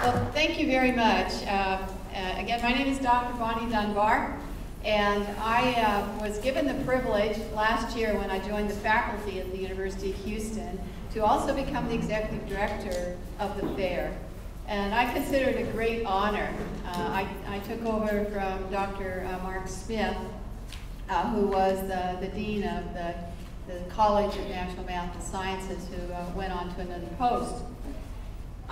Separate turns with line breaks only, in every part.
Well, thank you very much. Again, my name is Dr. Bonnie Dunbar, and I was given the privilege last year when I joined the faculty at the University of Houston to also become the executive director of the fair. And I consider it a great honor. I took over from Dr. Mark Smith, who was the dean of the College of Natural Math and Sciences, who went on to another post.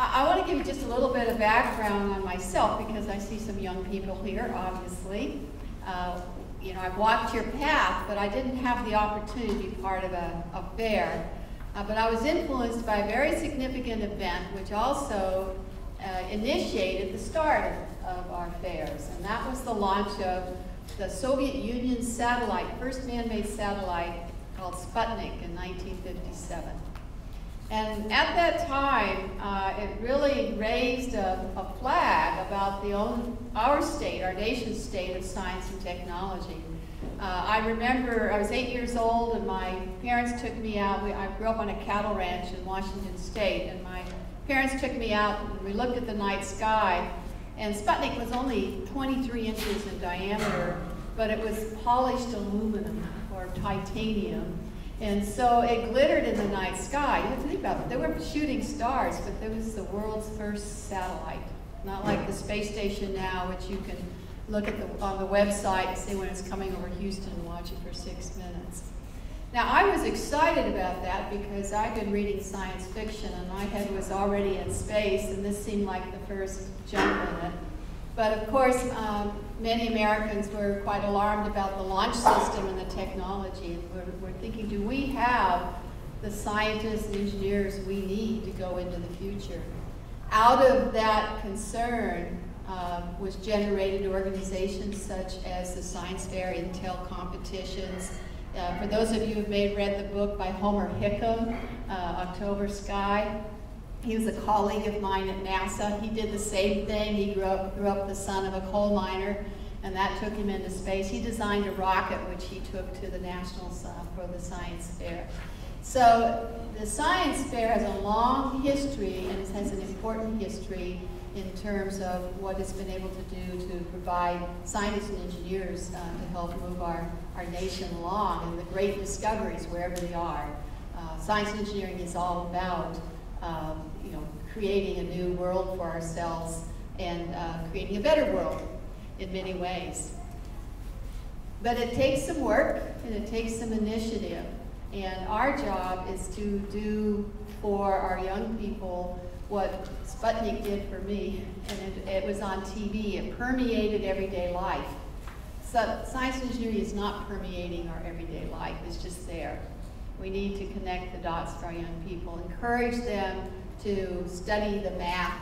I want to give you just a little bit of background on myself because I see some young people here, obviously. You know, I've walked your path, but I didn't have the opportunity to be part of a fair. But I was influenced by a very significant event which also initiated the start of our fairs, and that was the launch of the Soviet Union satellite, first man-made satellite called Sputnik in 1957. And at that time, it really raised a flag about our state, our nation's state of science and technology. I remember I was 8 years old and my parents took me out. I grew up on a cattle ranch in Washington State, and my parents took me out and we looked at the night sky, and Sputnik was only 23 inches in diameter, but it was polished aluminum or titanium. And so it glittered in the night sky. You have to think about it. They were shooting stars, but it was the world's first satellite. Not like the space station now, which you can look at on the website and see when it's coming over Houston and watch it for 6 minutes. Now, I was excited about that because I'd been reading science fiction and my head was already in space, and this seemed like the first jump in it. But of course, many Americans were quite alarmed about the launch system and the technology, and we're thinking, do we have the scientists and engineers we need to go into the future? Out of that concern was generated organizations such as the Science Fair, Intel competitions. For those of you who may have read the book by Homer Hickam, October Sky, he was a colleague of mine at NASA. He did the same thing. He grew up the son of a coal miner, and that took him into space. He designed a rocket which he took to the Nationals for the Science Fair. So the Science Fair has a long history, and it has an important history in terms of what it's been able to do to provide scientists and engineers to help move our nation along and the great discoveries wherever they are. Science and engineering is all about you know, creating a new world for ourselves and creating a better world in many ways. But it takes some work and it takes some initiative. And our job is to do for our young people what Sputnik did for me. And it was on TV. It permeated everyday life. So science and engineering is not permeating our everyday life. It's just there. We need to connect the dots for our young people, encourage them to study the math.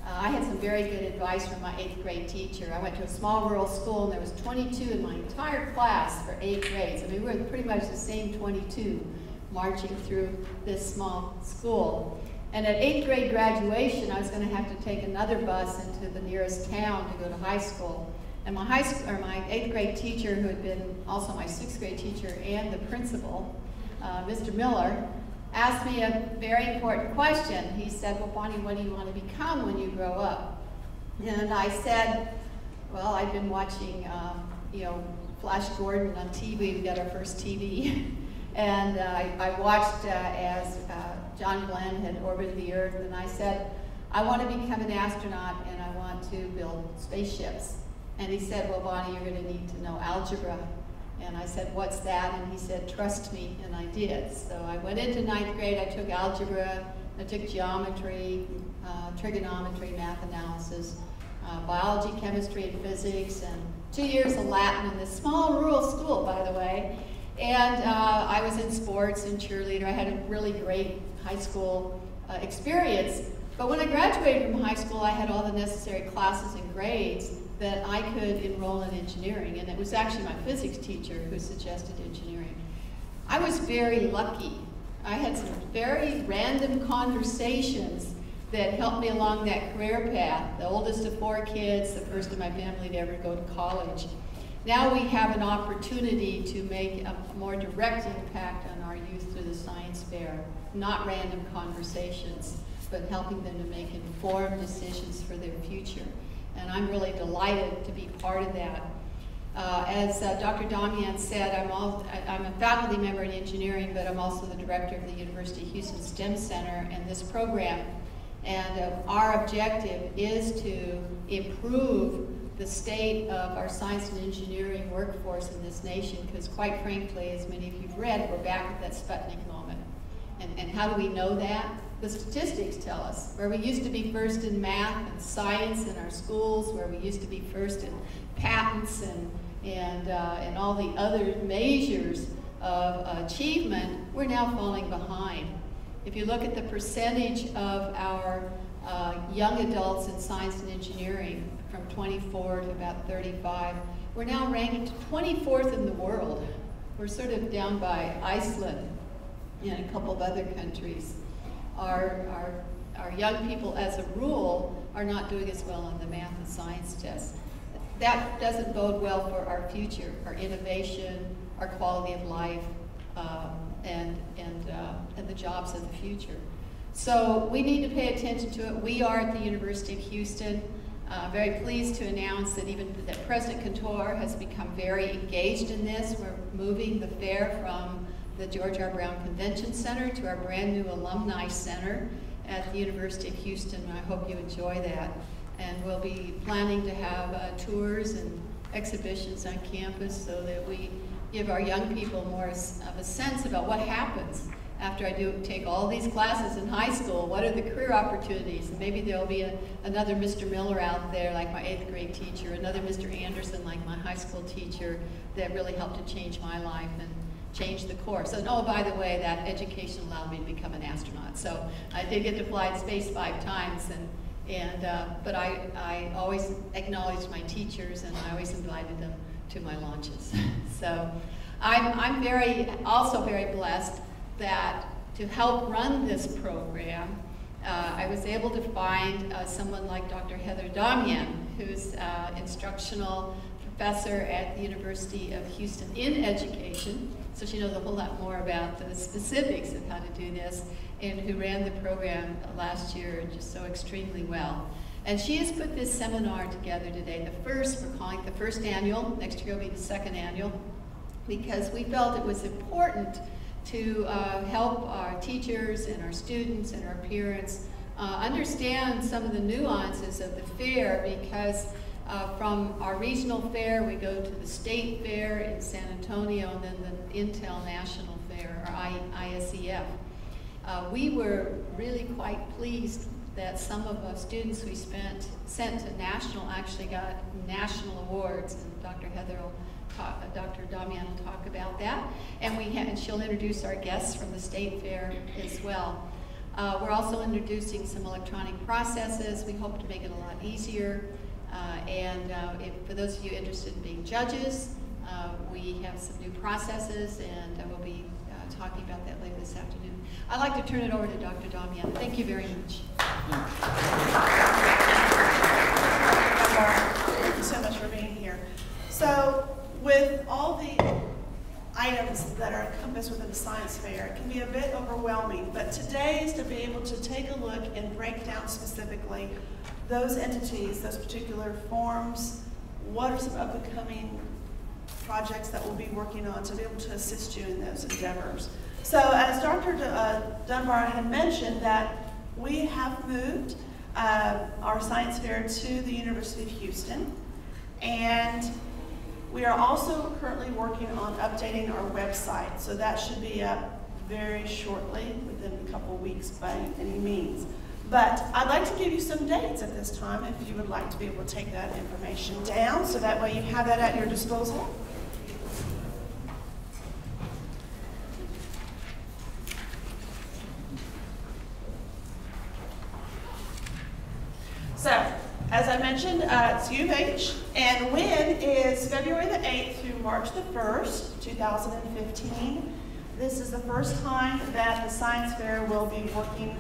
I had some very good advice from my 8th grade teacher. I went to a small rural school and there was 22 in my entire class for 8 grades. I mean, we were pretty much the same 22 marching through this small school. And at 8th grade graduation, I was going to have to take another bus into the nearest town to go to high school. And my 8th grade teacher, who had been also my 6th grade teacher and the principal, Mr. Miller, asked me a very important question. He said, well, Bonnie, what do you want to become when you grow up? And I said, well, I've been watching, you know, Flash Gordon on TV. We got our first TV. And I watched as John Glenn had orbited the Earth, and I said, I want to become an astronaut and I want to build spaceships. And he said, well, Bonnie, you're going to need to know algebra. And I said, what's that? And he said, trust me, and I did. So I went into 9th grade, I took algebra, I took geometry, trigonometry, math analysis, biology, chemistry, and physics, and 2 years of Latin in this small rural school, by the way. And I was in sports and cheerleader. I had a really great high school experience. But when I graduated from high school, I had all the necessary classes and grades that I could enroll in engineering, and it was actually my physics teacher who suggested engineering. I was very lucky. I had some very random conversations that helped me along that career path. The oldest of 4 kids, the first in my family to ever go to college. Now we have an opportunity to make a more direct impact on our youth through the Science Fair, not random conversations. but helping them to make informed decisions for their future. And I'm really delighted to be part of that. As Dr. Damian said, I'm a faculty member in engineering, but I'm also the director of the University of Houston STEM Center and this program. And our objective is to improve the state of our science and engineering workforce in this nation, because quite frankly, as many of you have read, we're back at that Sputnik moment. And how do we know that? The statistics tell us. Where we used to be first in math and science in our schools, where we used to be first in patents and all the other measures of achievement, we're now falling behind. If you look at the percentage of our young adults in science and engineering from 24 to about 35, we're now ranked 24th in the world. We're sort of down by Iceland and a couple of other countries. Our young people, as a rule, are not doing as well on the math and science tests. That doesn't bode well for our future, our innovation, our quality of life, and the jobs of the future. So we need to pay attention to it. We are at the University of Houston. Very pleased to announce that that President Cantor has become very engaged in this. We're moving the fair from the George R. Brown Convention Center to our brand new Alumni Center at the University of Houston. I hope you enjoy that. And we'll be planning to have tours and exhibitions on campus so that we give our young people more of a sense about what happens after I take all these classes in high school. What are the career opportunities? And maybe there'll be another Mr. Miller out there, like my 8th grade teacher, another Mr. Anderson, like my high school teacher, that really helped to change my life and change the course. And oh, by the way, that education allowed me to become an astronaut. So I did get to fly in space 5 times, but I always acknowledged my teachers, and I always invited them to my launches. So I'm also very blessed that to help run this program, I was able to find someone like Dr. Heather Damian, who's instructional professor at the University of Houston in education, so she knows a whole lot more about the specifics of how to do this, and who ran the program last year just so extremely well. And she has put this seminar together today, we're calling it the first annual, next year will be the second annual, because we felt it was important to help our teachers and our students and our parents understand some of the nuances of the fair, because from our regional fair, we go to the state fair in San Antonio, and then the Intel National Fair, or ISEF. We were really quite pleased that some of the students we sent to national actually got national awards, and Dr. Damian will talk about that, and she'll introduce our guests from the state fair as well. We're also introducing some electronic processes. We hope to make it a lot easier. For those of you interested in being judges, we have some new processes, and we'll be talking about that later this afternoon. I'd like to turn it over to Dr. Damian. Thank you very much.
Thank you so much for being here. So, with all the items that are encompassed within the science fair, it can be a bit overwhelming, but today is to be able to take a look and break down specifically those entities, those particular forms, what are some up-and-coming projects that we'll be working on to be able to assist you in those endeavors. So as Dr. Dunbar had mentioned, that we have moved our science fair to the University of Houston, and we are also currently working on updating our website, so that should be up very shortly, within a couple weeks by any means. But I'd like to give you some dates at this time if you would like to be able to take that information down, so that way you have that at your disposal. So, as I mentioned, it's U of H, and when is February the 8th through March the 1st, 2015. This is the first time that the science fair will be working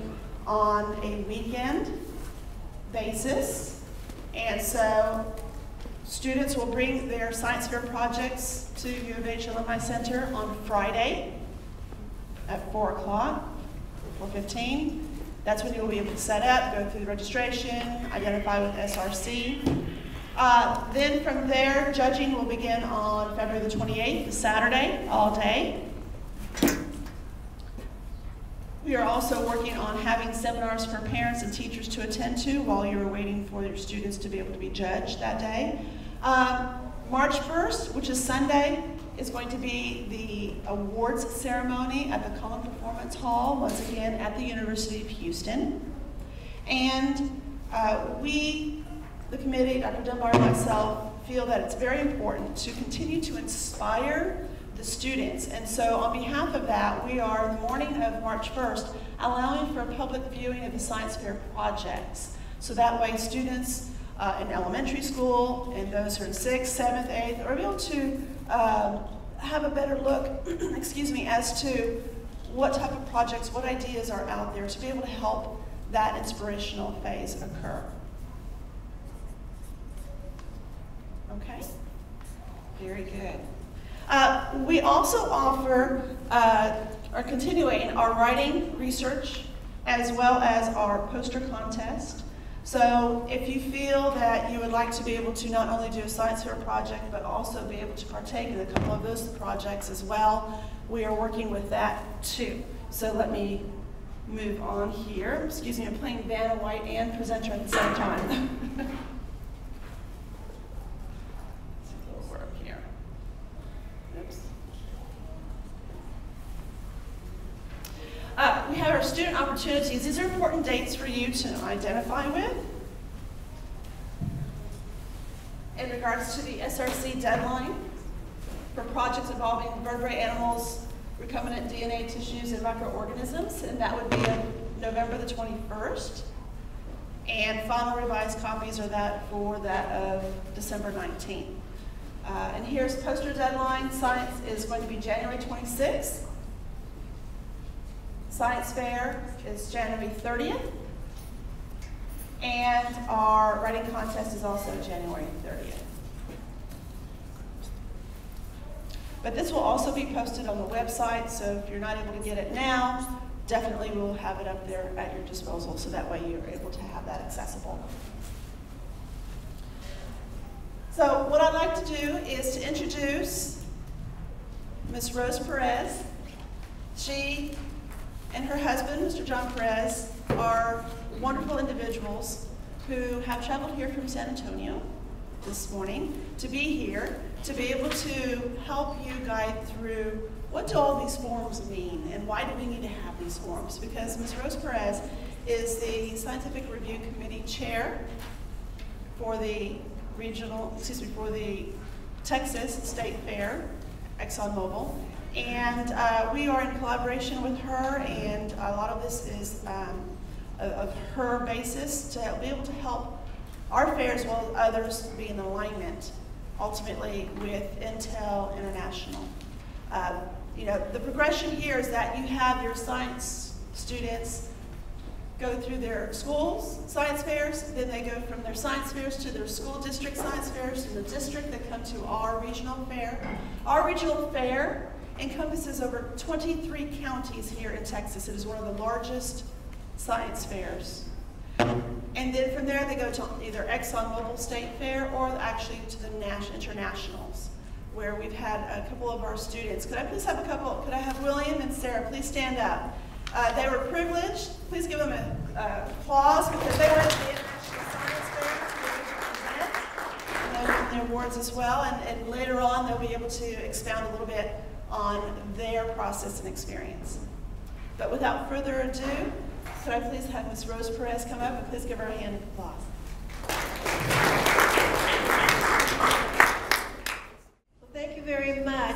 on a weekend basis. And so students will bring their science fair projects to U of H Alumni Center on Friday at 4 o'clock, 4:15. That's when you'll be able to set up, go through the registration, identify with SRC. Then from there, judging will begin on February the 28th, Saturday, all day. We are also working on having seminars for parents and teachers to attend to while you're waiting for your students to be able to be judged that day. March 1st, which is Sunday, is going to be the awards ceremony at the Cullen Performance Hall, once again at the University of Houston. And we, the committee, Dr. Dunbar and myself, feel that it's very important to continue to inspire the students. And so on behalf of that, we are, in the morning of March 1st, allowing for a public viewing of the science fair projects. So that way students in elementary school and those who are in 6th, 7th, 8th are able to have a better look, excuse me, as to what type of projects, what ideas are out there to be able to help that inspirational phase occur. Okay? Very good. We also offer, are continuing our writing research as well as our poster contest. So if you feel that you would like to be able to not only do a science fair project, but also be able to partake in a couple of those projects as well, we are working with that too. So let me move on here. Excuse me, I'm playing Vanna White and presenter at the same time. We have our student opportunities. These are important dates for you to identify with. In regards to the SRC deadline for projects involving vertebrate animals, recombinant DNA tissues, and microorganisms, and that would be on November the 21st. And final revised copies are that for that of December 19th. And here's poster deadline. Science is going to be January 26th. Science fair is January 30th. And our writing contest is also January 30th. But this will also be posted on the website, so if you're not able to get it now, definitely we'll have it up there at your disposal, so that way you're able to have that accessible. So what I'd like to do is to introduce Ms. Rose Perez. She and her husband, Mr. John Perez, are wonderful individuals who have traveled here from San Antonio this morning to be here, to be able to help you guide through what do all these forms mean and why do we need to have these forms? Because Ms. Rose Perez is the Scientific Review Committee Chair for the for the Texas State Fair, ExxonMobil. And we are in collaboration with her, and a lot of this is of her basis to be able to help our fair as well as others be in alignment, ultimately, with Intel International. You know, the progression here is that you have your science students go through their schools' science fairs, then they go from their science fairs to their school district science fairs, in the district they come to our regional fair. Our regional fair encompasses over 23 counties here in Texas. It is one of the largest science fairs. And then from there they go to either ExxonMobil State Fair or actually to the internationals, where we've had a couple of our students. Could I please have could I have William and Sarah please stand up? They were privileged. Please give them an applause because they went to the International Science Fair to be able to present. And they'll get their awards as well, and later on they'll be able to expound a little bit on their process and experience. But without further ado, could I please have Ms. Rose Perez come up and please give her a hand of applause.
Well, thank you very much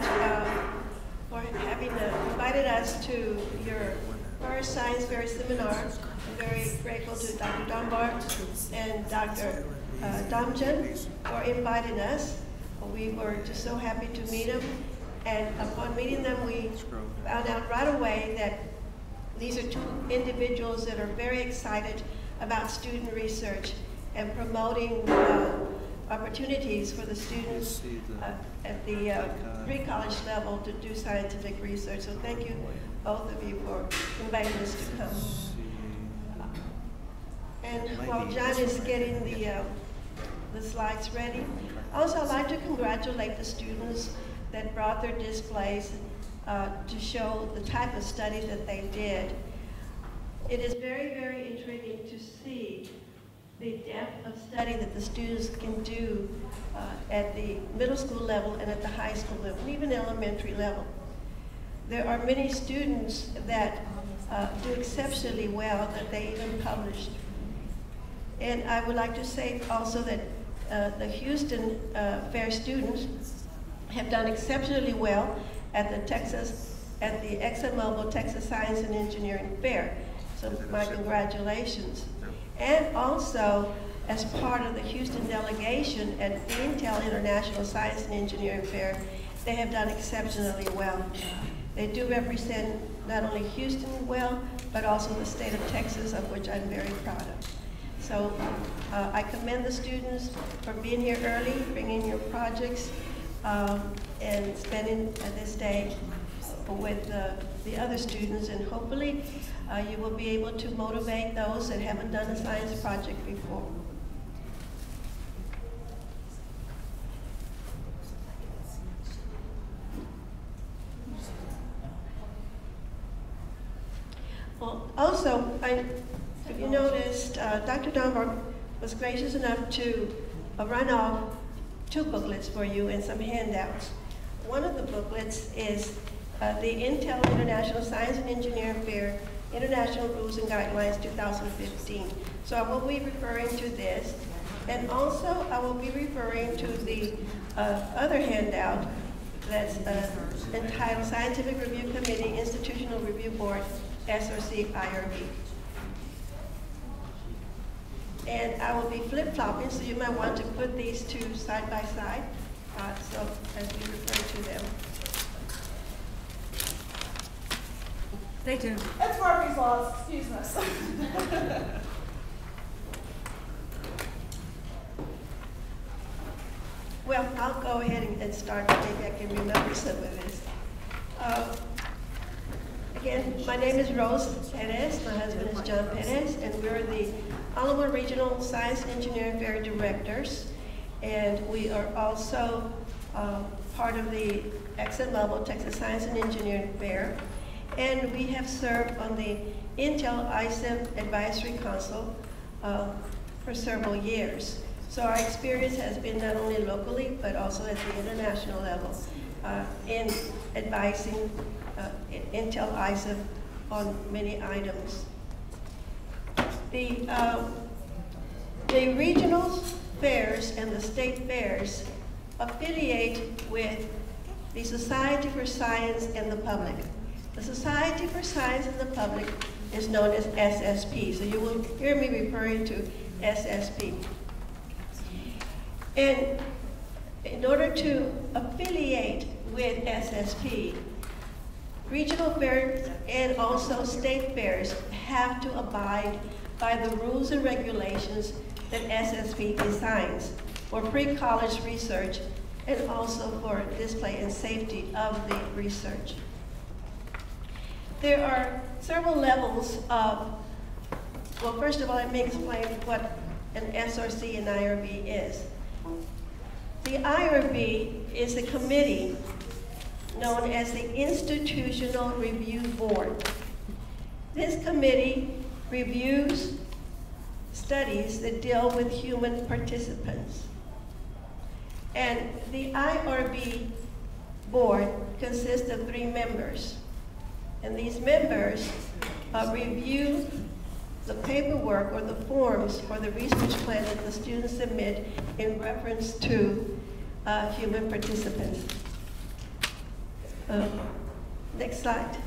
for having invited us to your first Science Fair seminar. I'm very grateful to Dr. Dunbar and Dr. Damjan for inviting us. We were just so happy to meet them. And upon meeting them, we found out right away that these are two individuals that are very excited about student research and promoting opportunities for the students at the pre-college level to do scientific research. So thank you, both of you, for inviting us to come. And while John is getting the slides ready, also I'd like to congratulate the students that brought their displays to show the type of study that they did. It is very, very intriguing to see the depth of study that the students can do at the middle school level and at the high school level, and even elementary level. There are many students that do exceptionally well that they even published. And I would like to say also that the Houston Fair students have done exceptionally well at the ExxonMobil Texas Science and Engineering Fair. So my congratulations. And also, as part of the Houston delegation at the Intel International Science and Engineering Fair, they have done exceptionally well. They do represent not only Houston well, but also the state of Texas, of which I'm very proud of. So I commend the students for being here early, bringing your projects, and spending this day with the other students, and hopefully you will be able to motivate those that haven't done a science project before. Well, also, if you noticed, Dr. Dunbar was gracious enough to run off 2 booklets for you and some handouts. One of the booklets is the Intel International Science and Engineering Fair International Rules and Guidelines 2015. So I will be referring to this. And also I will be referring to the other handout that's entitled Scientific Review Committee Institutional Review Board SRC IRB. And I will be flip-flopping, so you might want to put these 2 side by side, so as we refer to them.
Stay tuned.
It's Murphy's Law, excuse us.
Well, I'll go ahead and start. Maybe I can remember some of this. Again, my name is Rose Perez. My husband is John Perez, and we're the Alamo Regional Science and Engineering Fair Directors. And we are also part of the ExxonMobil Texas Science and Engineering Fair. And we have served on the Intel ISEM Advisory Council for several years. So our experience has been not only locally, but also at the international level in advising Intel ISEM on many items. The regional fairs and the state fairs affiliate with the Society for Science and the Public. The Society for Science and the Public is known as SSP, so you will hear me referring to SSP. And in order to affiliate with SSP, regional fairs and also state fairs have to abide by the rules and regulations that SSP designs for pre-college research and also for display and safety of the research. There are several levels of, well, first of all, let me explain what an SRC and IRB is. The IRB is a committee known as the Institutional Review Board. This committee reviews studies that deal with human participants. And the IRB board consists of 3 members. And these members review the paperwork or the forms for the research plan that the students submit in reference to human participants. Next slide.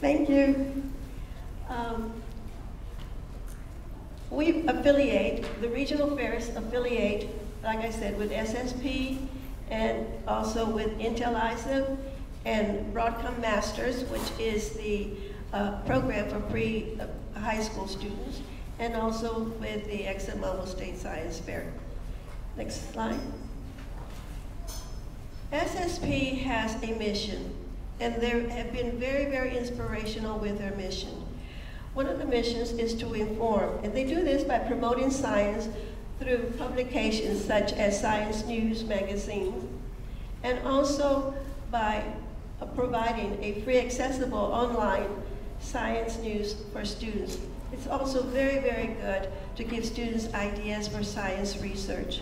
Thank you. We affiliate, the regional fairs affiliate, like I said, with SSP and also with Intel ISEM and Broadcom Masters, which is the program for pre-high school students, and also with the ExxonMobil State Science Fair. Next slide. SSP has a mission, and they have been very, very inspirational with their mission. One of the missions is to inform, and they do this by promoting science through publications such as Science News magazines, and also by providing a free accessible online science news for students. It's also very, very good to give students ideas for science research.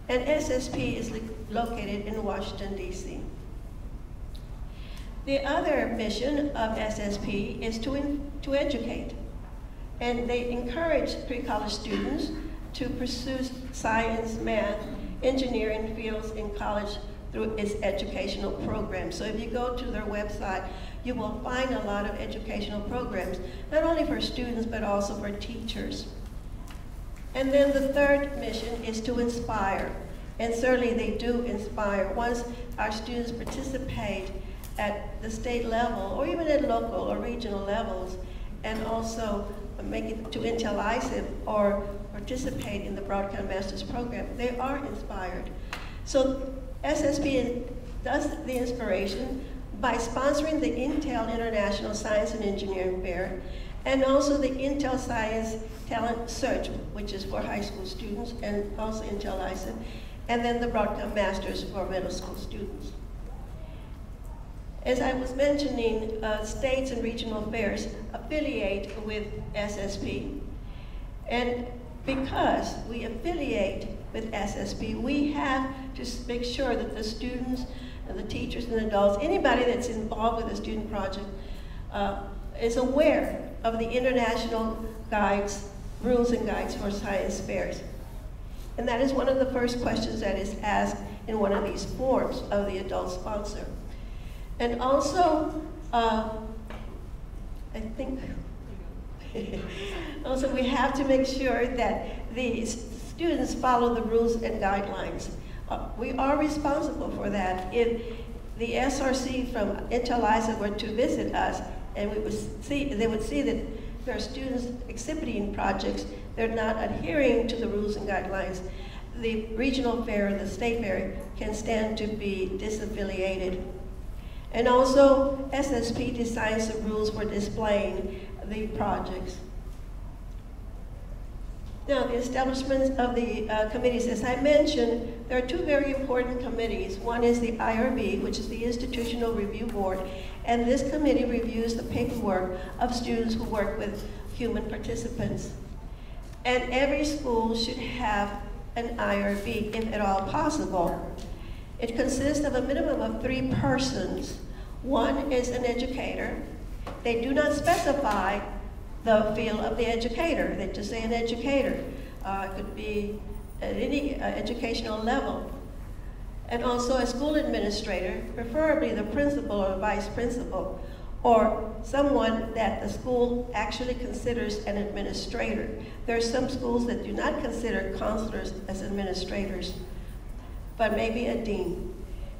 And SSP is located in Washington, D.C. The other mission of SSP is to educate. And they encourage pre-college students to pursue science, math, engineering fields in college through its educational programs. So if you go to their website, you will find a lot of educational programs, not only for students, but also for teachers. And then the third mission is to inspire. And certainly they do inspire. Once our students participate at the state level, or even at local or regional levels, and also make it to Intel ISIP or participate in the Broadcom Master's program, they are inspired. So SSP does the inspiration by sponsoring the Intel International Science and Engineering Fair, and also the Intel Science Talent Search, which is for high school students, and also Intel ISIP, and then the Broadcom Masters for middle school students. As I was mentioning, states and regional fairs affiliate with SSP, and because we affiliate with SSP, we have to make sure that the students and the teachers and adults, anybody that's involved with a student project, is aware of the international guides, rules and guides for science fairs. And that is one of the first questions that is asked in one of these forms of the adult sponsor. And also, I think, also we have to make sure that the students follow the rules and guidelines. We are responsible for that. If the SRC from Intel ISIP were to visit us, and they would see that there are students exhibiting projects, they're not adhering to the rules and guidelines, the regional fair, the state fair, can stand to be disaffiliated. And also, SSP designs the rules for displaying the projects. Now, the establishment of the committees, as I mentioned, there are two very important committees. One is the IRB, which is the Institutional Review Board, and this committee reviews the paperwork of students who work with human participants. And every school should have an IRB, if at all possible. It consists of a minimum of 3 persons. One is an educator. They do not specify the field of the educator. They just say an educator. It could be at any educational level. And also a school administrator, preferably the principal or vice principal, or someone that the school actually considers an administrator. There are some schools that do not consider counselors as administrators, but maybe a dean.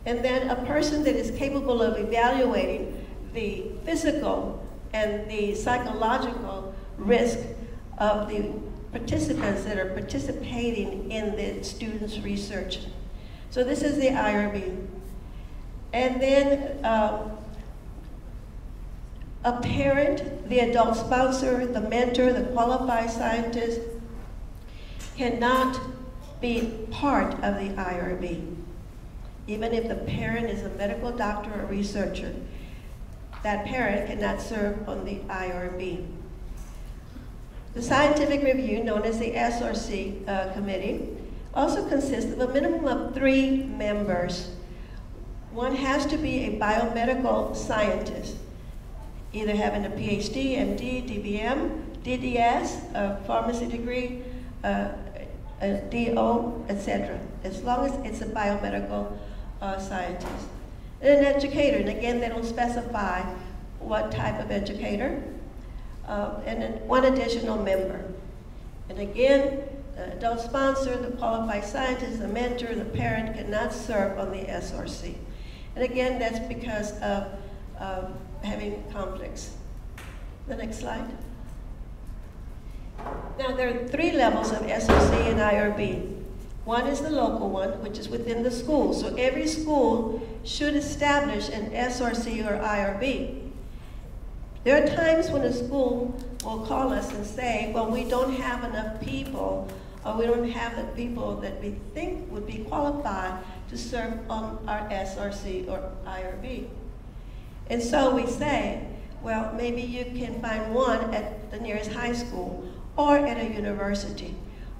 And then a person that is capable of evaluating the physical and the psychological risk of the participants that are participating in the students' research. So this is the IRB. And then a parent, the adult sponsor, the mentor, the qualified scientist cannot be part of the IRB. Even if the parent is a medical doctor or researcher, that parent cannot serve on the IRB. The scientific review, known as the SRC committee, also consists of a minimum of 3 members. One has to be a biomedical scientist, either having a PhD, MD, DBM, DDS, a pharmacy degree, a DO, etc., as long as it's a biomedical scientist. And an educator, and again, they don't specify what type of educator, and then 1 additional member. And again, the adult sponsor, the qualified scientist, the mentor, the parent cannot serve on the SRC. And again, that's because of having conflicts. The next slide. Now, there are 3 levels of SRC and IRB. One is the local one, which is within the school. So every school should establish an SRC or IRB. There are times when a school will call us and say, well, we don't have enough people, or we don't have the people that we think would be qualified to serve on our SRC or IRB. And so we say, well, maybe you can find one at the nearest high school or at a university.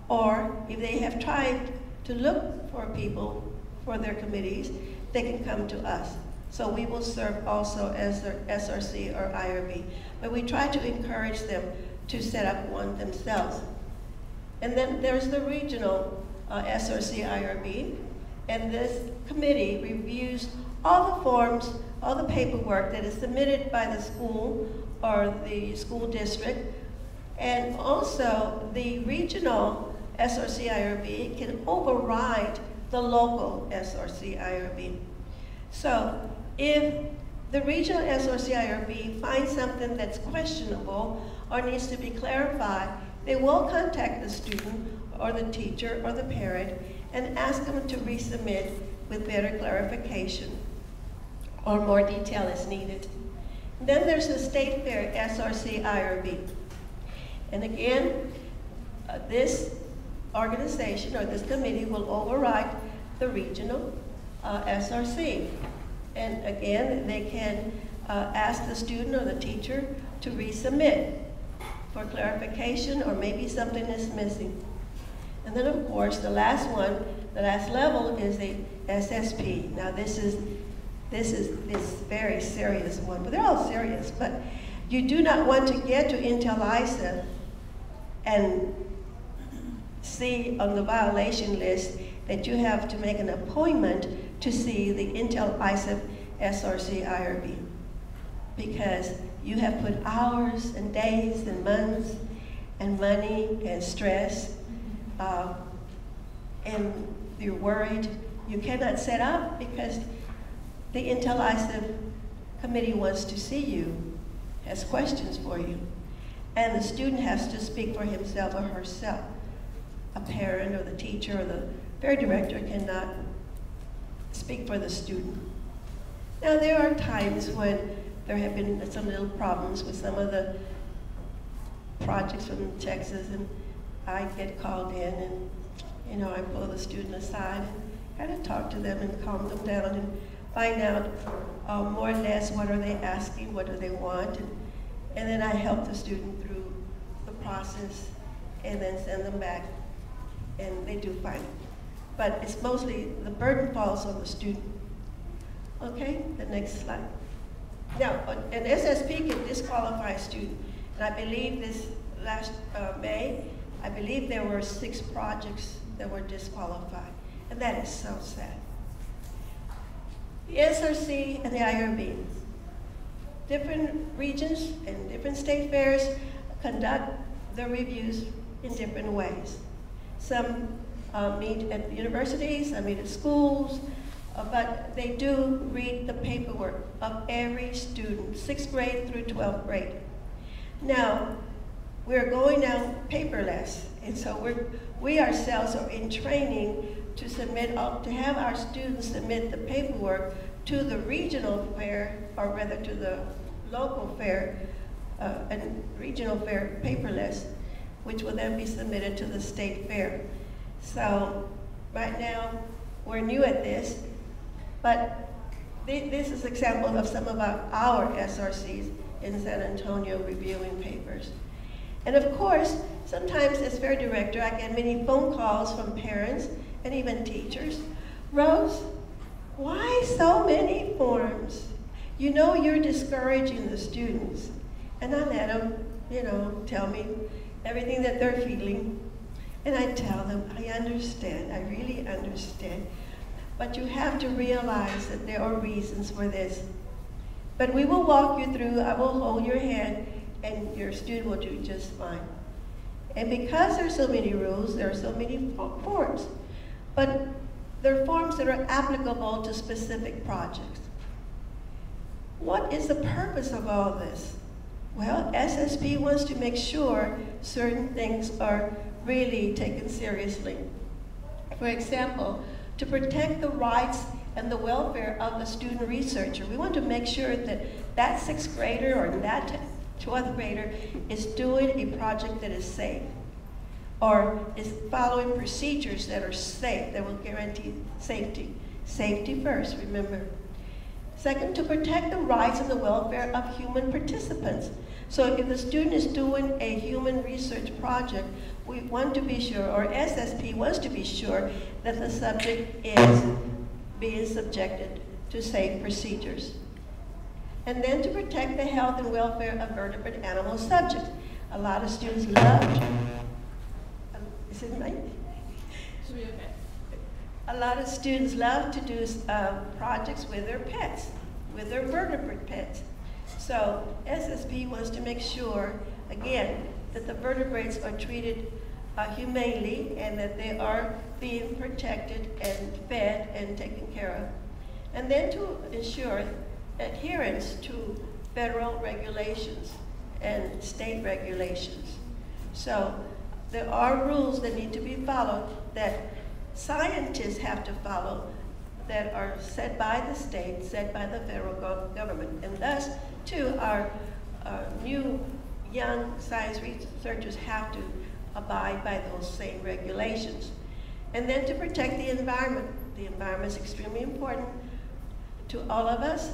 Or if they have tried to look for people for their committees, they can come to us. So we will serve also as their SRC or IRB. But we try to encourage them to set up one themselves. And then there's the regional SRC IRB. And this committee reviews all the forms, all the paperwork that is submitted by the school or the school district. And also the regional SRC IRB can override the local SRC IRB. So if the regional SRC IRB finds something that's questionable or needs to be clarified, they will contact the student or the teacher or the parent and ask them to resubmit with better clarification or more detail is needed. Then there's the State Fair SRC IRB. And again, this organization or this committee will override the regional SRC. And again, they can ask the student or the teacher to resubmit for clarification, or maybe something is missing. And then of course, the last one, the last level is the SSP. Now this is this very serious one, but they're all serious, but you do not want to get to Intel ISA and see on the violation list that you have to make an appointment to see the Intel ISA SRC IRB, because you have put hours and days and months and money and stress, and you're worried. You cannot set up because the Intel ISA committee wants to see you, has questions for you, and the student has to speak for himself or herself. A parent or the teacher or the fair director cannot speak for the student. Now there are times when there have been some little problems with some of the projects from Texas, and I get called in and I pull the student aside and kind of talk to them and calm them down and find out more or less what are they asking, what do they want, and then I help the student through the process and then send them back, and they do fine. But it's mostly, the burden falls on the student. Okay, the next slide. Now, an SSP can disqualify a student, and I believe this last May, I believe there were 6 projects that were disqualified, and that is so sad. The SRC and the IRB, different regions and different state fairs conduct their reviews in different ways. Some meet at universities, some meet at schools, but they do read the paperwork of every student, 6th grade through 12th grade. Now, we're going now paperless, and so we ourselves are in training to submit, to have our students submit the paperwork to the regional fair, or rather to the local fair, and regional fair paperless, which will then be submitted to the state fair. So right now, we're new at this, but this is an example of some of our SRCs in San Antonio reviewing papers. And of course, sometimes as fair director, I get many phone calls from parents and even teachers. Rose, why so many forms? You know you're discouraging the students. And I let them, tell me everything that they're feeling. And I tell them, I understand, I really understand. But you have to realize that there are reasons for this. But we will walk you through, I will hold your hand, and your student will do just fine. And because there are so many rules, there are so many forms. But there are forms that are applicable to specific projects. What is the purpose of all this? Well, SSP wants to make sure certain things are really taken seriously. For example, to protect the rights and the welfare of the student researcher. We want to make sure that that 6th grader or that 12th grader is doing a project that is safe, or is following procedures that are safe, that will guarantee safety. Safety first, remember. Second, to protect the rights and the welfare of human participants. So if the student is doing a human research project, we want to be sure, or SSP wants to be sure, that the subject is being subjected to safe procedures. And then to protect the health and welfare of vertebrate animal subjects. A lot of students love, is it right?
Should be okay.
A lot of students love to do projects with their pets, with their vertebrate pets. So SSP wants to make sure, again, that the vertebrates are treated humanely and that they are being protected and fed and taken care of. And then to ensure adherence to federal regulations and state regulations. So there are rules that need to be followed that scientists have to follow, that are set by the state, set by the federal government. And thus, too, our new young science researchers have to abide by those same regulations. And then to protect the environment. The environment is extremely important to all of us,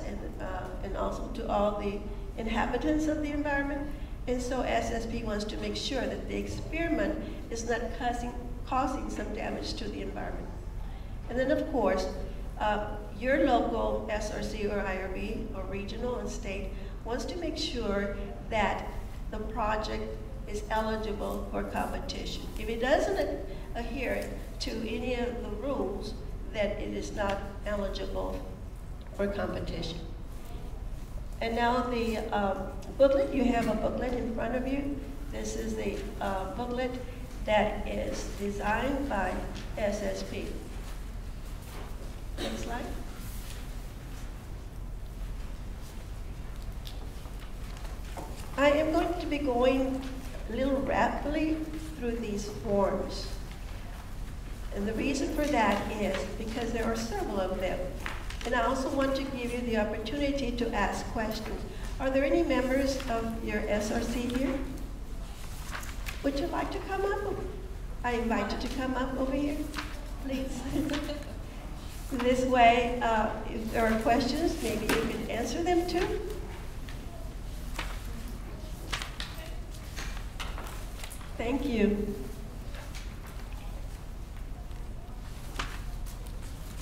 and also to all the inhabitants of the environment. And so SSP wants to make sure that the experiment is not causing some damage to the environment. And then, of course, your local SRC or IRB or regional and state wants to make sure that the project is eligible for competition. If it doesn't adhere to any of the rules, then it is not eligible for competition. And now the booklet, you have a booklet in front of you. This is the booklet that is designed by SSP. Next slide. I am going to be going a little rapidly through these forms. And the reason for that is because there are several of them. And I also want to give you the opportunity to ask questions. Are there any members of your SRC here? Would you like to come up? I invite you to come up over here, please. This way, if there are questions, maybe you can answer them too. Thank you.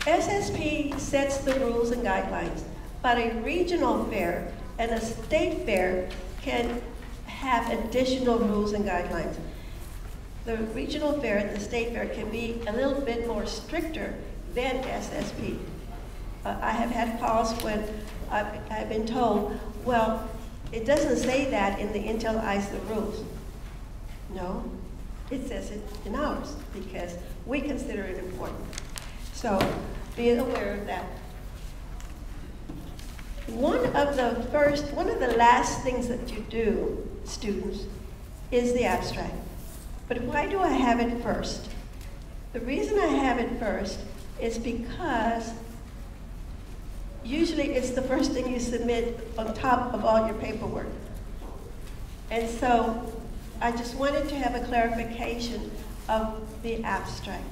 SSP sets the rules and guidelines, but a regional fair and a state fair can have additional rules and guidelines. The regional fair and the state fair can be a little bit more stricter than SSP. I have had calls when I've been told, well, it doesn't say that in the Intel ISA rules. No, it says it in ours because we consider it important. So be aware of that. One of the last things that you do, students, is the abstract. But why do I have it first? The reason I have it first is because usually it's the first thing you submit on top of all your paperwork. And so I just wanted to have a clarification of the abstract.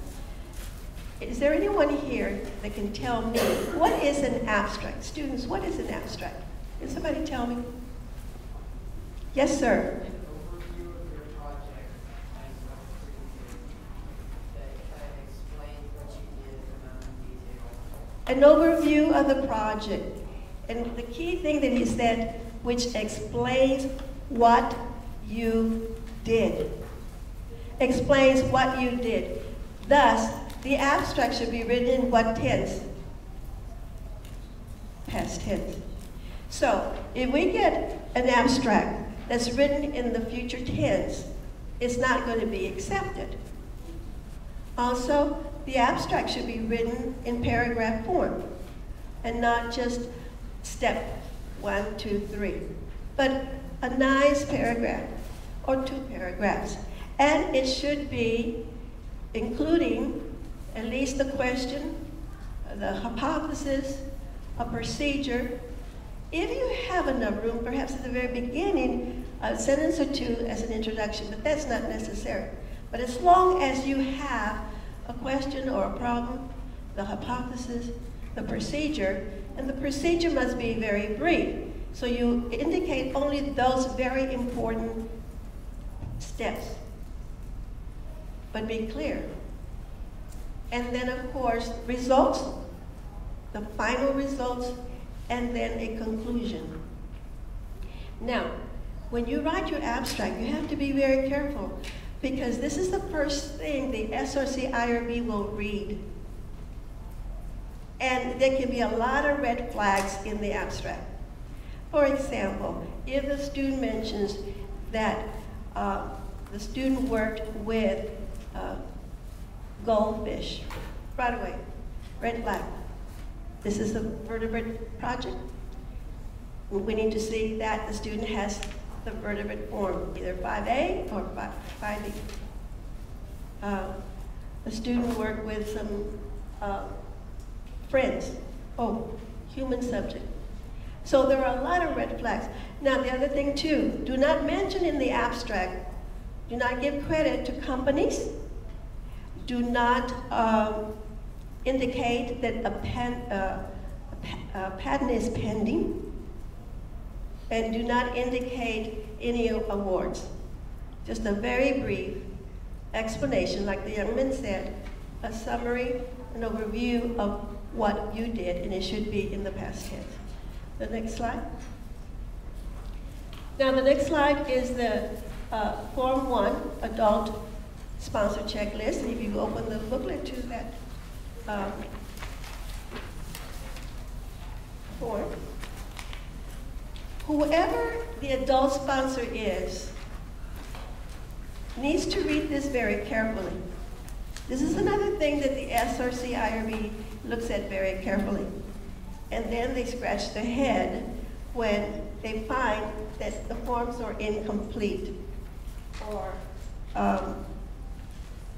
Is there anyone here that can tell me what is an abstract? Students, what is an abstract? Can somebody tell me? Yes, sir. An overview of the project. And the key thing that he said, which explains what you did. Explains what you did. Thus, the abstract should be written in what tense? Past tense. So, if we get an abstract that's written in the future tense, it's not going to be accepted. Also, the abstract should be written in paragraph form and not just step 1, 2, 3, but a nice paragraph or 2 paragraphs. And it should be including at least the question, the hypothesis, a procedure. If you have enough room, perhaps at the very beginning, a sentence or two as an introduction, but that's not necessary. But as long as you have a question or a problem, the hypothesis, the procedure, and the procedure must be very brief. So you indicate only those very important steps, but be clear. And then, of course, results, the final results, and then a conclusion. Now, when you write your abstract, you have to be very careful, because this is the first thing the SRC IRB will read. And there can be a lot of red flags in the abstract. For example, if the student mentions that the student worked with goldfish, right away, red flag. This is a vertebrate project. We need to see that the student has the vertebrate form, either 5A or 5B. The student worked with some friends. Oh, human subject. So there are a lot of red flags. Now the other thing too, do not mention in the abstract, do not give credit to companies, do not indicate that a patent is pending, and do not indicate any awards. Just a very brief explanation, like the young man said, a summary, an overview of what you did, and it should be in the past tense. The next slide. Now the next slide is the Form 1 Adult Sponsor Checklist. And if you open the booklet to that form, whoever the adult sponsor is needs to read this very carefully. This is another thing that the SRC IRB looks at very carefully. And then they scratch their head when they find that the forms are incomplete, or a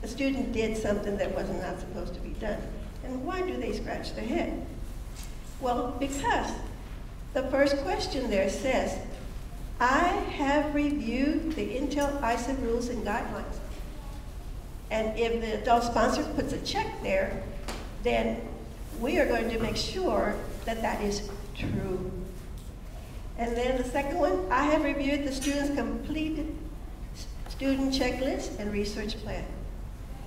student did something that was not supposed to be done. And why do they scratch their head? Well, because the first question there says, I have reviewed the Intel ISA rules and guidelines. And if the adult sponsor puts a check there, then we are going to make sure that that is true. And then the second one, I have reviewed the student's completed student checklist and research plan.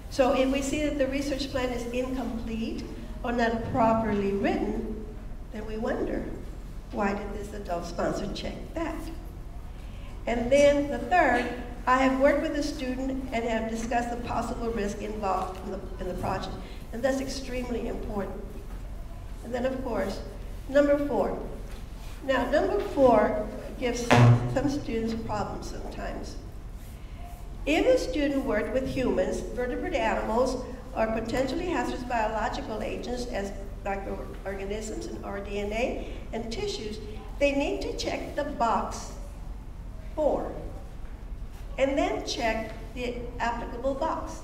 So if we see that the research plan is incomplete or not properly written, then we wonder, why did this adult sponsor check that? And then the third, I have worked with the student and have discussed the possible risk involved in the project. And that's extremely important. And then of course, number 4. Now number 4 gives some students problems sometimes. If a student worked with humans, vertebrate animals, or potentially hazardous biological agents as microorganisms and DNA and tissues, they need to check the box 4 and then check the applicable box.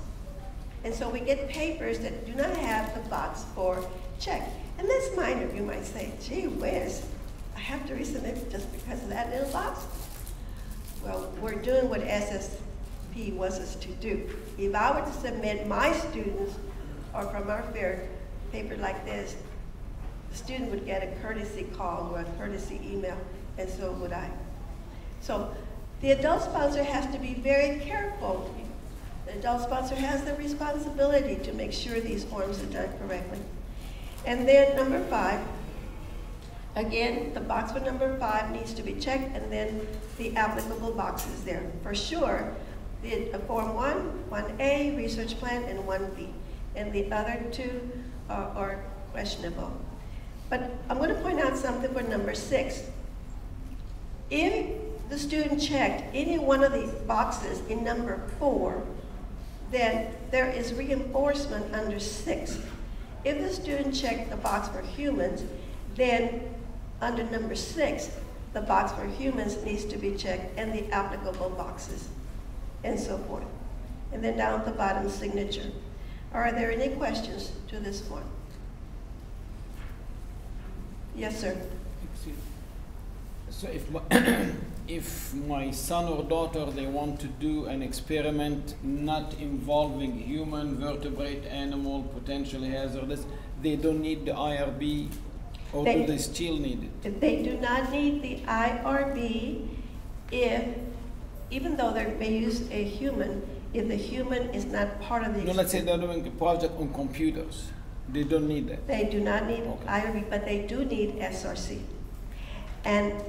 And so we get papers that do not have the box 4 checked. And that's minor, you might say, gee whiz, I have to resubmit just because of that little box? Well, we're doing what SSP wants us to do. If I were to submit my students, or from our fair, paper like this, the student would get a courtesy call or a courtesy email, and so would I. So the adult sponsor has to be very careful. The adult sponsor has the responsibility to make sure these forms are done correctly. And then number 5, again, the box for number 5 needs to be checked, and then the applicable boxes there. For sure, the Form 1, 1A, research plan, and 1B. And the other 2 are questionable. But I'm going to point out something for number 6. If the student checked any one of these boxes in number 4, then there is reinforcement under 6. If the student checked the box for humans, then under number 6, the box for humans needs to be checked, and the applicable boxes, and so forth. And then down at the bottom, signature. Are there any questions to this form? Yes, sir.
So if my son or daughter, they want to do an experiment not involving human, vertebrate, animal, potentially hazardous, they don't need the IRB, or do they still need it?
They do not need the IRB even though they may use a human, if the human is not part of the
No, let's say they're doing a project on computers. They don't need that.
They do not need
Okay.
IRB, but they do need SRC. And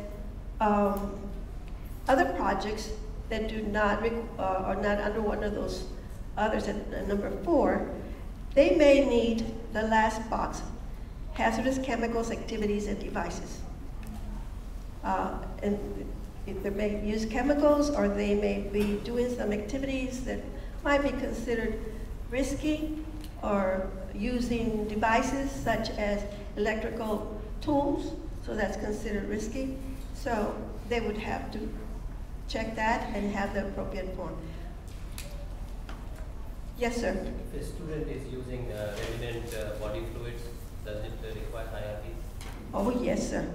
other projects that do not are not under one of those others at number 4, they may need the last box, hazardous chemicals, activities, and devices. And they may use chemicals, or they may be doing some activities that might be considered risky, or using devices such as electrical tools, so that's considered risky. So they would have to check that and have the appropriate form. Yes, sir.
If a student is using evident body fluids, does it require IRB?
Oh, yes, sir.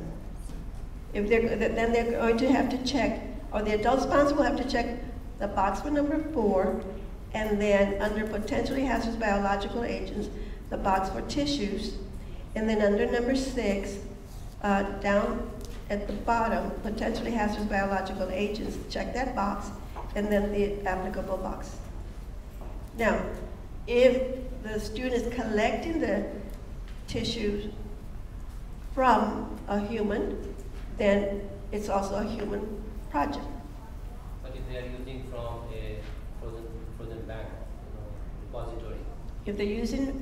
If then they're going to have to check, or the adult sponsor will have to check the box for number 4, and then under potentially hazardous biological agents, the box for tissues, and then under number 6, down at the bottom, potentially hazardous biological agents, check that box, and then the applicable box. Now, if the student is collecting the tissues from a human, then it's also a human project.
But if they are using from a frozen bank, repository?
If they're using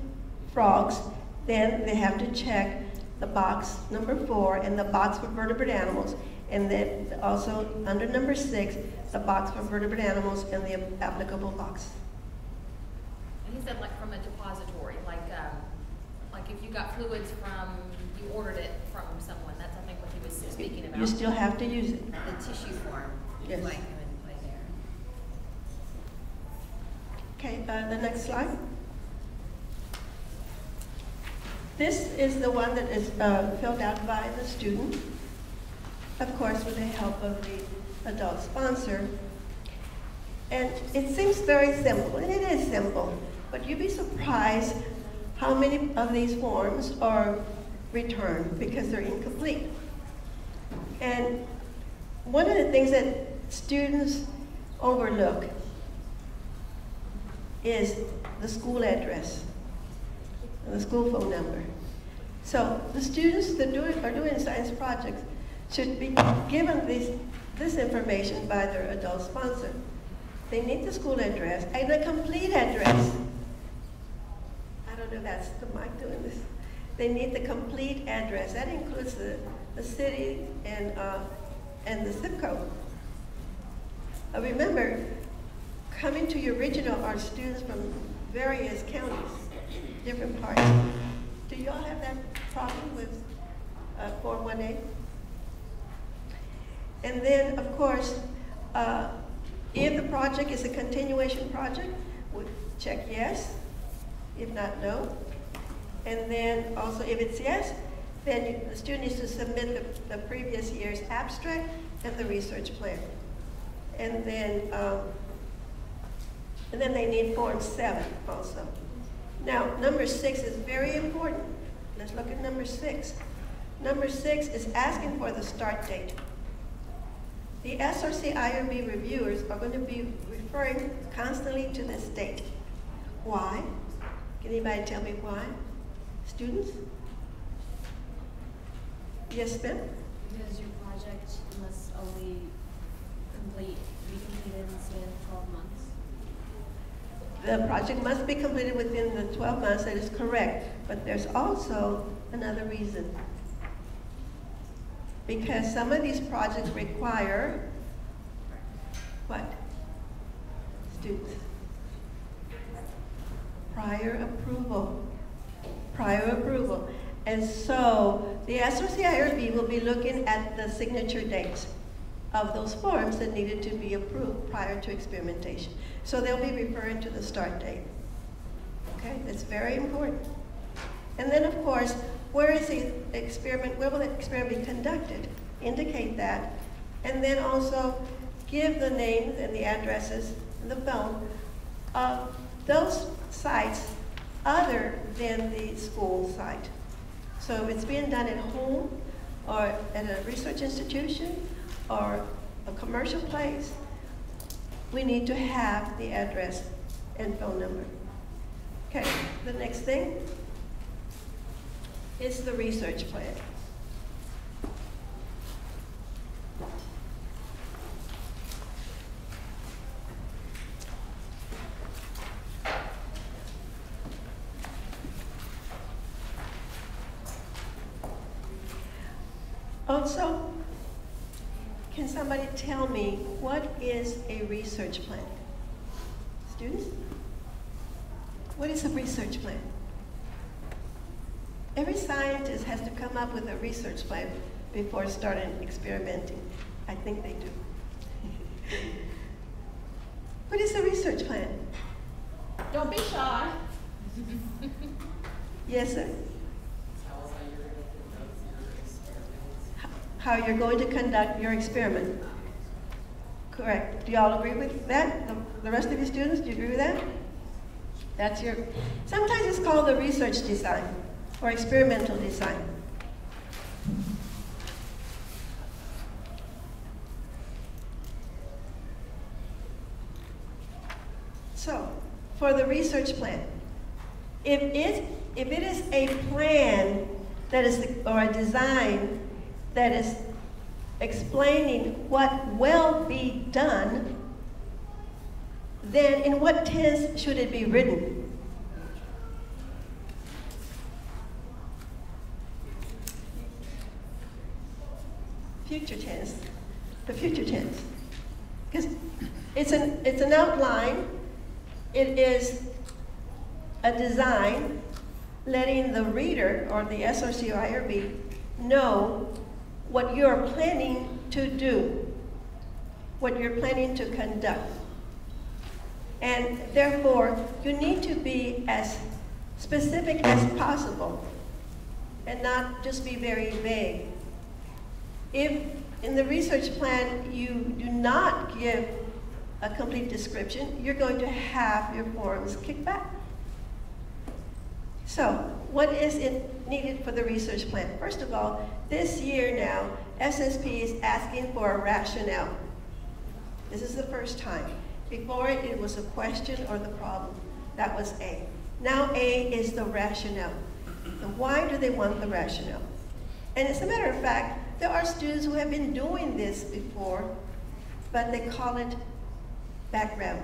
frogs, then they have to check the box number 4 and the box for vertebrate animals, and then also under number 6, the box for vertebrate animals and the applicable box.
And he said like from a depository, like if you got fluids from, you ordered it from someone, that's I think what he was speaking about.
You still have to use it.
The tissue form,
Yes.
you might come into play there.
Okay, the next slide. This is the one that is filled out by the student, of course with the help of the adult sponsor. And it seems very simple, and it is simple, but you'd be surprised how many of these forms are returned because they're incomplete. And one of the things that students overlook is the school address and the school phone number. So the students that are doing science projects should be given this information by their adult sponsor. They need the school address and a complete address. I don't know if that's the mic doing this. They need the complete address. That includes the city and the zip code. Remember, coming to your regional are students from various counties, different parts. Do y'all have that problem with Form 1A? And then, of course, if the project is a continuation project, we check yes. If not, no. And then also, if it's yes, then the student needs to submit the previous year's abstract and the research plan. And then they need Form 7 also. Now, number 6 is very important. Let's look at number 6. Number 6 is asking for the start date. The SRC IRB reviewers are going to be referring constantly to this date. Why? Can anybody tell me why? Students? Yes, ma'am?
Because your project must only be completed in the span of 12 months.
The project must be completed within the 12 months, that is correct. But there's also another reason. Because some of these projects require what? Students? Prior approval. Prior approval. And so the SRC IRB will be looking at the signature dates of those forms that needed to be approved prior to experimentation. So they'll be referring to the start date. Okay, that's very important. And then of course, where is the experiment, where will the experiment be conducted? Indicate that. And then also give the names and the addresses and the phone of those sites other than the school site. So if it's being done at home or at a research institution or a commercial place, we need to have the address and phone number. Okay, the next thing is the research plan. Also, can somebody tell me what is a research plan? Students? What is a research plan? Every scientist has to come up with a research plan before starting experimenting. I think they do. What is a research plan?
Don't be shy.
Yes, sir. How you're going to conduct your experiment. Correct. Do y'all agree with that? The rest of your students, do you agree with that? That's your, sometimes it's called the research design or experimental design. So, for the research plan, if it is a plan that is, or a design that is explaining what will be done, then in what tense should it be written? Future tense, the future tense. Because it's an outline, it is a design letting the reader or the SRC or IRB know what you're planning to do, what you're planning to conduct. And therefore, you need to be as specific as possible and not just be very vague. If in the research plan you do not give a complete description, you're going to have your forms kicked back. So, what is it needed for the research plan? First of all, this year now, SSP is asking for a rationale. This is the first time. Before it was a question or the problem. That was A. Now A is the rationale. And why do they want the rationale? And as a matter of fact, there are students who have been doing this before, but they call it background.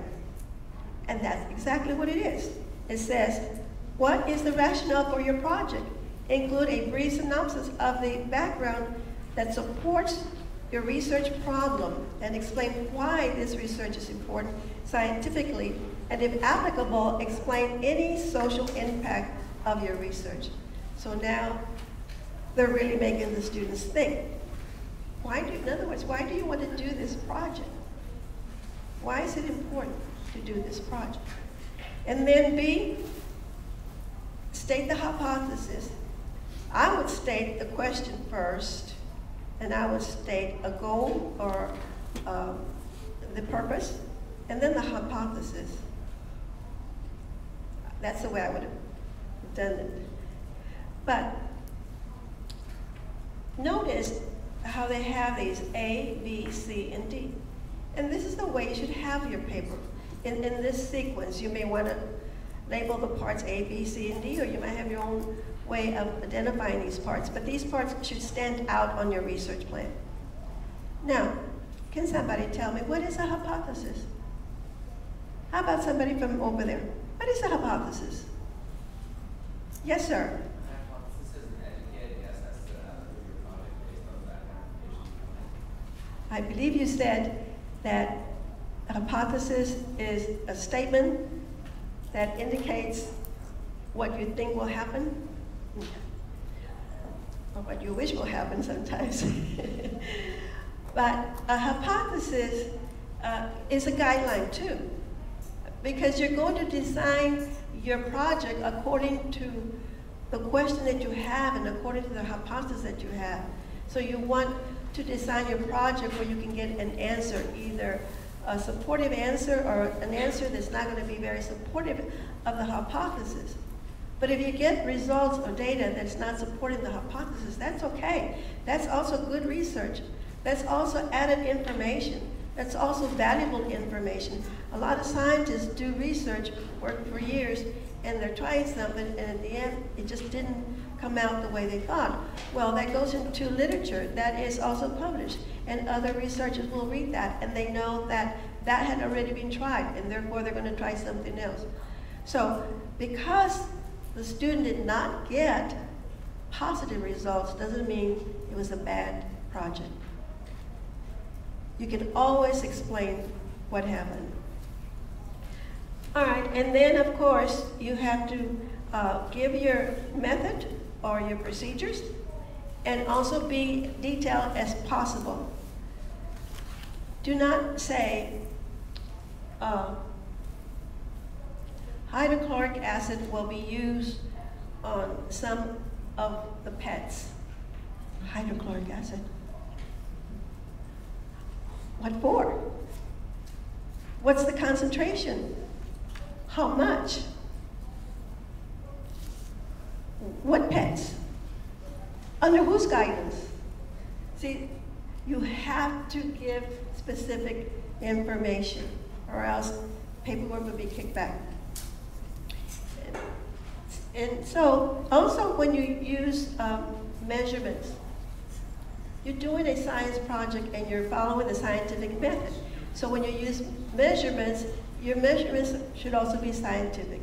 And that's exactly what it is. It says, what is the rationale for your project? Include a brief synopsis of the background that supports your research problem and explain why this research is important scientifically, and if applicable, explain any social impact of your research. So now they're really making the students think. In other words, why do you want to do this project? Why is it important to do this project? And then B, state the hypothesis. I would state the question first, and I would state a goal or the purpose, and then the hypothesis. That's the way I would have done it. But notice how they have these A, B, C, and D. And this is the way you should have your paper. In this sequence, you may want to label the parts A, B, C, and D, or you might have your own way of identifying these parts. But these parts should stand out on your research plan. Now, can somebody tell me, what is a hypothesis? How about somebody from over there? What is a hypothesis? Yes, sir. I believe you said that a hypothesis is a statement that indicates what you think will happen, or what you wish will happen sometimes. But a hypothesis is a guideline too, because you're going to design your project according to the question that you have and according to the hypothesis that you have. So you want to design your project where you can get an answer, either a supportive answer or an answer that's not going to be very supportive of the hypothesis. But if you get results or data that's not supporting the hypothesis, that's okay. That's also good research. That's also added information. That's also valuable information. A lot of scientists do research, work for years, and they're trying something, and at the end, it just didn't come out the way they thought. Well, that goes into literature that is also published, and other researchers will read that, and they know that that had already been tried, and therefore they're going to try something else. So, because the student did not get positive results, doesn't mean it was a bad project. You can always explain what happened. All right, and then of course, you have to give your method or your procedures, and also be detailed as possible. Do not say, hydrochloric acid will be used on some of the pets. Hydrochloric acid. What for? What's the concentration? How much? What pets? Under whose guidance? See, you have to give specific information, or else paperwork will be kicked back. And so, also when you use measurements, you're doing a science project and you're following the scientific method. So when you use measurements, your measurements should also be scientific.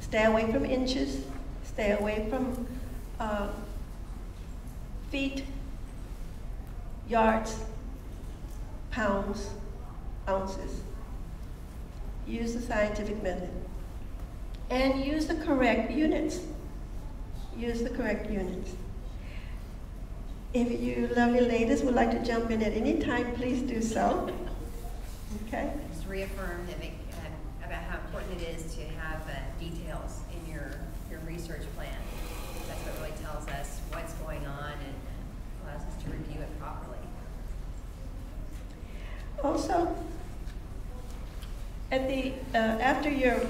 Stay away from inches, stay away from feet, yards, pounds, ounces. Use the scientific method. And use the correct units. Use the correct units. If you lovely ladies would like to jump in at any time, please do so. Okay?
Just reaffirm that about how important it is to have details in your research plan. That's what really tells us what's going on and allows us to review it properly.
Also, at the after your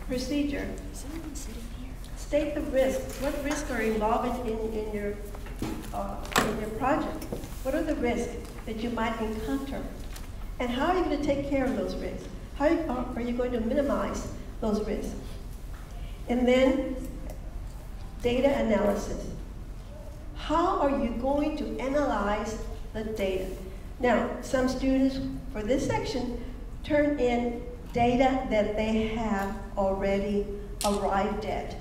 procedure, state the risks. What risks are involved in your project? What are the risks that you might encounter? And how are you going to take care of those risks? How are you going to minimize those risks? And then data analysis. How are you going to analyze the data? Now, some students for this section turn in data that they have already arrived at.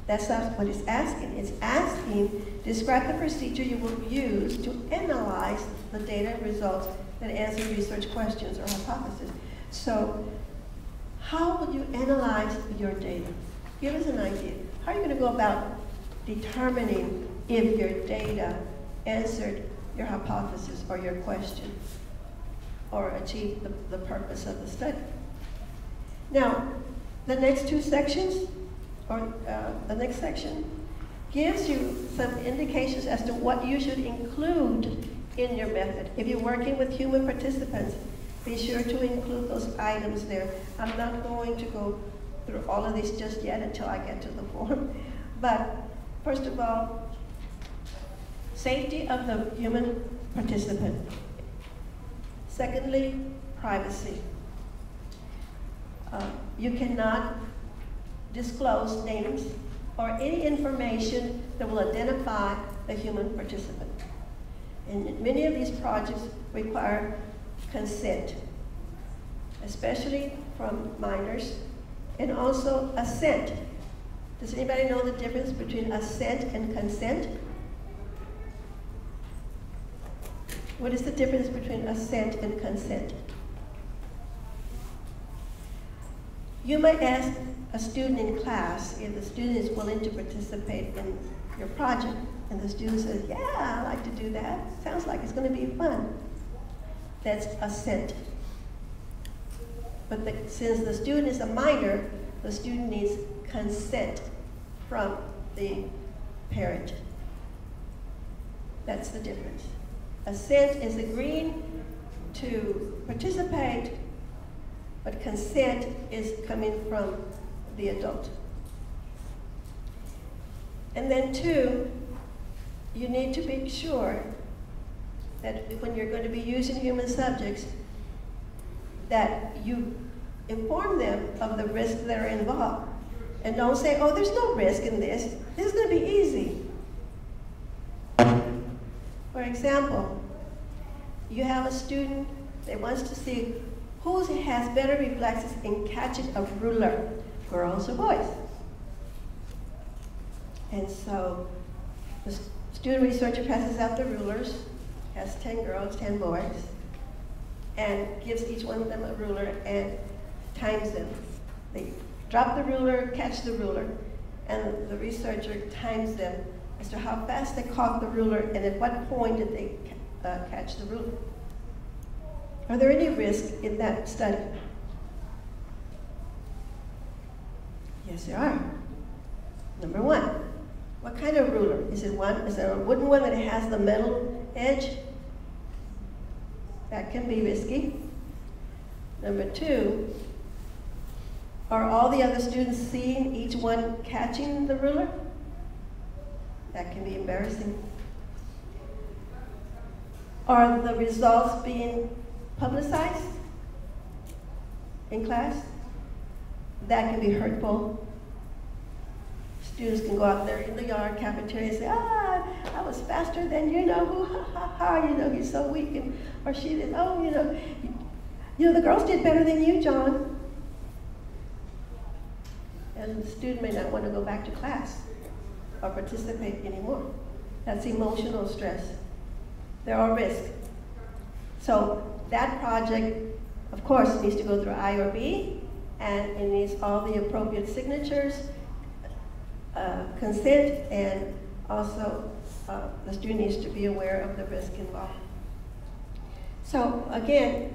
That's not what it's asking. It's asking, describe the procedure you will use to analyze the data results that answer research questions or hypotheses. So, how will you analyze your data? Give us an idea. How are you going to go about determining if your data answered your hypothesis or your question or achieved the purpose of the study? Now, the next two sections, or the next section, gives you some indications as to what you should include in your method. If you're working with human participants, be sure to include those items there. I'm not going to go through all of these just yet until I get to the form. But first of all, safety of the human participant. Secondly, privacy. You cannot disclose names or any information that will identify the human participant. And many of these projects require consent, especially from minors, and also assent. Does anybody know the difference between assent and consent? What is the difference between assent and consent? You might ask a student in class if the student is willing to participate in your project, and the student says, yeah, I like to do that. Sounds like it's going to be fun. That's assent. But since the student is a minor, the student needs consent from the parent. That's the difference. Assent is agreeing to participate, but consent is coming from the adult. And then 2, you need to be sure that when you're going to be using human subjects, that you inform them of the risks that are involved. And don't say, oh, there's no risk in this. This is going to be easy. For example, you have a student that wants to see who has better reflexes in catching a ruler, girls or boys. And so the student researcher passes out the rulers, has 10 girls, 10 boys, and gives each one of them a ruler and times them. They drop the ruler, catch the ruler, and the researcher times them as to how fast they caught the ruler and at what point did they catch the ruler. Are there any risks in that study? Yes, there are. Number 1, what kind of ruler? Is it a wooden one that has the metal edge? That can be risky. Number 2, are all the other students seeing each one catching the ruler? That can be embarrassing. Are the results being publicized in class? That can be hurtful. Students can go out there in the yard, cafeteria, and say, I was faster than you know who, ha ha ha, you know, he's so weak, and, or she did, oh, you know, the girls did better than you, John. And the student may not want to go back to class or participate anymore. That's emotional stress. There are risks. So that project, of course, needs to go through IRB, and it needs all the appropriate signatures, consent, and also the student needs to be aware of the risk involved. So again,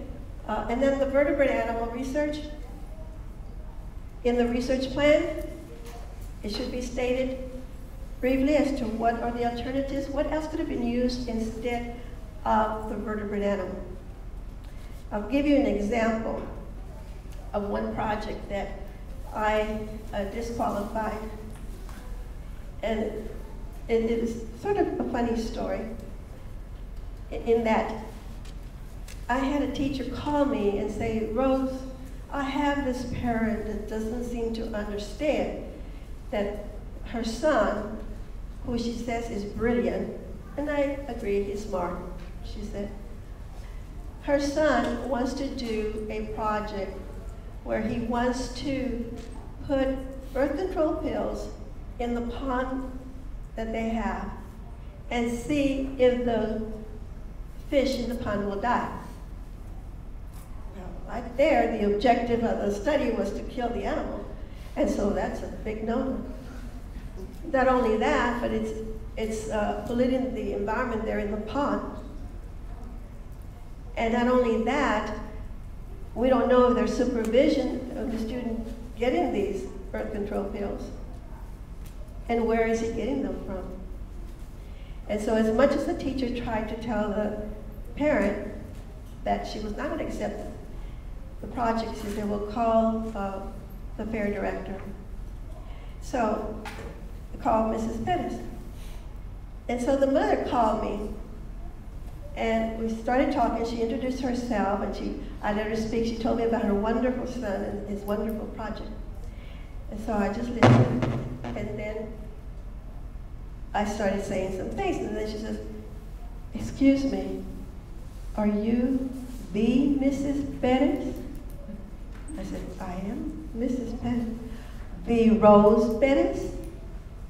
and then the vertebrate animal research. In the research plan, it should be stated briefly as to what are the alternatives, what else could have been used instead of the vertebrate animal. I'll give you an example of one project that I disqualified. And it is sort of a funny story in that I had a teacher call me and say, Rose, I have this parent that doesn't seem to understand that her son, who she says is brilliant, and I agree, he's smart, she said, her son wants to do a project where he wants to put birth control pills in the pond that they have and see if the fish in the pond will die. Well, right there, the objective of the study was to kill the animal, and so that's a big no-no. Not only that, but it's polluting the environment there in the pond. And not only that, we don't know if there's supervision of the student getting these birth control pills. And where is he getting them from? And so as much as the teacher tried to tell the parent that she was not going to accept the project, she said, we'll call the fair director. So I called Mrs. Pettis. And so the mother called me, and we started talking. She introduced herself, and I let her speak. She told me about her wonderful son and his wonderful project. And so I just listened, and then I started saying some things, and then she says, excuse me, are you the Mrs. Pettis? I said, I am Mrs. Pettis. The Rose Pettis?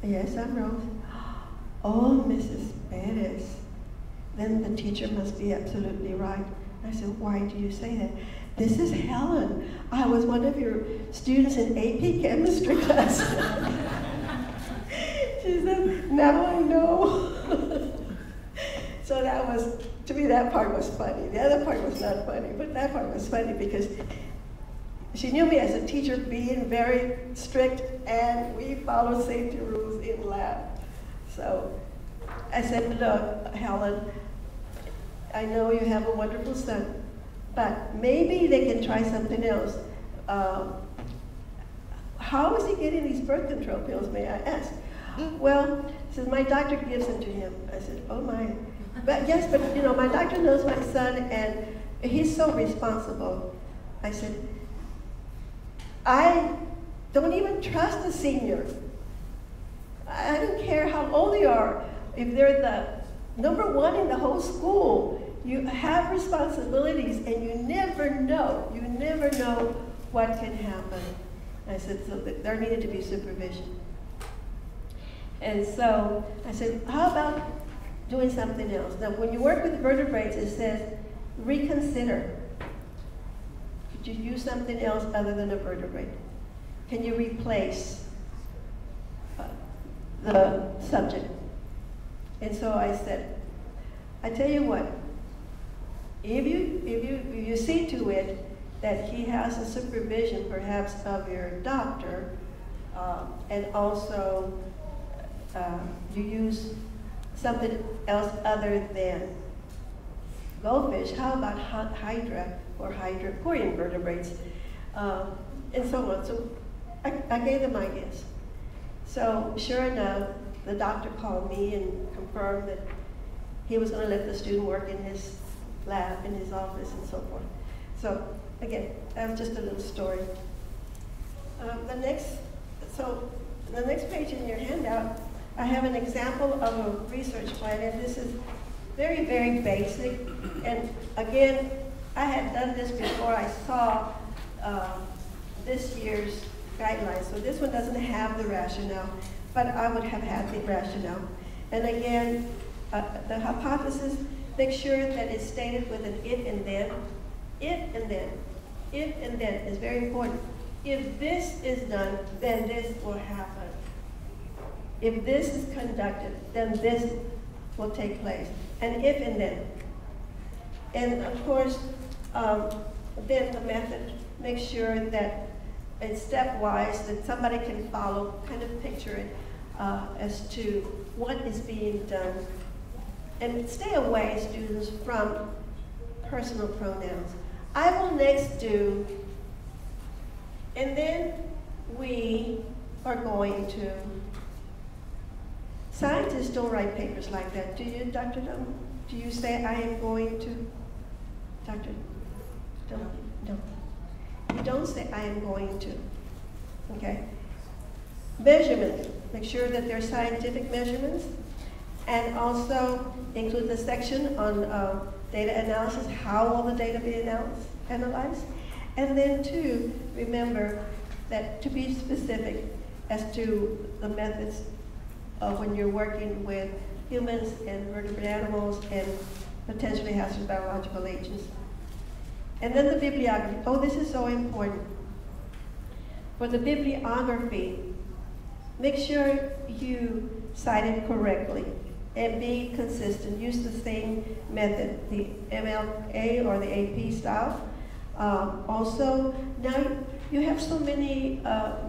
Yes, I'm Rose. Oh, Mrs. Pettis. Then the teacher must be absolutely right. I said, why do you say that? This is Helen. I was one of your students in AP chemistry class. She said, now I know. So that was, to me, that part was funny. The other part was not funny, but that part was funny because she knew me as a teacher being very strict, and we followed safety rules in lab. So I said, look, Helen, I know you have a wonderful son, but maybe they can try something else. How is he getting these birth control pills, may I ask? Well, he says, my doctor gives them to him. I said, oh my. But yes, but you know, my doctor knows my son and he's so responsible. I said, I don't even trust a senior. I don't care how old they are. If they're the #1 in the whole school, you have responsibilities and you never know what can happen. I said, so there needed to be supervision. And so I said, how about doing something else? Now, when you work with vertebrates, it says, reconsider. Could you use something else other than a vertebrate? Can you replace the subject? And so I said, I tell you what, if you see to it that he has a supervision perhaps of your doctor, and also you use something else other than goldfish, how about hydra or hydroporian vertebrates, and so on. So I gave them ideas. So sure enough, the doctor called me and confirmed that he was going to let the student work in his lab, in his office, and so forth. So again, that was just a little story. The next page in your handout, I have an example of a research plan, and this is very, very basic. And again, I had done this before I saw this year's guidelines. So this one doesn't have the rationale, but I would have had the rationale. And again, the hypothesis, make sure that it's stated with an if and then. If and then. If and then is very important. If this is done, then this will happen. If this is conducted, then this will take place. And if and then. And of course, then the method, make sure that it's stepwise, that somebody can follow, kind of picture it as to what is being done. And stay away, students, from personal pronouns. I will next do, and then we are going to. Scientists don't write papers like that. Do you, Dr. Dunn? Do you say, I am going to? Dr. Dunn? No. You don't say, I am going to. Okay? Measurements. Make sure that they're scientific measurements. And also include the section on data analysis, how will the data be analyzed? And then two, remember that to be specific as to the methods of when you're working with humans and vertebrate animals and potentially hazardous biological agents. And then the bibliography. Oh, this is so important. For the bibliography, make sure you cite it correctly and be consistent. Use the same method, the MLA or the AP style. Also, now you have so many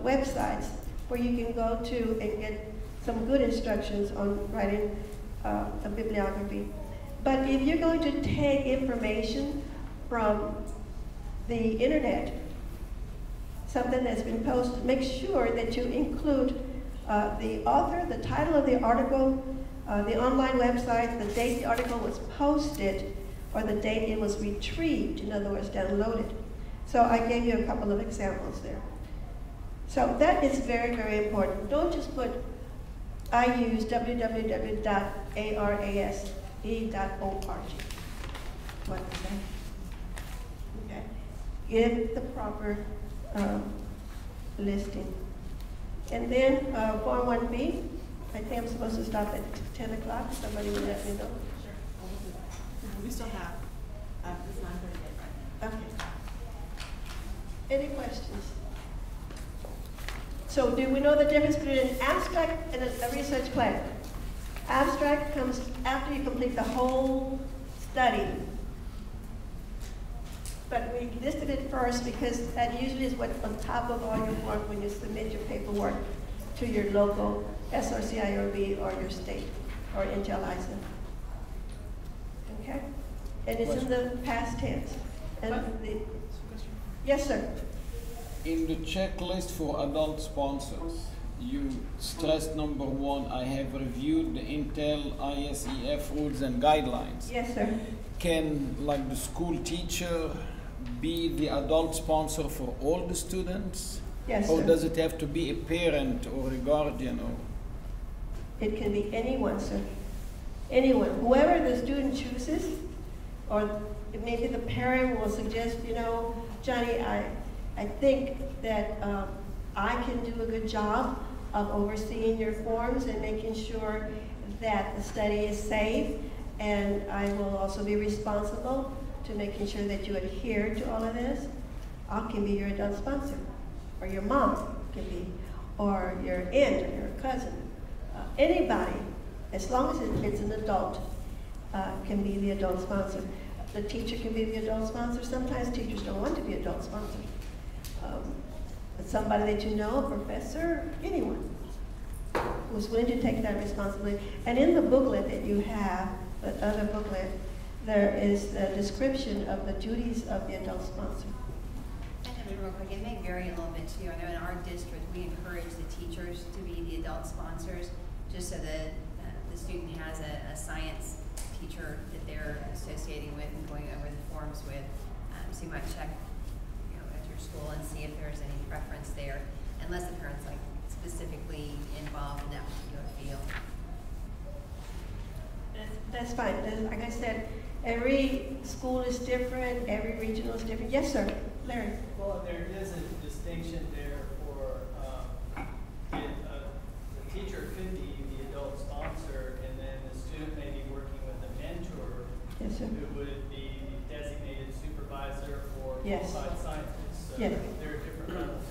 websites where you can go to and get some good instructions on writing a bibliography. But if you're going to take information from the internet, something that's been posted, make sure that you include the author, the title of the article, the online website, the date the article was posted, or the date it was retrieved, in other words, downloaded. So I gave you a couple of examples there. So that is very, very important. Don't just put, I use www.arase.org. What is that? Okay. Give the proper listing. And then Form 1B, I think I'm supposed to stop at 10 o'clock. Somebody will let me know.
Sure. We still have, it's 9:38, right?
Okay. Any questions? So do we know the difference between an abstract and a research plan? Abstract comes after you complete the whole study. But we listed it first because that usually is what's on top of all your work when you submit your paperwork to your local SRCIRB or your state. or Intel license. Okay? And it's in the past tense. And yes, sir.
In the checklist for adult sponsors, you stressed number 1, I have reviewed the Intel ISEF rules and guidelines.
Yes, sir.
Can, like, the school teacher be the adult sponsor for all the students?
Yes,
Or
sir.
does it have to be a parent or a guardian? Or
It can be anyone, sir. Anyone. Whoever the student chooses, or maybe the parent will suggest, you know, Johnny, I think that I can do a good job of overseeing your forms and making sure that the study is safe, and I will also be responsible to making sure that you adhere to all of this. I can be your adult sponsor, or your mom can be, or your aunt or your cousin. Anybody, as long as it's an adult, can be the adult sponsor. The teacher can be the adult sponsor. Sometimes teachers don't want to be adult sponsors. But somebody that you know, a professor, anyone who's willing to take that responsibility. And in the booklet that you have, the other booklet, there is the description of the duties of the adult sponsor.
And real quick, it may vary a little bit too. I know in our district, we encourage the teachers to be the adult sponsors, just so that the student has a science teacher that they're associating with and going over the forms with. So you might check, you know, at your school and see if there's any preference there, unless the parent's like specifically involved in that particular field.
That's fine. Like I said, every school is different, every regional is different. Yes, sir. Larry.
Well, there is a distinction there for the teacher could be the adult sponsor, and then the student may be working with a mentor
Yes, sir.
who would be the designated supervisor for
Yes.
applied sciences. So
Yes.
there are different levels.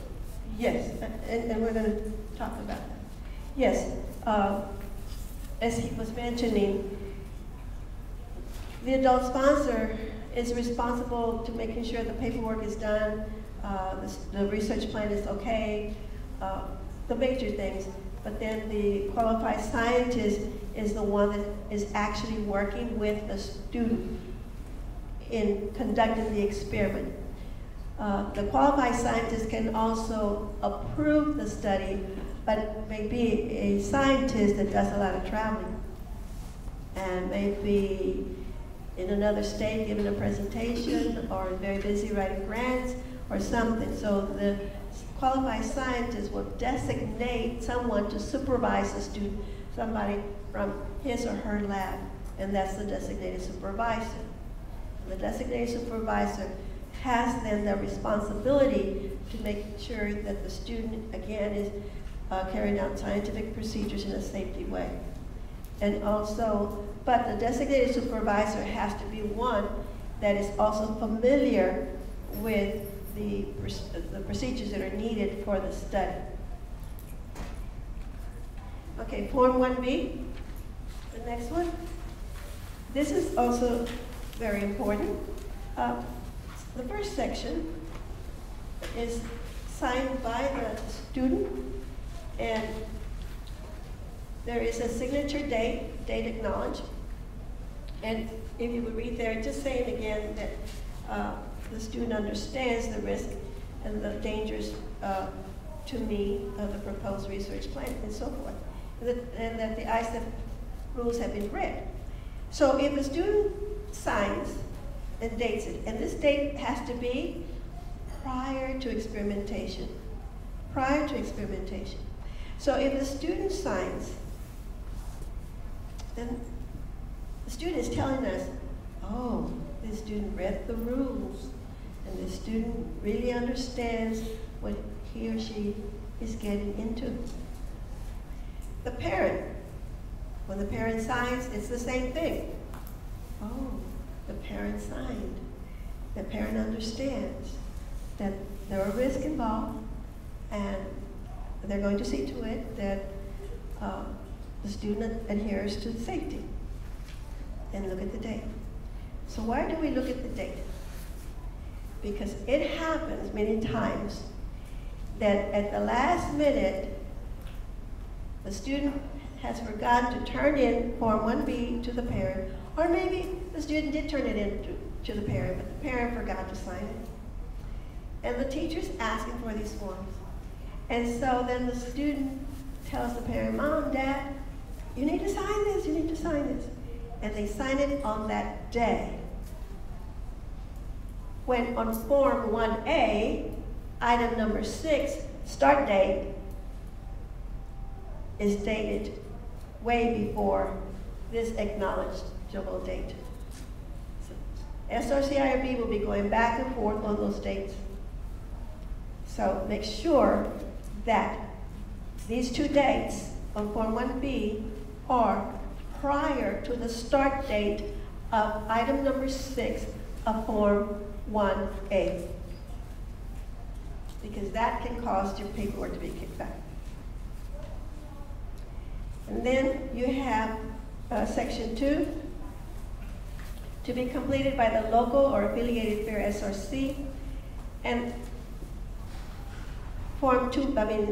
Yes, and we're going to talk about that. Yes, as he was mentioning, the adult sponsor is responsible to making sure the paperwork is done, the research plan is okay, the major things. But then the qualified scientist is the one that is actually working with the student in conducting the experiment. The qualified scientist can also approve the study, but may be a scientist that does a lot of traveling and may be in another state giving a presentation or very busy writing grants or something. So the qualified scientist will designate someone to supervise the student, somebody from his or her lab, and that's the designated supervisor. The designated supervisor has then the responsibility to make sure that the student, again, is carrying out scientific procedures in a safety way. And also, but the designated supervisor has to be one that is also familiar with the procedures that are needed for the study. Okay, Form 1B, the next one. This is also very important. The first section is signed by the student, and there is a signature date acknowledged. And if you would read there, just saying again that the student understands the risk and the dangers to me of the proposed research plan and so forth, and that the ISEF rules have been read. So if the student signs and dates it, and this date has to be prior to experimentation. Prior to experimentation. So if the student signs, then the student is telling us, oh, this student read the rules, and the student really understands what he or she is getting into. The parent, when the parent signs, it's the same thing. Oh, the parent signed. The parent understands that there are risks involved, and they're going to see to it that the student adheres to safety. And look at the date. So why do we look at the date? Because it happens many times that at the last minute, the student has forgotten to turn in Form 1B to the parent, or maybe the student did turn it in to the parent, but the parent forgot to sign it. And the teacher's asking for these forms. And so then the student tells the parent, Mom, Dad, you need to sign this, you need to sign this. And they sign it on that day. When on Form 1A, item number 6, start date, is dated way before this acknowledgeable date. So SRC-IRB will be going back and forth on those dates. So make sure that these two dates on Form 1B are prior to the start date of item number 6 of Form 1A. Because that can cause your paperwork to be kicked back. And then you have Section 2, to be completed by the local or affiliated fair SRC, and Form 2,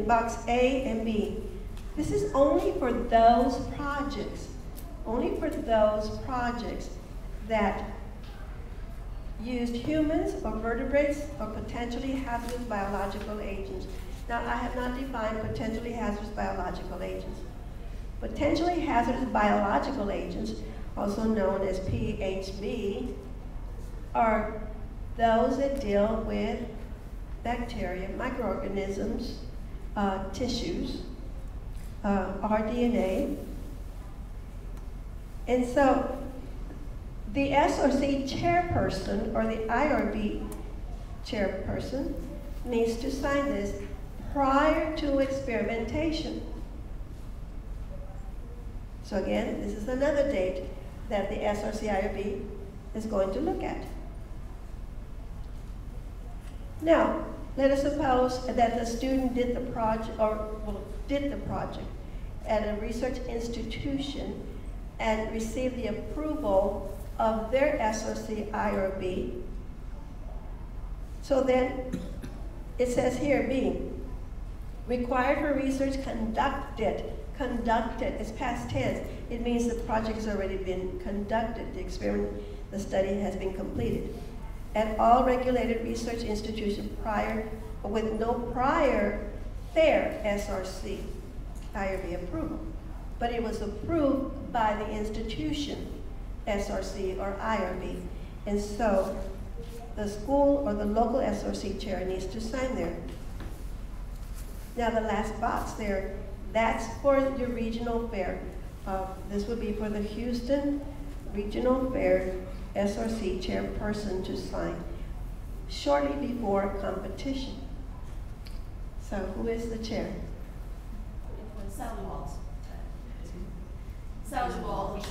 Box A and B. This is only for those projects, that used humans or vertebrates or potentially hazardous biological agents. Now, I have not defined potentially hazardous biological agents. Potentially hazardous biological agents, also known as PHB, are those that deal with bacteria, microorganisms, tissues, RDNA. And so the SRC chairperson or the IRB chairperson needs to sign this prior to experimentation. So again, this is another date that the SRC-IRB is going to look at. Now, let us suppose that the student did the project, at a research institution and received the approval of their SRC-IRB. So then, it says here, B, required for research conducted, is past tense. It means the project has already been conducted. The experiment, the study has been completed. At all regulated research institutions with no prior fair SRC IRB approval. But it was approved by the institution, SRC or IRB. And so the school or the local SRC chair needs to sign there. Now the last box there, that's for your regional fair. This would be for the Houston Regional Fair SRC chairperson to sign shortly before competition. So who is the chair?
Sally Walls. Sally Walls,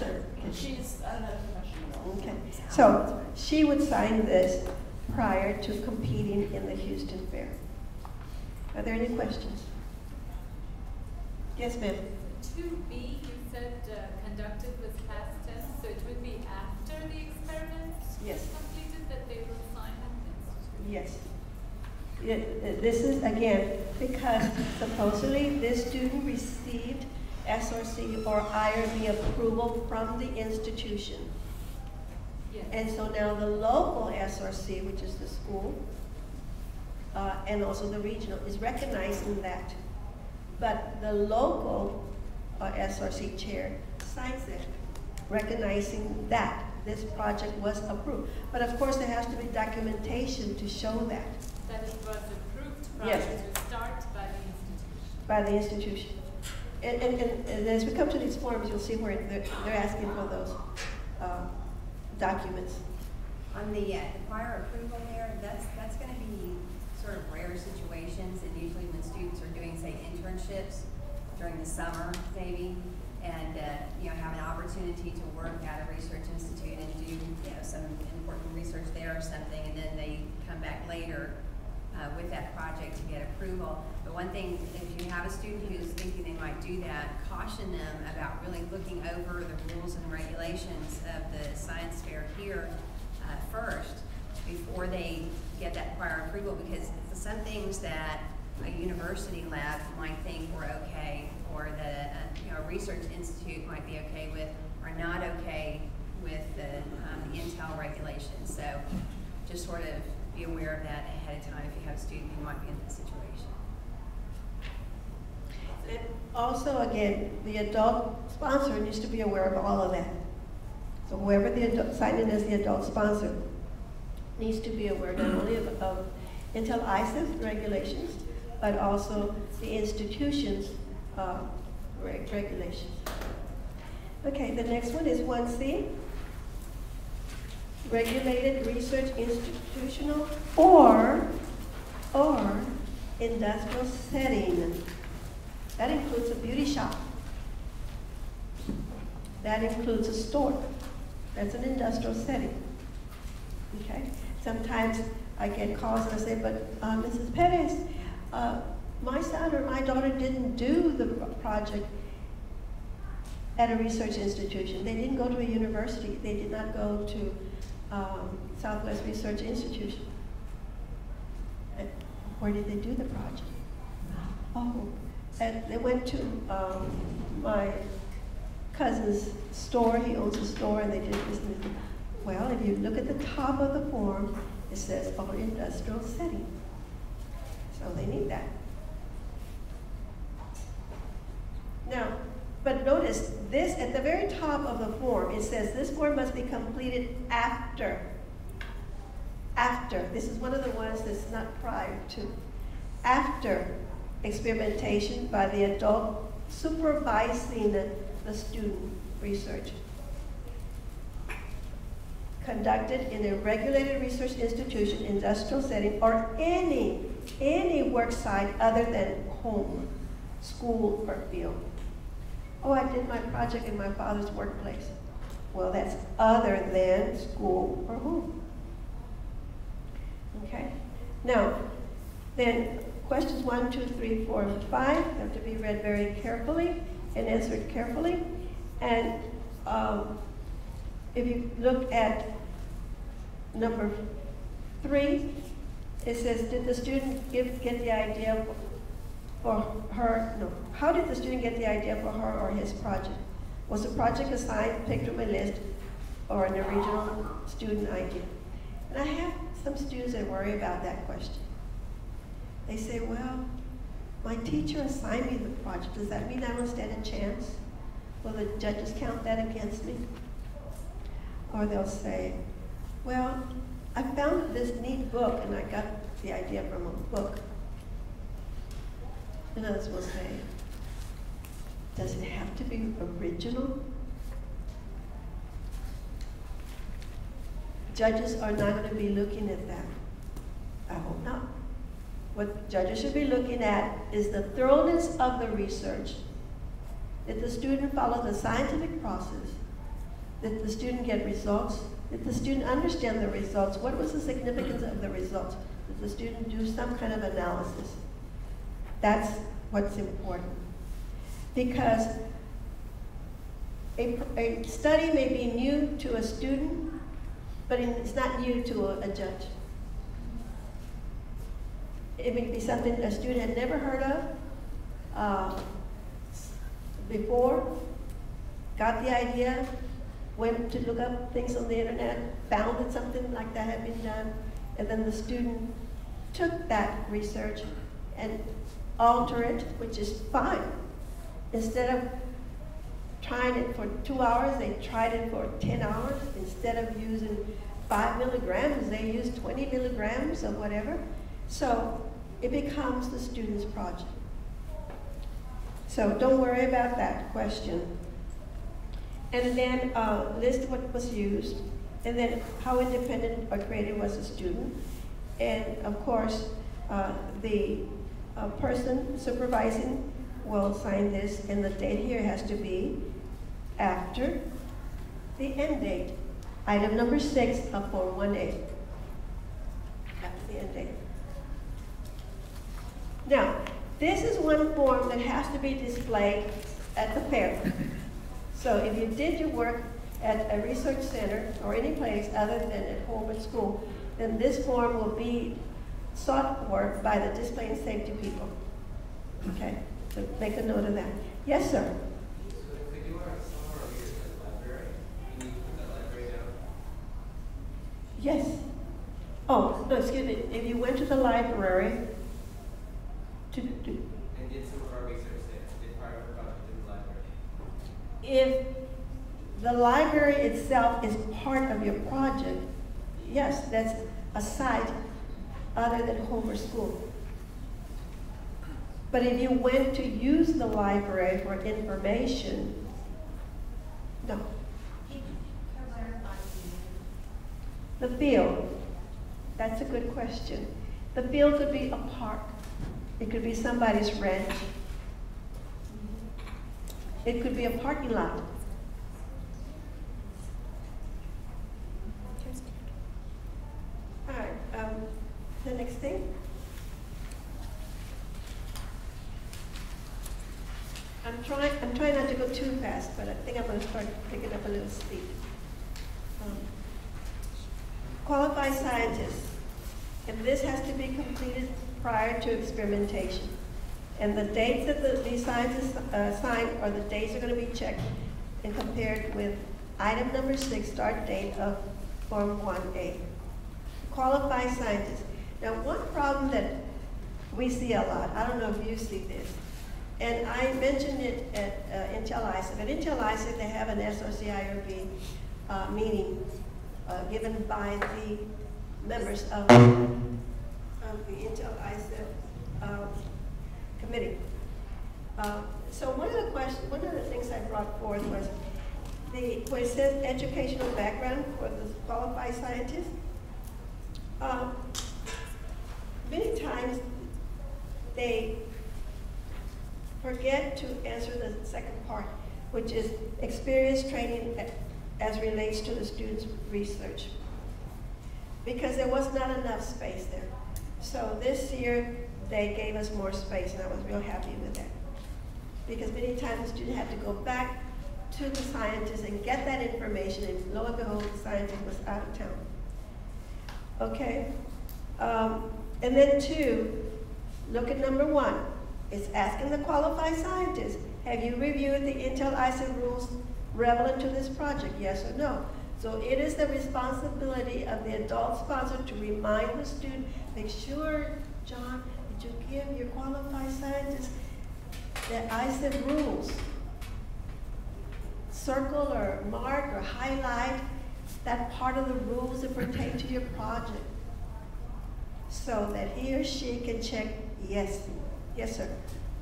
she's another professional.
Okay, so she would sign this prior to competing in the Houston Fair. Are there any questions? Yes, ma'am.
2B, you said conducted with past tense, so it would be after the experiment
Yes.
is completed that they will sign it?
Yes. This is, again, because supposedly this student received SRC or IRB approval from the institution.
Yes.
And so now the local SRC, which is the school, and also the regional, is recognizing that. But the local SRC chair signs it, recognizing that this project was approved. But of course, there has to be documentation to show that.
That it was approved prior
Yes.
to start by the institution.
By the institution. And as we come to these forms, you'll see where they're asking for those documents.
On the prior approval there, that's going to be sort of rare situations, and usually when students are doing, say, internships during the summer, maybe, and have an opportunity to work at a research institute and do some important research there or something, and then they come back later with that project to get approval. But one thing, if you have a student who's thinking they might do that, caution them about really looking over the rules and regulations of the science fair here first before they get that prior approval, because some things that a university lab might think we're okay, or that a research institute might be okay with, are not okay with the Intel regulations. So just sort of be aware of that ahead of time if you have a student who might be in this situation.
And also, again, the adult sponsor needs to be aware of all of that. So whoever the adult, signed in as the adult sponsor needs to be aware not only of Intel ISIF regulations, but also the institution's regulations. Okay, the next one is 1C. Regulated research institutional or industrial setting. That includes a beauty shop. That includes a store. That's an industrial setting. Okay? Sometimes I get calls and I say, but Mrs. Perez, my son or my daughter didn't do the project at a research institution. They didn't go to a university. They did not go to Southwest Research Institution. And where did they do the project? Oh, and they went to my cousin's store. He owns a store, and they did this. Well, if you look at the top of the form, it says all industrial setting. So they need that. Now, but notice this at the very top of the form, it says this form must be completed after. After. This is one of the ones that's not prior to. After experimentation by the adult supervising the student research. Conducted in a regulated research institution, industrial setting, or any work site other than home, school, or field. Oh, I did my project in my father's workplace. Well, that's other than school or home. Okay? Now, then questions 1, 2, 3, 4, and 5 have to be read very carefully and answered carefully. And if you look at number 3, it says, did the student get the idea for her, no, how did the student get the idea for her or his project? Was the project assigned, picked from a list, or an original student idea? And I have some students that worry about that question. They say, well, my teacher assigned me the project. Does that mean I don't stand a chance? Will the judges count that against me? Or they'll say, well, I found this neat book and I got the idea from a book. And others will say, does it have to be original? Judges are not going to be looking at that. I hope not. What judges should be looking at is the thoroughness of the research. Did the student follow the scientific process? Did the student get results? Did the student understand the results? What was the significance of the results? Did the student do some kind of analysis? That's what's important. Because a study may be new to a student, but it's not new to a judge. It may be something a student had never heard of before, got the idea, went to look up things on the internet, found that something like that had been done, and then the student took that research and altered it, which is fine. Instead of trying it for 2 hours, they tried it for 10 hours. Instead of using 5 milligrams, they used 20 milligrams or whatever. So it becomes the student's project. So don't worry about that question. And then list what was used, and then how independent or creative was the student. And of course, the person supervising will sign this, and the date here has to be after the end date. Item number 6 of Form 1A. After the end date. Now, this is one form that has to be displayed at the fair. So if you did your work at a research center or any place other than at home at school, then this form will be sought for by the display and safety people. Okay, so make a note of that. Yes, sir.
So if you are somewhere over here at the library, you need to put that library down?
Yes. Oh, no, excuse me. If you went to the library to do,
And did some of our research there, did part of our project in the library?
if the library itself is part of your project, yes, that's a site other than home or school. But if you went to use the library for information, no. The field, that's a good question. The field could be a park. It could be somebody's ranch. It could be a parking lot. All right, the next thing. I'm trying not to go too fast, but I think I'm going to start picking up a little speed. Qualified scientists, and this has to be completed prior to experimentation. And the dates that these scientists sign are the dates are going to be checked and compared with item number 6, start date of Form 1A. Qualified scientists. Now, one problem that we see a lot, I don't know if you see this, and I mentioned it at Intel ISIP. At Intel ISIP, they have an SOCIRB meeting given by the members of the Intel ISIP committee. So one of the things I brought forth was where it says educational background for the qualified scientist. Many times they forget to answer the second part, which is experience training as relates to the student's research. Because there was not enough space there. So this year, they gave us more space, and I was real happy with that. Because many times the student had to go back to the scientist and get that information, and lo and behold, the scientist was out of town. Okay? And then 2, look at number 1. It's asking the qualified scientist, have you reviewed the Intel ISIP rules relevant to this project, yes or no? So it is the responsibility of the adult sponsor to remind the student, make sure, John, that you give your qualified scientist the ISIP rules. Circle or mark or highlight that part of the rules that pertain to your project so that he or she can check yes. Yes, sir.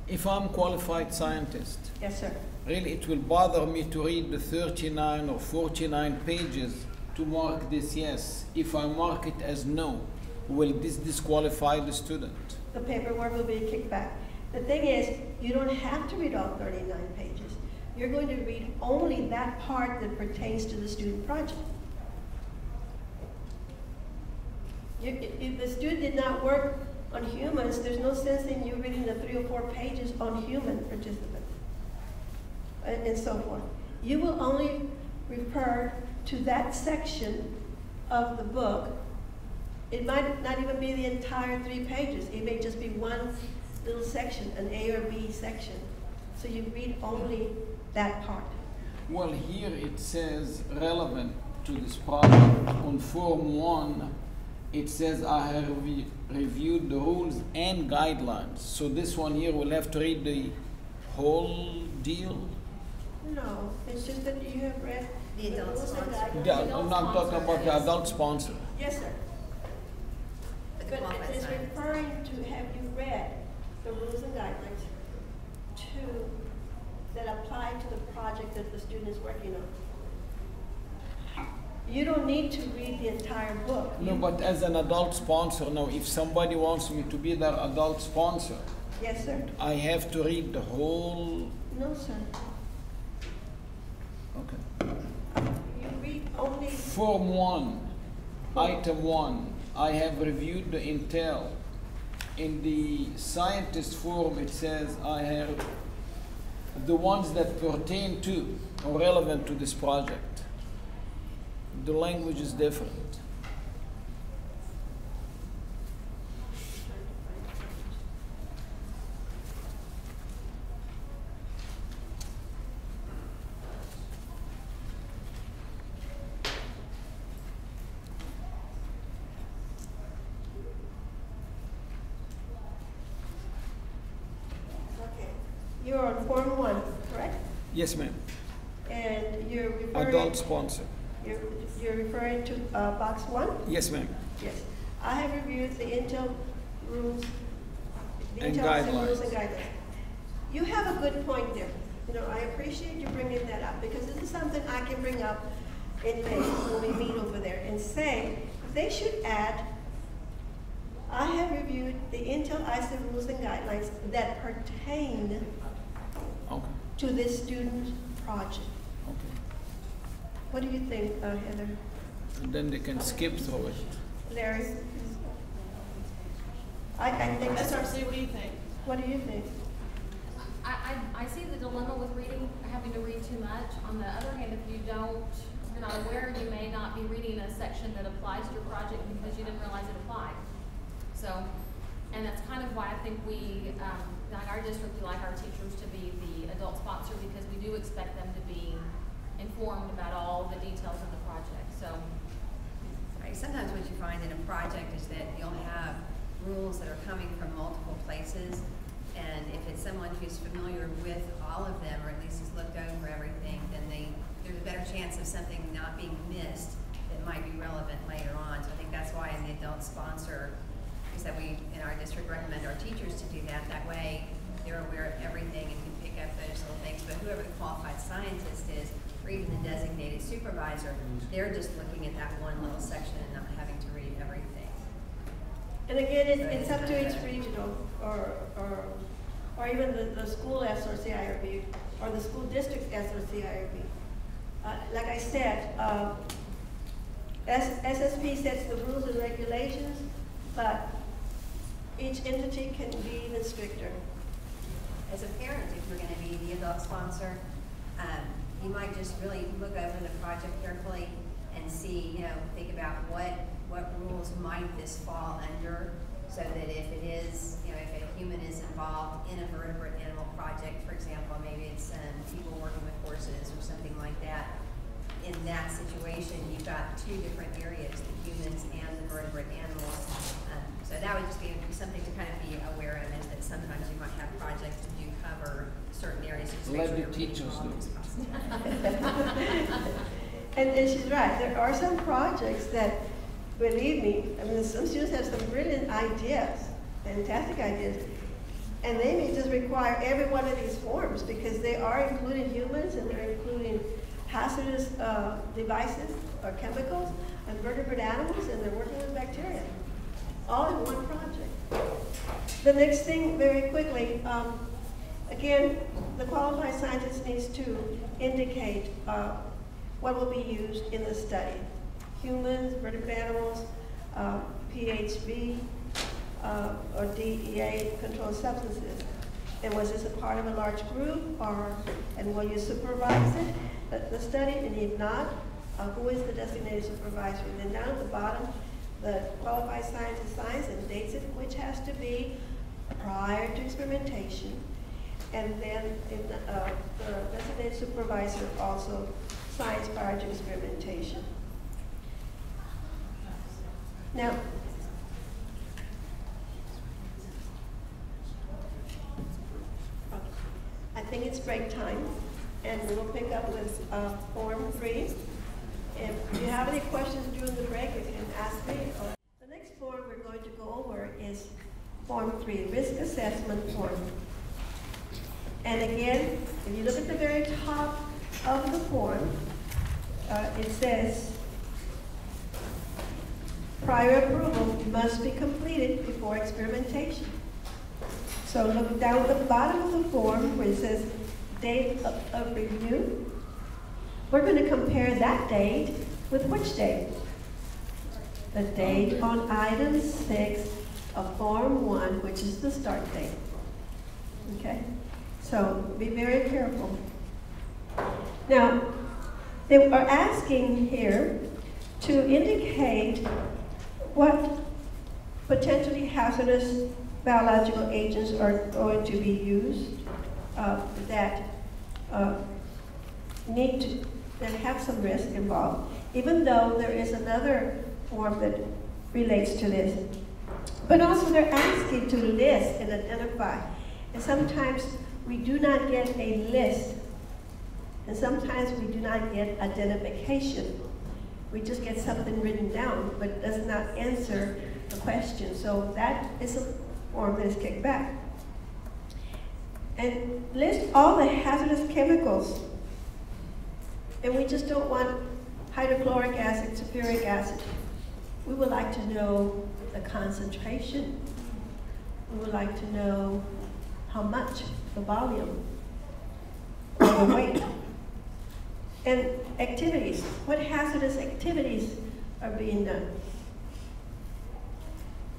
If I'm qualified scientist,
Yes, sir.
really it will bother me to read the 39 or 49 pages to mark this yes. If I mark it as no, will this disqualify the student?
The paperwork will be kicked back. The thing is, you don't have to read all 39 pages. You're going to read only that part that pertains to the student project. If the student did not work on humans, there's no sense in you reading the 3 or 4 pages on human participants, and so forth. You will only refer to that section of the book. It might not even be the entire 3 pages. It may just be one little section, an A or B section. So you read only that part.
Well, here it says relevant to this project. On Form 1, it says I have reviewed the rules and guidelines. So this one here will have to read the whole deal?
No, it's just that you have read
The adult
rules and
sponsor.
guidelines.
I'm not talking about the adult sponsor.
Yes, sir.
But the
But
qualified
it is
scientist.
referring to have you read the rules and guidelines that apply to the project that the student is working on. You don't need to read the entire book.
No, but as an adult sponsor, no, if somebody wants me to be their adult sponsor,
Yes, sir.
I have to read the whole.
No, sir.
Okay.
You read only.
Form 1, Item 1, I have reviewed the Intel. In the scientist form, it says I have the ones that pertain to or relevant to this project. The language is different.
you're on Form 1, correct?
Yes, ma'am.
And you're referring...
Adult sponsor.
You're referring to box 1?
Yes, ma'am.
Yes. I have reviewed the Intel rules,
And
rules
guidelines.
and guidelines. You have a good point there. You know, I appreciate you bringing that up because this is something I can bring up in May when we meet over there and say they should add, I have reviewed the Intel ISA rules and guidelines that pertain
Okay.
to this student project.
Okay.
What do you think, Heather?
And then they can skip through it.
Larry? I think so.
SRC, what do you think?
What do you think?
I see the dilemma with reading, having to read too much. On the other hand, if you're not aware, you may not be reading a section that applies to your project because you didn't realize it applied. So, and that's kind of why I think we, like our district, we like our teachers to be the adult sponsor because we do expect them to be informed about all the details of the project. So,
Right. Sometimes what you find in a project is that you'll have rules that are coming from multiple places, and if it's someone who's familiar with all of them, or at least has looked over everything, then there's a better chance of something not being missed that might be relevant later on. So I think that's why in the adult sponsor, is that we, in our district, recommend our teachers to do that. That way, they're aware of everything and can pick up those little things. But whoever the qualified scientist is, or even the designated supervisor, they're just looking at that one little section and not having to read everything.
And again, it's up to each regional or even the school SRCIRB or the school district SRCIRB. Like I said, SSP sets the rules and regulations, but each entity can be even stricter.
As a parent, if you're going to be the adult sponsor, you might just really look over the project carefully and see, think about what rules might this fall under, so that if it is, if a human is involved in a vertebrate animal project, for example, maybe it's people working with horses or something like that, in that situation, you've got two different areas, the humans and the vertebrate animals. So that would just be something to kind of be aware of, is that sometimes you might have projects that do cover certain areas. Just
Let the teachers do.
And she's right. There are some projects that, believe me, I mean, some students have some brilliant ideas, fantastic ideas, and they may just require every one of these forms because they are including humans and they're including hazardous devices or chemicals and vertebrate animals, and they're working with bacteria, all in one project. The next thing, very quickly, again, the qualified scientist needs to indicate what will be used in the study. Humans, vertebrate animals, PHB, or DEA controlled substances. And was this a part of a large group, and will you supervise it, the study? And if not, who is the designated supervisor? And then down at the bottom, the qualified scientist signs and dates it, which has to be prior to experimentation. And then the designated supervisor also signs prior to experimentation. Now, I think it's break time, and we'll pick up with Form 3. If you have any questions during the break, you can ask me. The next form we're going to go over is Form 3, Risk Assessment Form. And again, if you look at the very top of the form, it says, prior approval must be completed before experimentation. So look down at the bottom of the form where it says date of review. We're going to compare that date with which date? The date on item 6 of Form 1, which is the start date. Okay? So be very careful. Now, they are asking here to indicate what potentially hazardous biological agents are going to be used that have some risk involved, even though there is another form that relates to this. But also they're asking to list and identify. And sometimes we do not get a list, and sometimes we do not get identification. We just get something written down, but it does not answer the question. So that is a form that is kicked back. And list all the hazardous chemicals. And we just don't want hydrochloric acid, sulfuric acid. We would like to know the concentration. We would like to know how much, the volume, the weight. And activities, what hazardous activities are being done?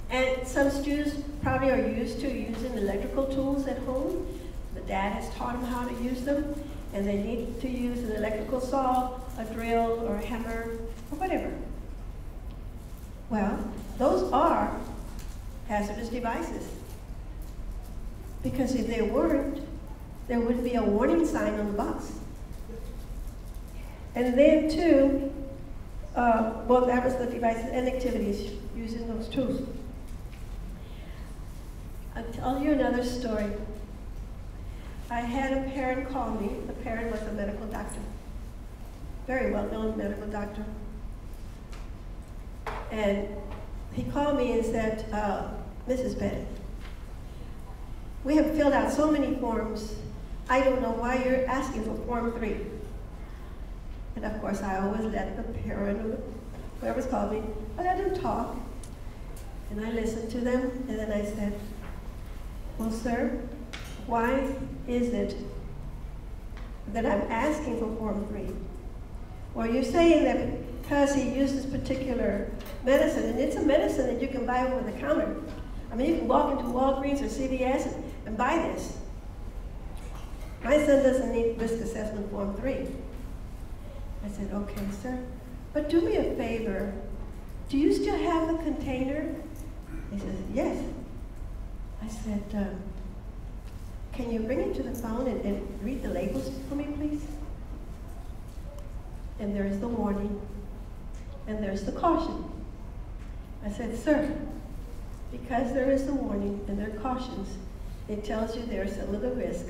And some students probably are used to using electrical tools at home. The dad has taught them how to use them, and they need to use an electrical saw, a drill, or a hammer, or whatever. Well, those are hazardous devices. Because if they weren't, there would be a warning sign on the box. And then too, well, that was the devices and activities using those tools. I'll tell you another story. I had a parent call me. The parent was a medical doctor, very well-known medical doctor. And he called me and said, Mrs. Bennett, we have filled out so many forms. I don't know why you're asking for Form 3. And of course, I always let the parent, or whoever's called me, I let them talk. And I listened to them, and then I said, well, sir, why is it that I'm asking for Form 3? Well, you're saying that because he used this particular medicine, and it's a medicine that you can buy over the counter. I mean, you can walk into Walgreens or CVS and buy this. My son doesn't need risk assessment Form 3. I said, okay, sir, but do me a favor. Do you still have the container? He said, yes. I said, can you bring it to the phone and read the labels for me, please? And there's the warning, and there's the caution. I said, sir, because there is the warning and there are cautions, it tells you there's a little risk.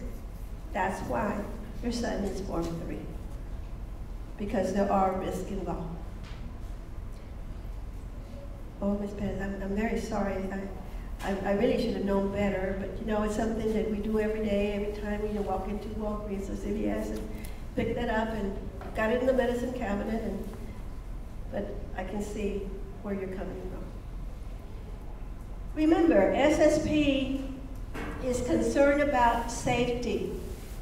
That's why your son needs Form 3. Because there are risks involved. Oh, Ms. Pettis, I'm very sorry. I really should have known better, but you know, it's something that we do every day, every time we walk into Walgreens or CVS and pick that up and got it in the medicine cabinet, but I can see where you're coming from. Remember, SSP is concerned about safety,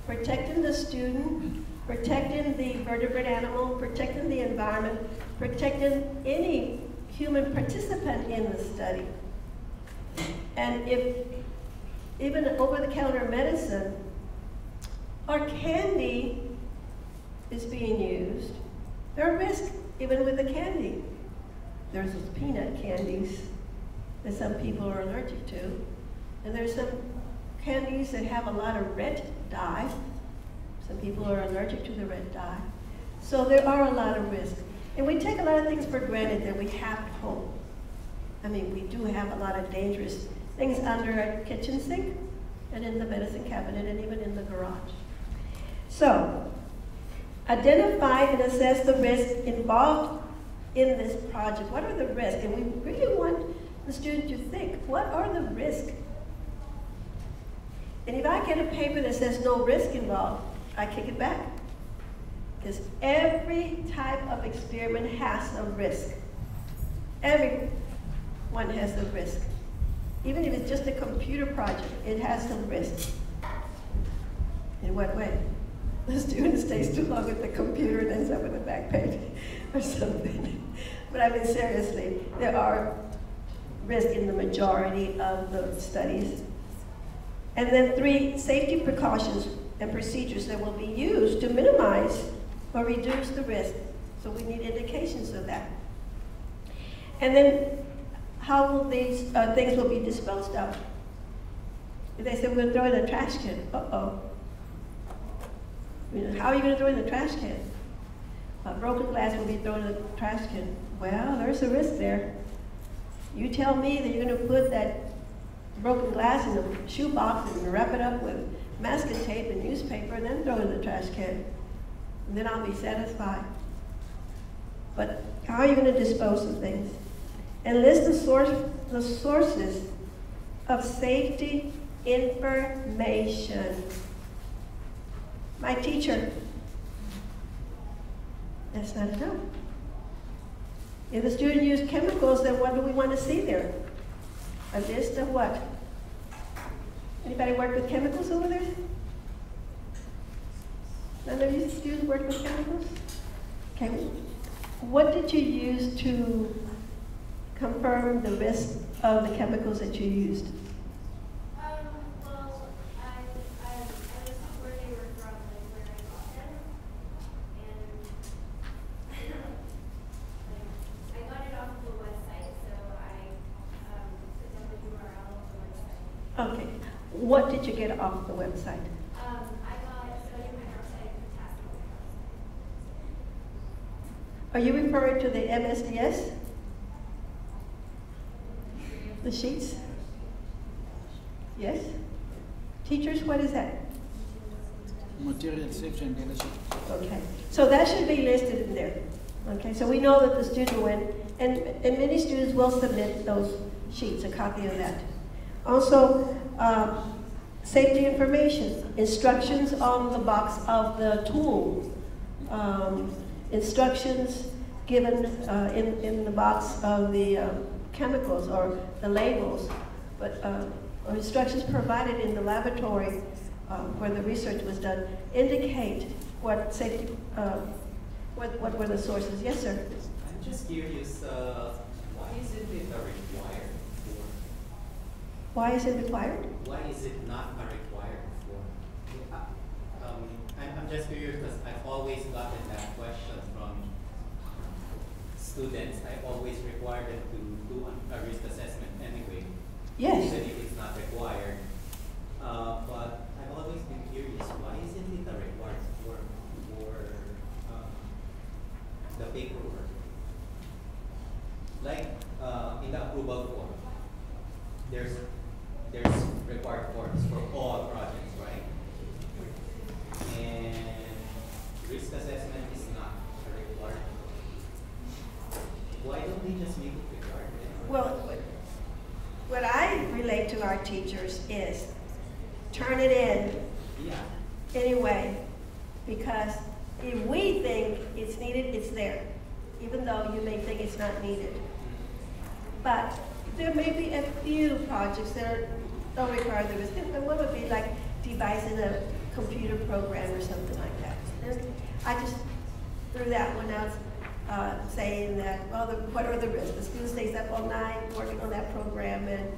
protecting the student, protecting the vertebrate animal, protecting the environment, protecting any human participant in the study. And if even over-the-counter medicine or candy is being used, there are risks even with the candy. There's those peanut candies that some people are allergic to, and there's some candies that have a lot of red dye. Some people are allergic to the red dye. So there are a lot of risks. And we take a lot of things for granted that we have at home. I mean, we do have a lot of dangerous things under our kitchen sink and in the medicine cabinet and even in the garage. So, identify and assess the risks involved in this project. What are the risks? And we really want the student to think, what are the risks? And if I get a paper that says no risk involved, I kick it back. Because every type of experiment has a risk. Every one has a risk. Even if it's just a computer project, it has some risk. In what way? The student stays too long at the computer and ends up with a back page or something. But I mean, seriously, there are risks in the majority of the studies. And then 3, safety precautions and procedures that will be used to minimize or reduce the risk. So we need indications of that. And then how will these things will be disposed of? If they say we're going to throw it in a trash can, uh-oh. You know, how are you going to throw it in the trash can? Broken glass will be thrown in the trash can. Well, there's a risk there. You tell me that you're going to put that broken glass in a shoebox and wrap it up with masking tape and newspaper and then throw it in the trash can. And then I'll be satisfied. But how are you going to dispose of things? And list the sources of safety information. My teacher. That's not enough. If the student used chemicals, then what do we want to see there? A list of what? Anybody work with chemicals over there? None of you students work with chemicals? Okay. What did you use to confirm the risk of the chemicals that you used?
Well, I was where they were from, like where I got them, and I got it off the website, so I put down the URL of the website.
Okay. What did you get off the website?
I got sodium hydroxide and potassium hydroxide.
Are you referring to the MSDS? The sheets? Yes? Teachers, what is that?
Material safety and data sheet.
Okay, so that should be listed in there. Okay, so we know that the student went, and many students will submit those sheets, a copy of that. Also, safety information, instructions on the box of the tool, instructions given in the box of the chemicals or the labels, but or instructions provided in the laboratory where the research was done indicate what safety, what were the sources. Yes, sir.
I'm just curious, why isn't it required for?
Why is it required?
Why is it not required for? I'm just curious because I've always gotten that question from students. I always require them to do a risk assessment anyway.
Yes.
Even if it's not required. But I've always been curious, why isn't it required for the paperwork? Like in the approval form, there's required forms for all projects, right? And risk assessment is not required. Why don't they just make it required?
Well, what I relate to our teachers is turn it in anyway, because if we think it's needed, it's there, even though you may think it's not needed. But there may be a few projects that don't require the risk. And one would be like devising a computer program or something like that. And I just threw that one out, saying that, well, what are the risks? The student stays up all night working on that program and,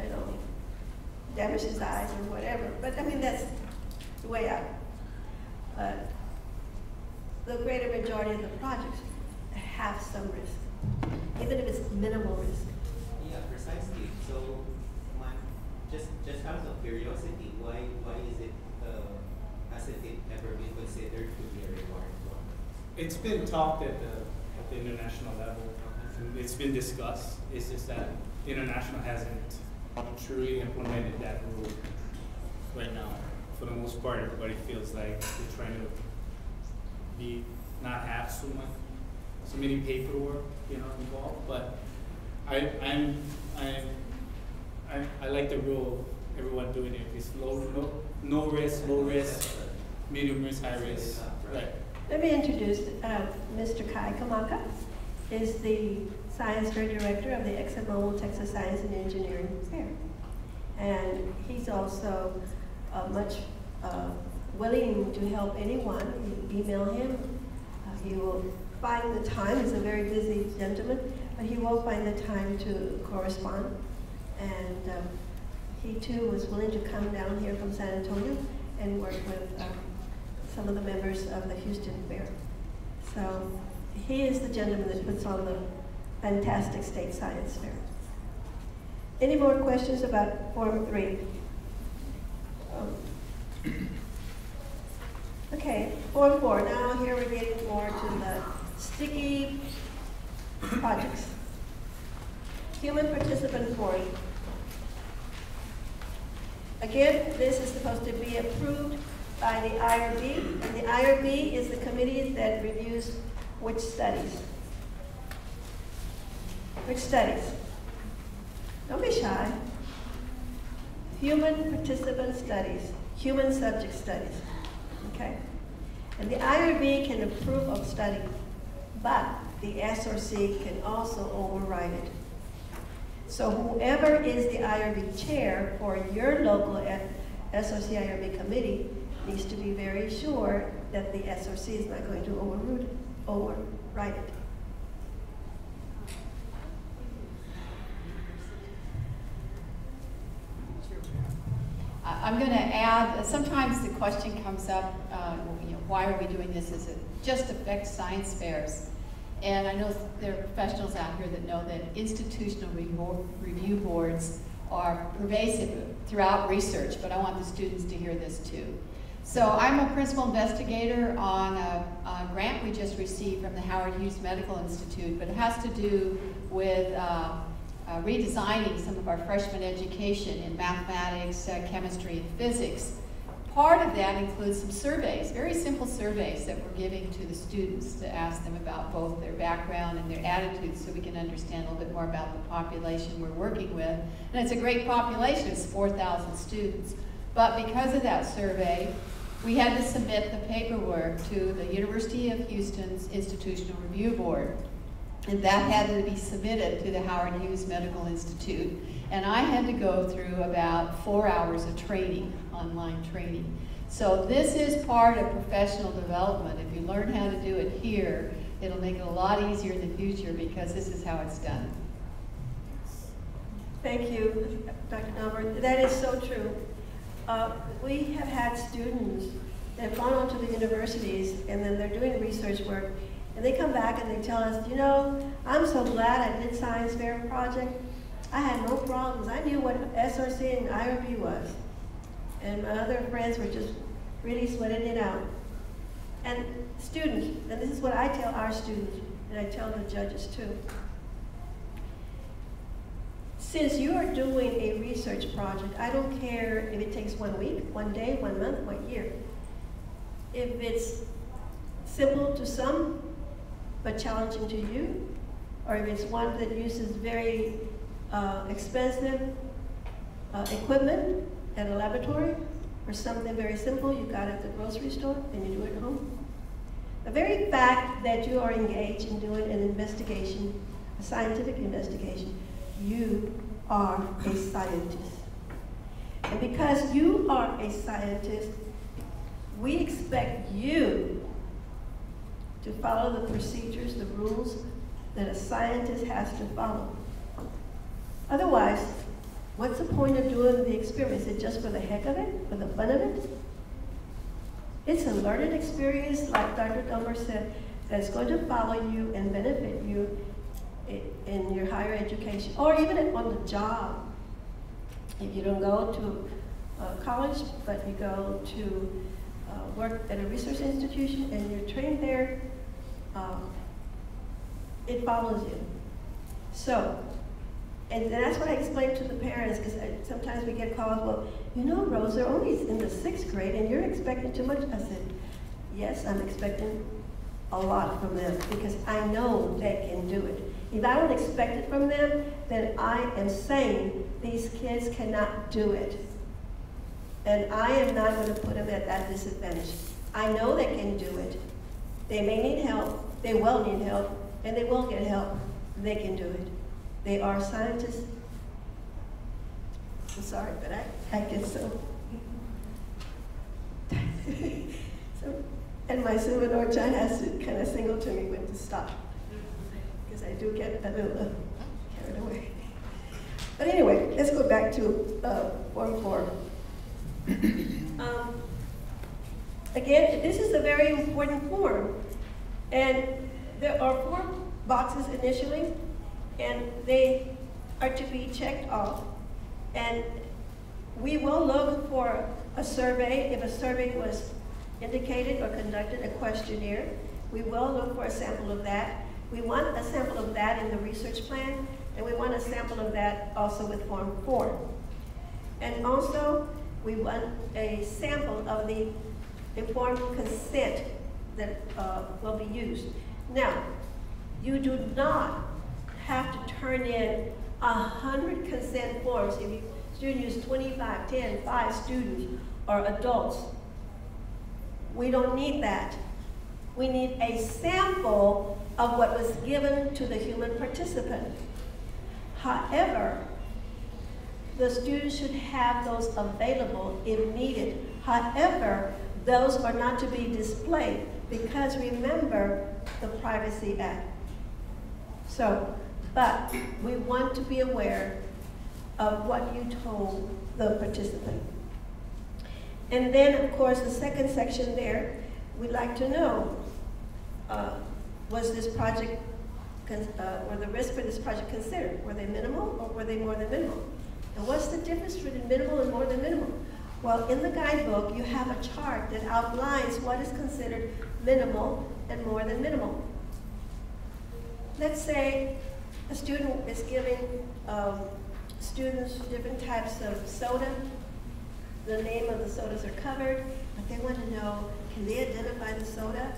you know, damage his eyes or whatever. But I mean, that's the way I, the greater majority of the projects have some risk, even if it's minimal risk.
Yeah, precisely. So, just out of curiosity, why is it, hasn't it ever been considered to be a required form?
It's been talked at the international level. It's been discussed. It's just that international hasn't truly implemented that rule right now. For the most part, everybody feels like they're trying to not have so many paperwork, involved. But I like the rule. Everyone doing it. It's no risk, low risk, medium risk, high risk. Right.
Let me introduce Mr. Kai Kamaka, is the Science Fair Director of the XMO Texas Science and Engineering Fair. And he's also much willing to help anyone. You email him, he will find the time. He's a very busy gentleman, but he will find the time to correspond. And he too was willing to come down here from San Antonio and work with some of the members of the Houston Fair. So he is the gentleman that puts on the fantastic State Science Fair. Any more questions about Form 3? Okay, Form 4. Now here we're getting more to the sticky projects. Human participant form. Again, this is supposed to be approved by the IRB, and the IRB is the committee that reviews which studies. Which studies? Don't be shy. Human participant studies, human subject studies, okay? And the IRB can approve of study, but the SRC can also override it. So whoever is the IRB chair for your local SRC IRB committee needs to be very sure that the SRC is not going to override it.
I'm going to add, sometimes the question comes up, why are we doing this? Does it just affect science fairs? And I know there are professionals out here that know that institutional review boards are pervasive throughout research, but I want the students to hear this too. So I'm a principal investigator on a grant we just received from the Howard Hughes Medical Institute, but it has to do with redesigning some of our freshman education in mathematics, chemistry, and physics. Part of that includes some surveys, very simple surveys that we're giving to the students to ask them about both their background and their attitudes so we can understand a little bit more about the population we're working with. And it's a great population, it's 4,000 students. But because of that survey, we had to submit the paperwork to the University of Houston's Institutional Review Board. And that had to be submitted to the Howard Hughes Medical Institute. And I had to go through about 4 hours of training, online training. So this is part of professional development. If you learn how to do it here, it'll make it a lot easier in the future because this is how it's done.
Thank you, Dr. Dunbar. That is so true. We have had students that have gone on to the universities and then they're doing research work and they come back and they tell us, you know, I'm so glad I did science fair project. I had no problems. I knew what SRC and IRB was. And my other friends were just really sweating it out. And students, and this is what I tell our students, and I tell the judges too. Since you are doing a research project, I don't care if it takes 1 week, 1 day, 1 month, 1 year. If it's simple to some, but challenging to you, or if it's one that uses very expensive equipment at a laboratory, or something very simple you got at the grocery store and you do it at home. The very fact that you are engaged in doing an investigation, a scientific investigation, you are a scientist. And because you are a scientist, we expect you to follow the procedures, the rules that a scientist has to follow. Otherwise, what's the point of doing the experiment? Is it just for the heck of it, for the fun of it? It's a learning experience, like Dr. Dunbar said, that's going to follow you and benefit you in your higher education, or even on the job. If you don't go to college, but you go to work at a research institution and you're trained there, it follows you. So, and that's what I explain to the parents, because sometimes we get calls, well, you know, Rose, they're only in the 6th grade and you're expecting too much. I said, yes, I'm expecting a lot from them because I know they can do it. If I don't expect it from them, then I am saying these kids cannot do it. And I am not going to put them at that disadvantage. I know they can do it. They may need help, they will need help, and they will get help. They can do it. They are scientists. I'm sorry, but I get so. And my seminar, John has to kind of signal to me when to stop, because I do get a little carried away. But anyway, let's go back to Form 4. Again, this is a very important form, and there are 4 boxes initially, and they are to be checked off. And we will look for a survey. If a survey was indicated or conducted, a questionnaire, we will look for a sample of that. We want a sample of that in the research plan, and we want a sample of that also with Form 4. And also, we want a sample of the informed consent that will be used. Now, you do not have to turn in 100 consent forms if you student use 25, 10, 5 students or adults. We don't need that. We need a sample of what was given to the human participant. However, the students should have those available if needed. However, those are not to be displayed because remember the Privacy Act. So, but we want to be aware of what you told the participant. And then, of course, the second section there, we'd like to know, was this project, were the risks for this project considered? Were they minimal or were they more than minimal? And what's the difference between minimal and more than minimal? Well, in the guidebook, you have a chart that outlines what is considered minimal and more than minimal. Let's say a student is giving students different types of soda. The name of the sodas are covered, but they want to know, can they identify the soda?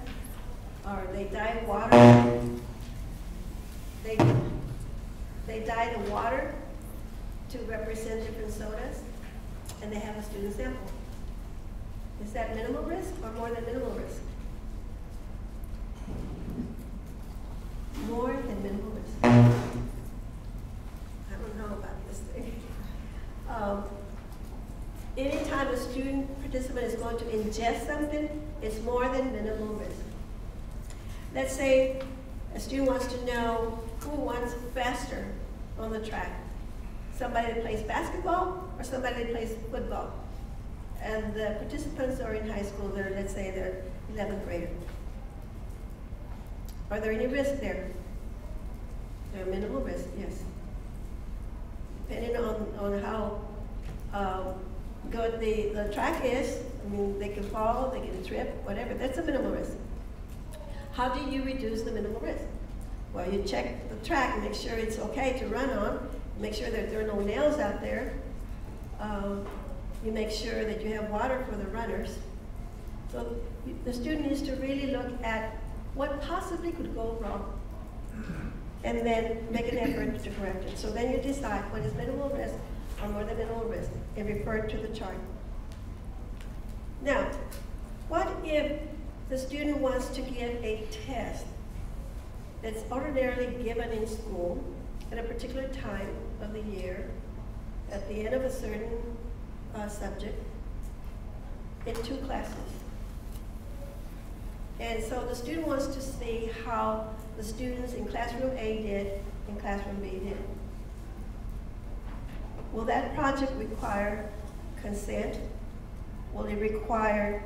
Or they dye water. They dye the water to represent different sodas, and they have a student sample. Is that minimal risk or more than minimal risk? More than minimal risk. I don't know about this thing. Anytime a student participant is going to ingest something, it's more than minimal risk. Let's say a student wants to know who runs faster on the track. Somebody that plays basketball or somebody that plays football. And the participants are in high school, let's say they're 11th grader. Are there any risk there? There are minimal risk, yes. Depending on how good the track is, I mean, they can fall, they can trip, whatever, that's a minimal risk. How do you reduce the minimal risk? Well, you check the track and make sure it's okay to run on, make sure that there are no nails out there. You make sure that you have water for the runners. So the student needs to really look at what possibly could go wrong and then make an effort to correct it. So then you decide what is minimal risk or more than minimal risk and refer to the chart. Now, what if the student wants to give a test that's ordinarily given in school at a particular time of the year, at the end of a certain subject, in 2 classes? And so the student wants to see how the students in classroom A did and classroom B did. Will that project require consent? Will it require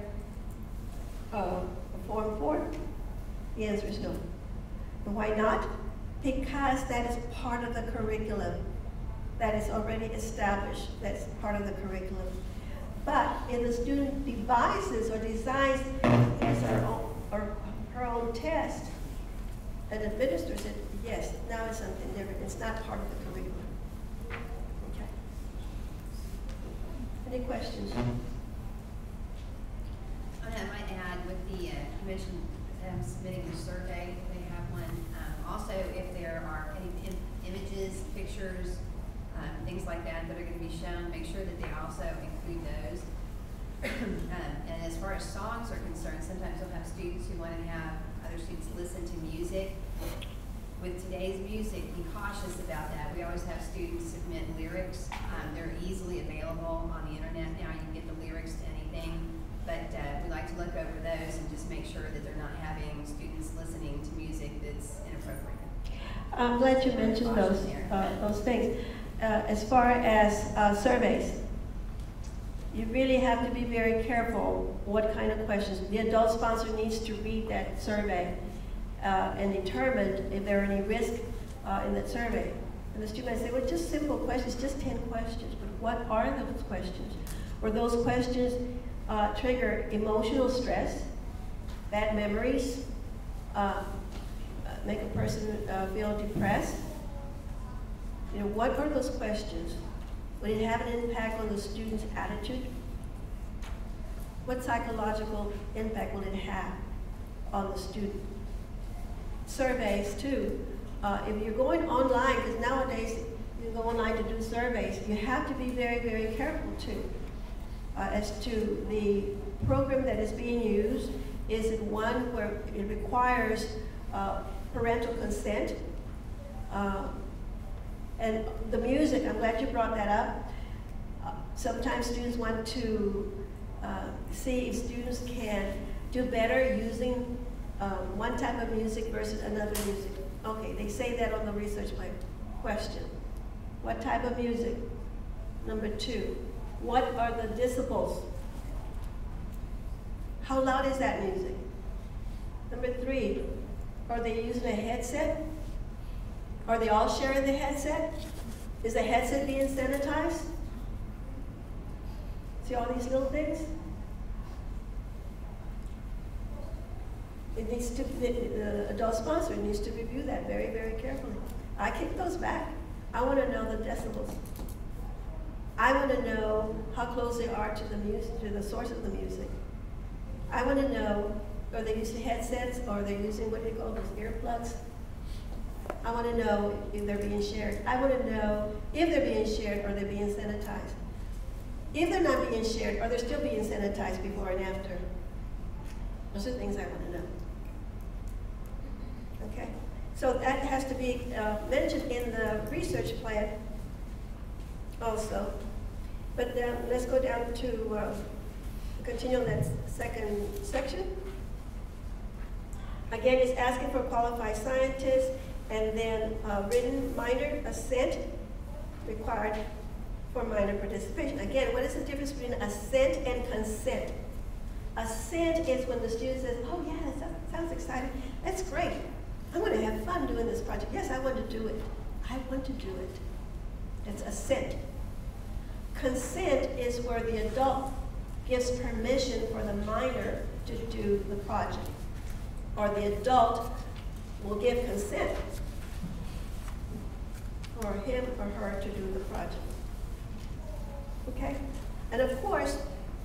a Form 4? The answer is no. And why not? Because that is part of the curriculum that is already established. That's part of the curriculum. But if the student devises or designs his or her own test and administers it, yes, now it's something different. It's not part of the curriculum. Okay. Any questions?
I might add with the, you mentioned submitting the survey, they have one. Also, if there are any images, pictures, things like that that are going to be shown, make sure that they also include those. And as far as songs are concerned, sometimes we'll have students who want to have other students listen to music. With today's music, be cautious about that. We always have students submit lyrics. They're easily available on the internet now. You can get the lyrics to anything. But we like to look over those and just make sure that they're not having students listening to music that's inappropriate.
I'm glad you mentioned those things. As far as surveys, you really have to be very careful what kind of questions. The adult sponsor needs to read that survey and determine if there are any risk in that survey. And the student might say, well, just simple questions, just 10 questions. But what are those questions? Or those questions trigger emotional stress, bad memories, make a person feel depressed? You know, what are those questions? Would it have an impact on the student's attitude? what psychological impact will it have on the student? Surveys too. If you're going online, because nowadays you go online to do surveys, you have to be very, very careful too as to the program that is being used. Is it one where it requires parental consent? And the music, I'm glad you brought that up. Sometimes students want to see if students can do better using one type of music versus another music. Okay, they say that on the research plan. Question, what type of music? Number 2, what are the decibels? How loud is that music? Number 3, are they using a headset? Are they all sharing the headset? Is the headset being sanitized? See all these little things? It needs to, the adult sponsor needs to review that very, very carefully. I kick those back. I want to know the decibels. I want to know how close they are to the music, to the source of the music. I want to know, are they using headsets or are they using what do you call those earplugs? I want to know if they're being shared. I want to know if they're being shared or they're being sanitized. If they're not being shared, are they still being sanitized before and after? Those are things I want to know. Okay, so that has to be mentioned in the research plan also. But let's go down to continue on that second section. Again, it's asking for qualified scientists, and then written minor assent required for minor participation. Again, what is the difference between assent and consent? Assent is when the student says, oh yeah, that sounds exciting. That's great. I'm going to have fun doing this project. Yes, I want to do it. I want to do it. It's assent. Consent is where the adult gives permission for the minor to do the project, or the adult will give consent for him or her to do the project. Okay? And of course,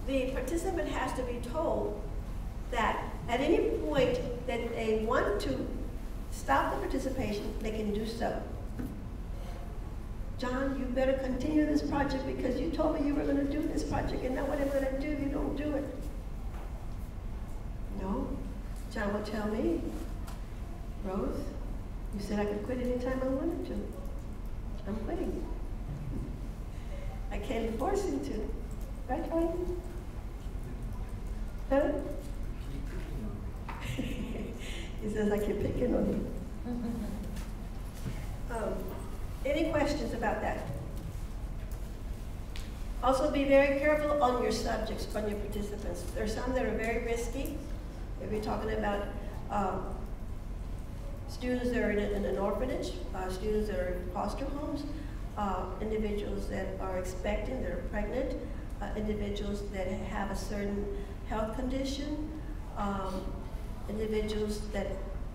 the participant has to be told that at any point that they want to stop the participation, they can do so. John, you better continue this project because you told me you were going to do this project, and now what I'm going to do, you don't do it. No, John will tell me, Rose, you said I could quit anytime I wanted to. I'm quitting. I can't force him to. Right, Ryan? Huh? He says I keep picking on him. Any questions about that? Also be very careful on your subjects, on your participants. There are some that are very risky. If you're talking about students that are in an orphanage, students that are in foster homes, individuals that are expecting, that are pregnant, individuals that have a certain health condition, individuals that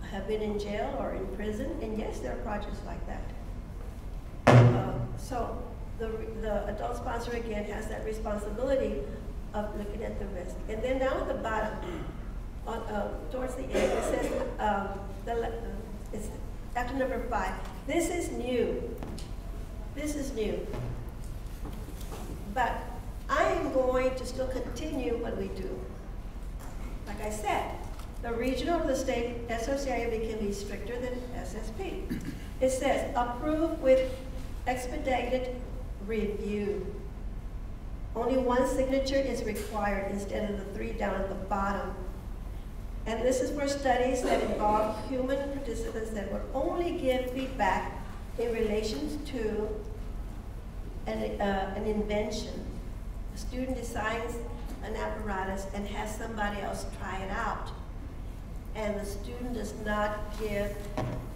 have been in jail or in prison, and yes, there are projects like that. So the adult sponsor, again, has that responsibility of looking at the risk. And then down at the bottom, towards the end, it says, it's after number 5, this is new. This is new. But I am going to still continue what we do. Like I said, the regional or the state SOCIAB can be stricter than SSP. It says, approve with expedited review. Only one signature is required instead of the 3 down at the bottom. And this is for studies that involve human participants that would only give feedback in relation to an invention. A student designs an apparatus and has somebody else try it out. And the student does not give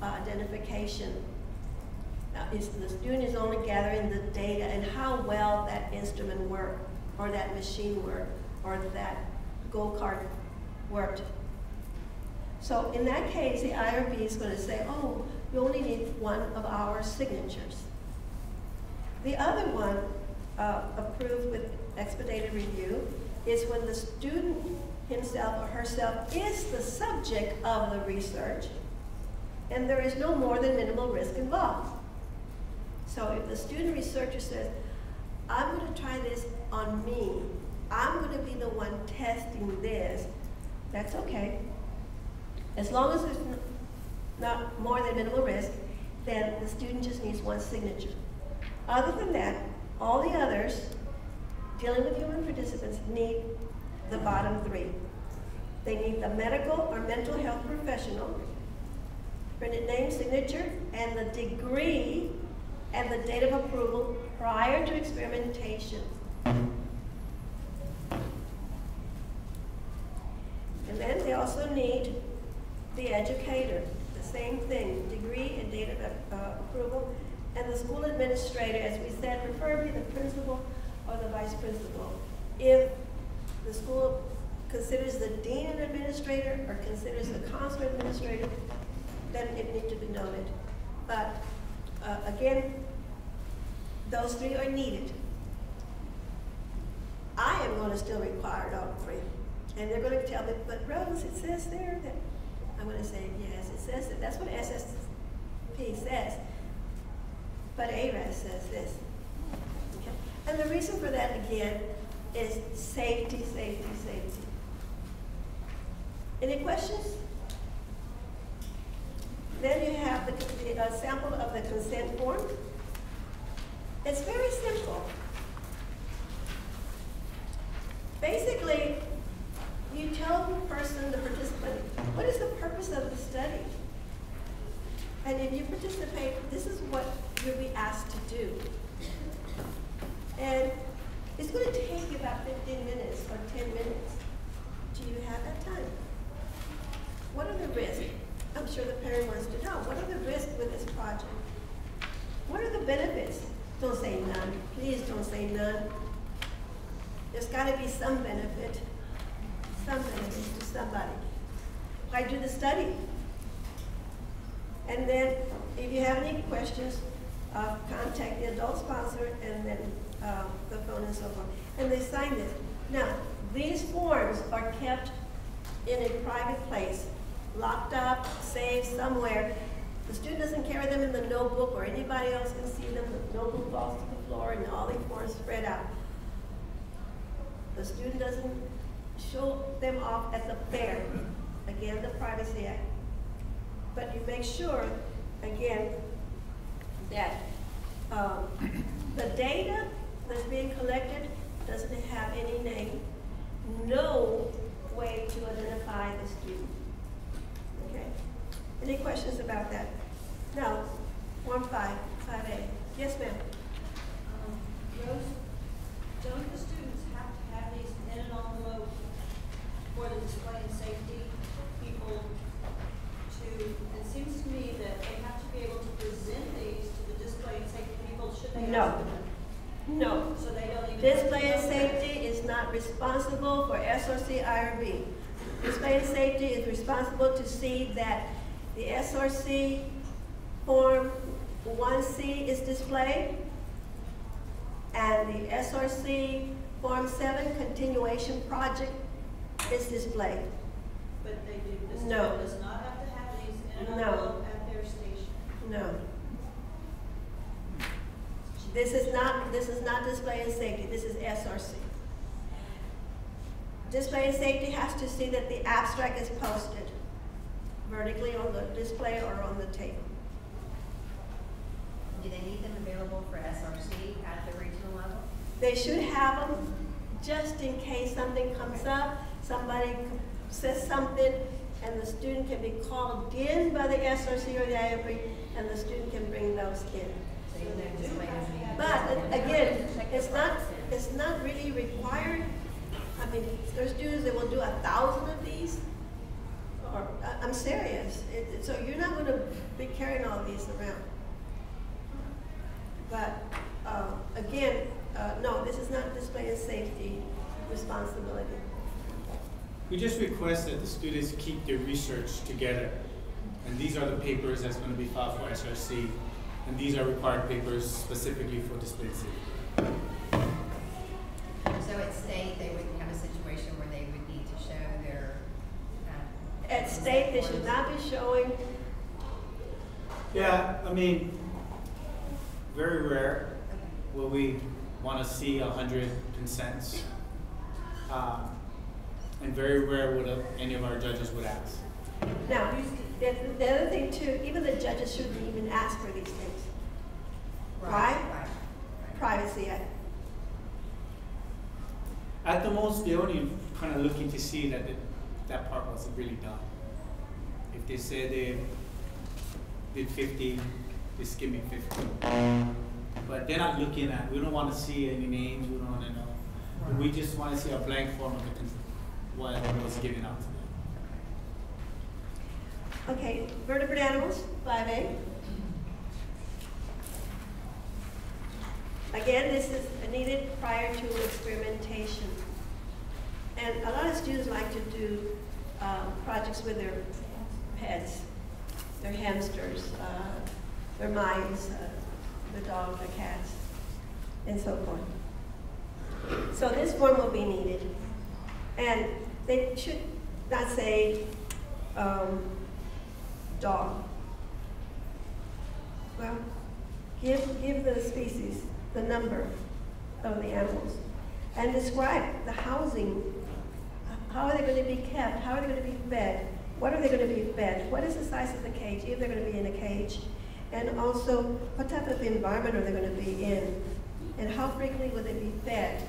identification. The student is only gathering the data and how well that instrument worked, or that machine worked, or that go-kart worked. So in that case, the IRB is going to say, oh, you only need 1 of our signatures. The other one, approved with expedited review, is when the student himself or herself is the subject of the research, and there is no more than minimal risk involved. So if the student researcher says, I'm going to try this on me, I'm going to be the one testing this, that's okay. As long as it's not more than minimal risk, then the student just needs one signature. Other than that, all the others dealing with human participants need the bottom three. They need the medical or mental health professional, printed name, signature, and the degree and the date of approval prior to experimentation. And then they also need the educator, the same thing, degree and date of approval, and the school administrator, as we said, preferably the principal or the vice principal. If the school considers the dean an administrator or considers the counselor administrator, then it needs to be noted. But again, those three are needed. I am going to still require all three. And they're going to tell me, but Rose, it says there that, I'm going to say, yes, it says that. That's what SSP says. But ARAS says this. Okay? And the reason for that, again, is safety, safety, safety. Any questions? Then you have the sample of the consent form. It's very simple. Basically, you tell the person, the participant, what is the purpose of the study? And if you participate, this is what you'll be asked to do. And it's going to take you about 15 minutes or 10 minutes. Do you have that time? What are the risks? I'm sure the parent wants to know. What are the risks with this project? What are the benefits? Don't say none. Please don't say none. There's got to be some benefit. Some benefits to somebody. Why do the study? And then, if you have any questions, contact the adult sponsor and then the phone and so forth. And they sign this. Now, these forms are kept in a private place, locked up, saved somewhere. The student doesn't carry them in the notebook or anybody else can see them. The notebook falls to the floor and all these forms spread out. The student doesn't show them off at the fair. Again, the Privacy Act. But you make sure, again, that the data that's being collected doesn't have any name, no way to identify the student. Okay? Any questions about that? No. Form 5A. Yes, ma'am.
Rose, don't the students have to have these in an envelope for the display and safety people to, it seems to me that they have to be able to present these to the display and safety people, should they?
No. No.
So they don't even.
Display and safety is not responsible for SRC IRB. Display and safety is responsible to see that the SRC Form 1C is displayed and the SRC Form 7 continuation project is displayed.
But they do, the
No.
student does not have to have these in an
No.
envelope at their station.
No. This is not display and safety, this is SRC. Display and safety has to see that the abstract is posted vertically on the display or on the table.
Do they need them available for SRC at the regional level?
They should have them just in case something comes up, somebody says something, and the student can be called in by the SRC or the IFB, and the student can bring those in.
So you know, display doesn't need.
But again, it's not really required. I mean, there's students that will do 1,000 of these. Or I'm serious. So you're not going to be carrying all these around. But again, no, this is not display and safety responsibility.
We just request that the students keep their research together. And these are the papers that's going to be filed for SRC. And these are required papers specifically for display and safety.
So at state, they would have a situation
state they should not be showing?
Yeah, I mean, very rare will we want to see 100 consents. And very rare would any of our judges would ask.
Now, the other thing too, even the judges shouldn't even ask for these things. Why? Privacy.
At the most, they're only kind of looking to see that that part wasn't really done. If they say they did 50, just give me 50. But they're not looking at, we don't want to see any names, we don't want to know. Right. We just want to see a blank form of what was given out to them.
Okay, vertebrate animals, 5A. Again, this is needed prior to experimentation. And a lot of students like to do projects with their pets, their hamsters, their mice, the dog, the cats, and so forth. So this form will be needed. And they should not say dog. Well, give the species, the number of the animals, and describe the housing. How are they going to be kept? How are they going to be fed? What are they going to be fed? What is the size of the cage, if they're going to be in a cage? And also, what type of environment are they going to be in? And how frequently will they be fed?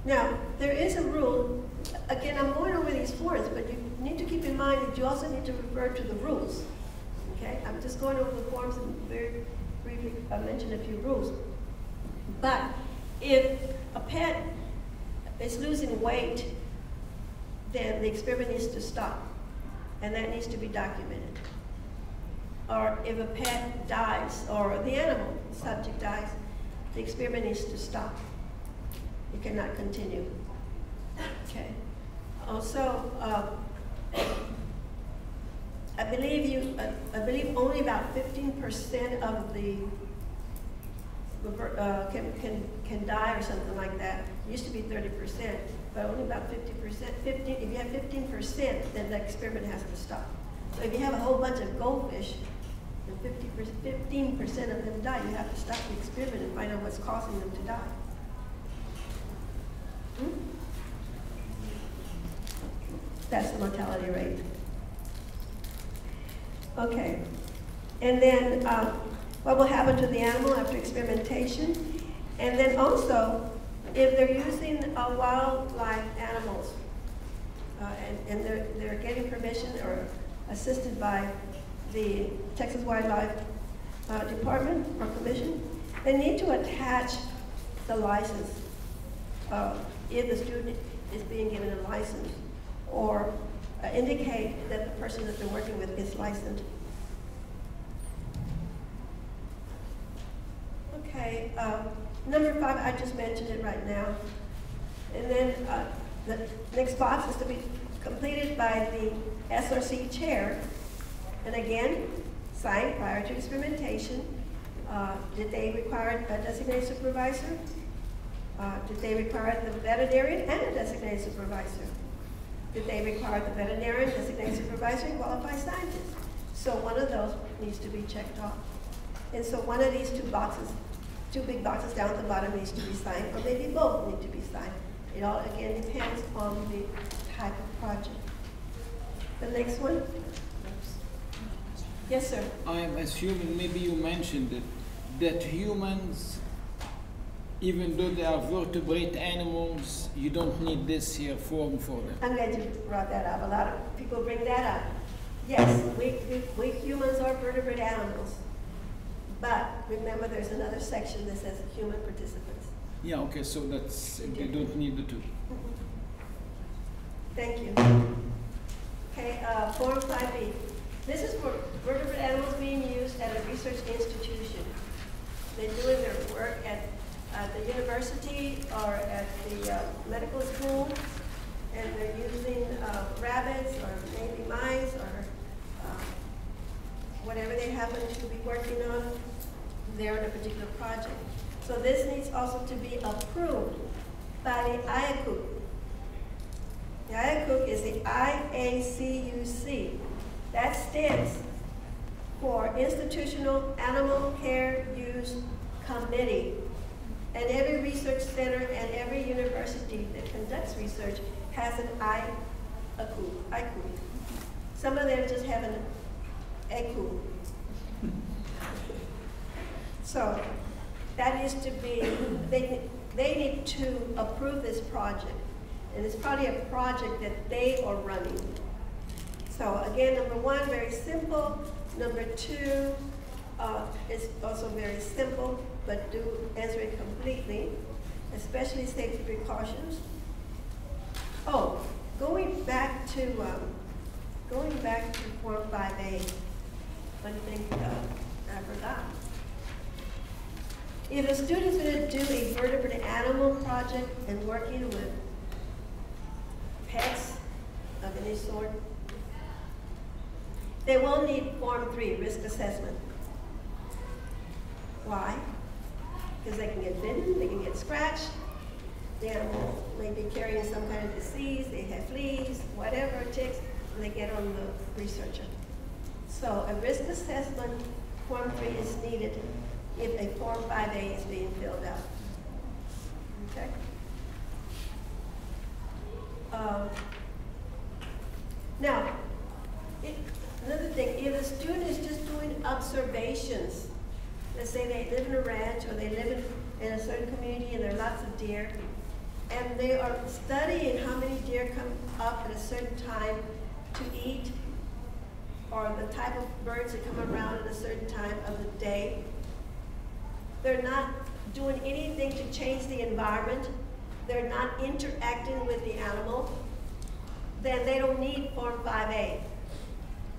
Now, there is a rule. Again, I'm going over these forms, but you need to keep in mind that you also need to refer to the rules. Okay? I'm just going over the forms and very briefly mention a few rules. But if a pet is losing weight, then the experiment needs to stop, and that needs to be documented. Or if a pet dies, or the animal, the subject dies, the experiment needs to stop. It cannot continue. Okay. Also, I believe only about 15% of the can die or something like that. It used to be 30%, but only about 50%. If you have 15%, then the experiment has to stop. So if you have a whole bunch of goldfish, and 15% of them die, you have to stop the experiment and find out what's causing them to die. That's the mortality rate. Okay. And then what will happen to the animal after experimentation? And then also, if they're using wildlife animals and they're getting permission or assisted by the Texas Wildlife Department or Commission, they need to attach the license if the student is being given a license, or indicate that the person that they're working with is licensed. Okay, number 5, I just mentioned it right now. And then the next box is to be completed by the SRC chair. And again, signed prior to experimentation. Did they require a designated supervisor? Did they require the veterinarian and a designated supervisor? Did they require the veterinarian, designated supervisor, and qualified scientist? So one of those needs to be checked off. And so one of these 2 boxes, 2 big boxes down at the bottom needs to be signed, or maybe both need to be signed. It all, again, depends on the type of project. The next one? Yes, sir.
I'm assuming, maybe you mentioned it, that humans, even though they are vertebrate animals, you don't need this here form for them.
I'm glad you brought that up. A lot of people bring that up. Yes, we humans are vertebrate animals. But remember, there's another section that says human participants.
Yeah, okay, so that's, you don't need the 2.
Thank you. Okay, Form 5B. This is for vertebrate animals being used at a research institution. They're doing their work at the university or at the medical school, and they're using rabbits or maybe mice or whatever they happen to be working on there on a particular project. So this needs also to be approved by the IACU. The IACUC is the IACUC. That stands for Institutional Animal Care Use Committee. And every research center and every university that conducts research has an IACUC. Some of them just have an ACUC. So that is to be, they need to approve this project. And it's probably a project that they are running. So again, number one, very simple. Number two is also very simple, but do answer it completely, especially safety precautions. Oh, going back to Form 5A, one thing I forgot. If a student's going to do a vertebrate animal project and working with pets of any sort, they will need Form 3, risk assessment. Why? Because they can get bitten, they can get scratched, the animal may be carrying some kind of disease, they have fleas, whatever, ticks, and they get on the researcher. So a risk assessment, Form 3 is needed if a Form 5A is being filled out. Okay? Now, another thing, if a student is just doing observations, let's say they live in a ranch or they live in a certain community and there are lots of deer, and they are studying how many deer come up at a certain time to eat, or the type of birds that come around at a certain time of the day. They're not doing anything to change the environment. They're not interacting with the animal. Then they don't need Form 5A.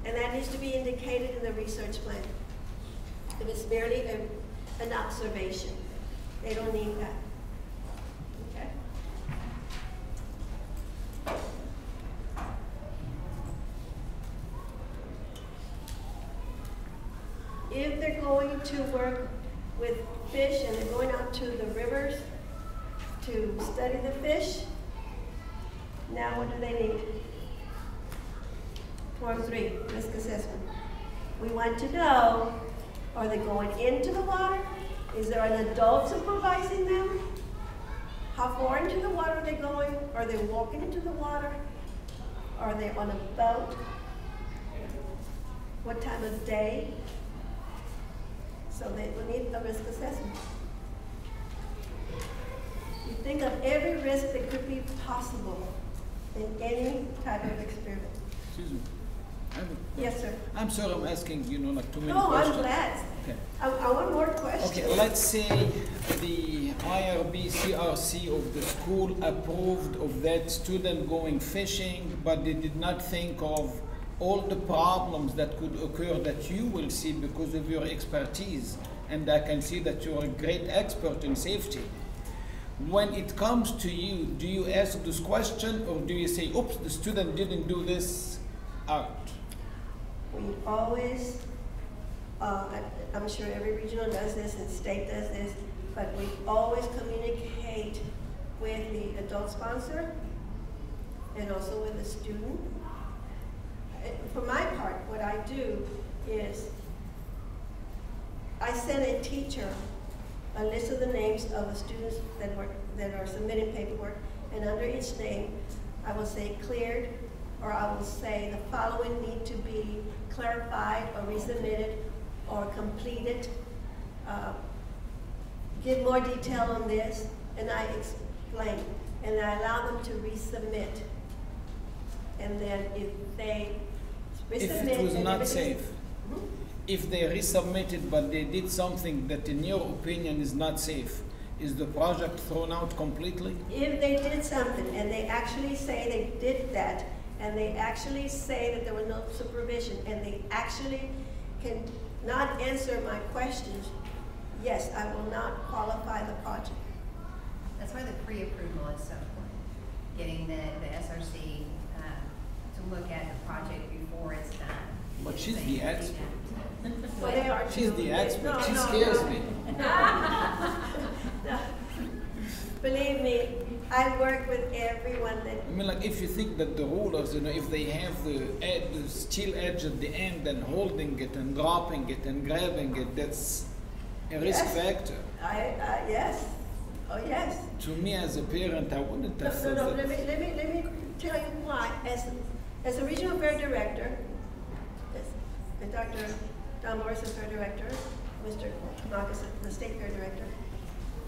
And that needs to be indicated in the research plan. If it's merely an observation, they don't need that. Okay? If they're going to work with fish and they're going out to the rivers to study the fish, now what do they need? Form 3, risk assessment. We want to know, are they going into the water? Is there an adult supervising them? How far into the water are they going? Are they walking into the water? Are they on a boat? What time of day? So they will need a risk assessment. You think of every risk that could be possible in any type of experiment.
Excuse me.
Yes, sir.
I'm sorry, I'm asking, like too many
no,
questions.
I'm glad.
Okay.
I want more questions.
Okay, let's say the IRB CRC of the school approved of that student going fishing, but they did not think of all the problems that could occur that you will see because of your expertise. And I can see that you're a great expert in safety. When it comes to you, do you ask this question or do you say, oops, the student didn't do this out?
We always, I'm sure every regional does this and state does this, but we always communicate with the adult sponsor and also with the student. For my part, what I do is I send a teacher a list of the names of the students that are submitting paperwork, and under each name, I will say cleared, or I will say the following need to be clarified or resubmitted or completed. Give more detail on this, and I explain, and I allow them to resubmit. And then if they resubmit,
if it was not safe, if they resubmitted but they did something that in your opinion is not safe, is the project thrown out completely?
If they did something and they actually say they did that, and they actually say that there was no supervision, and they actually can not answer my questions, yes, I will not qualify the project.
That's why the pre-approval is so important. Getting the SRC to look at the project before it's done.
But she's the expert.
Well, they are
She's
too.
the expert.
No,
She
no,
scares
no.
me.
No. Believe me, I work with everyone that.
I mean, like, if you think that the rulers, you know, if they have the steel edge at the end and holding it and dropping it and grabbing it, that's a risk factor.
Yes. Oh, yes.
To me, as a parent, I wouldn't have
No,
thought
no,
that.
let me tell you why. As a regional fair director, as Dr. Don Morris is fair director, Mr. Kamak is the state fair director.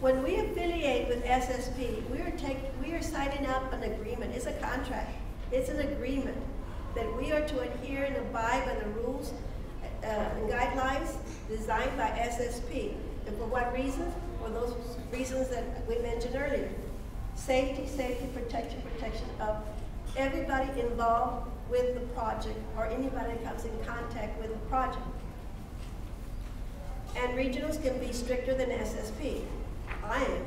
When we affiliate with SSP, we are signing up an agreement. It's a contract. It's an agreement that we are to adhere and abide by the rules and guidelines designed by SSP. And for what reasons? For those reasons that we mentioned earlier. Safety, protection of everybody involved with the project or anybody that comes in contact with the project. And regionals can be stricter than SSP. I am.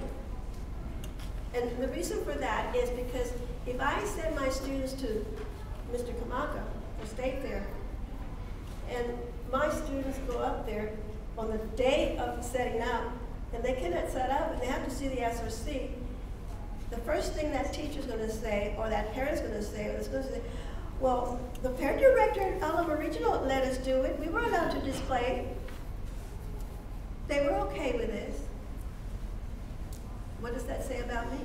And the reason for that is because if I send my students to Mr. Kamaka, the state fair, and my students go up there on the day of setting up, and they cannot set up, and they have to see the SRC, the first thing that teacher's going to say, or that parent's going to say, or it's going to say, well, the fair director at Oliver Regional let us do it. We were allowed to display. They were okay with this. What does that say about me?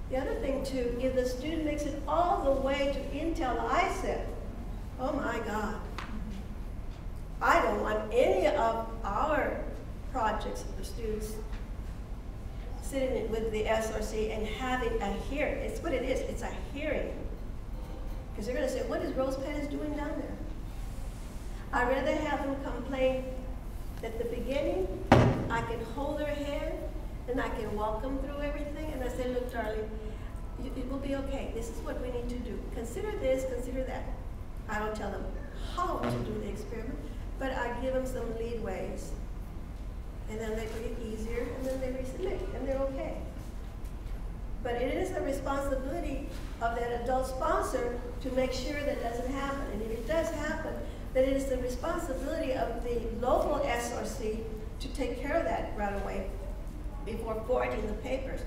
The other thing too, if the student makes it all the way to Intel ISEP, oh my God. I don't want any of our projects, the students sitting with the SRC and having a hearing. It's what it is, it's a hearing. Because they're gonna say, what is Rose Pettis doing down there? I'd rather have them complain at the beginning. I can hold their hand and I can walk them through everything, and I say, look, darling, it will be okay. This is what we need to do. Consider this, consider that. I don't tell them how to do the experiment, but I give them some leadways. And then they breathe easier, and then they resubmit, and they're okay. But it is a responsibility of that adult sponsor to make sure that doesn't happen. And if it does happen, then it is the responsibility of the local SRC to take care of that right away before forwarding the papers.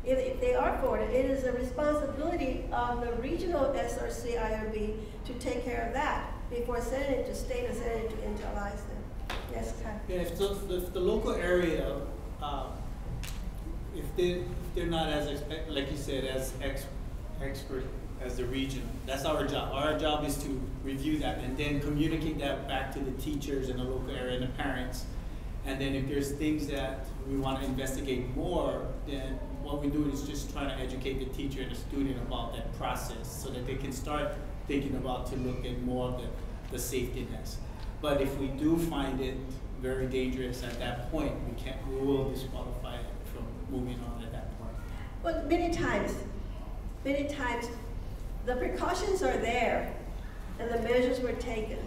If they are forwarded, it is the responsibility of the regional SRC IRB to take care of that before sending it to state and sending it to Intel ISEP. Yes, Kai?
Yeah, if the local area, if they're not as like you said, as expert as the regional, that's our job. Our job is to review that and then communicate that back to the teachers in the local area and the parents. And then if there's things that we want to investigate more, then what we do is just trying to educate the teacher and the student about that process so that they can start thinking about to look at more of the safety nets. But if we do find it very dangerous at that point, we will disqualify it from moving on at that point.
Well, many times, the precautions are there and the measures were taken.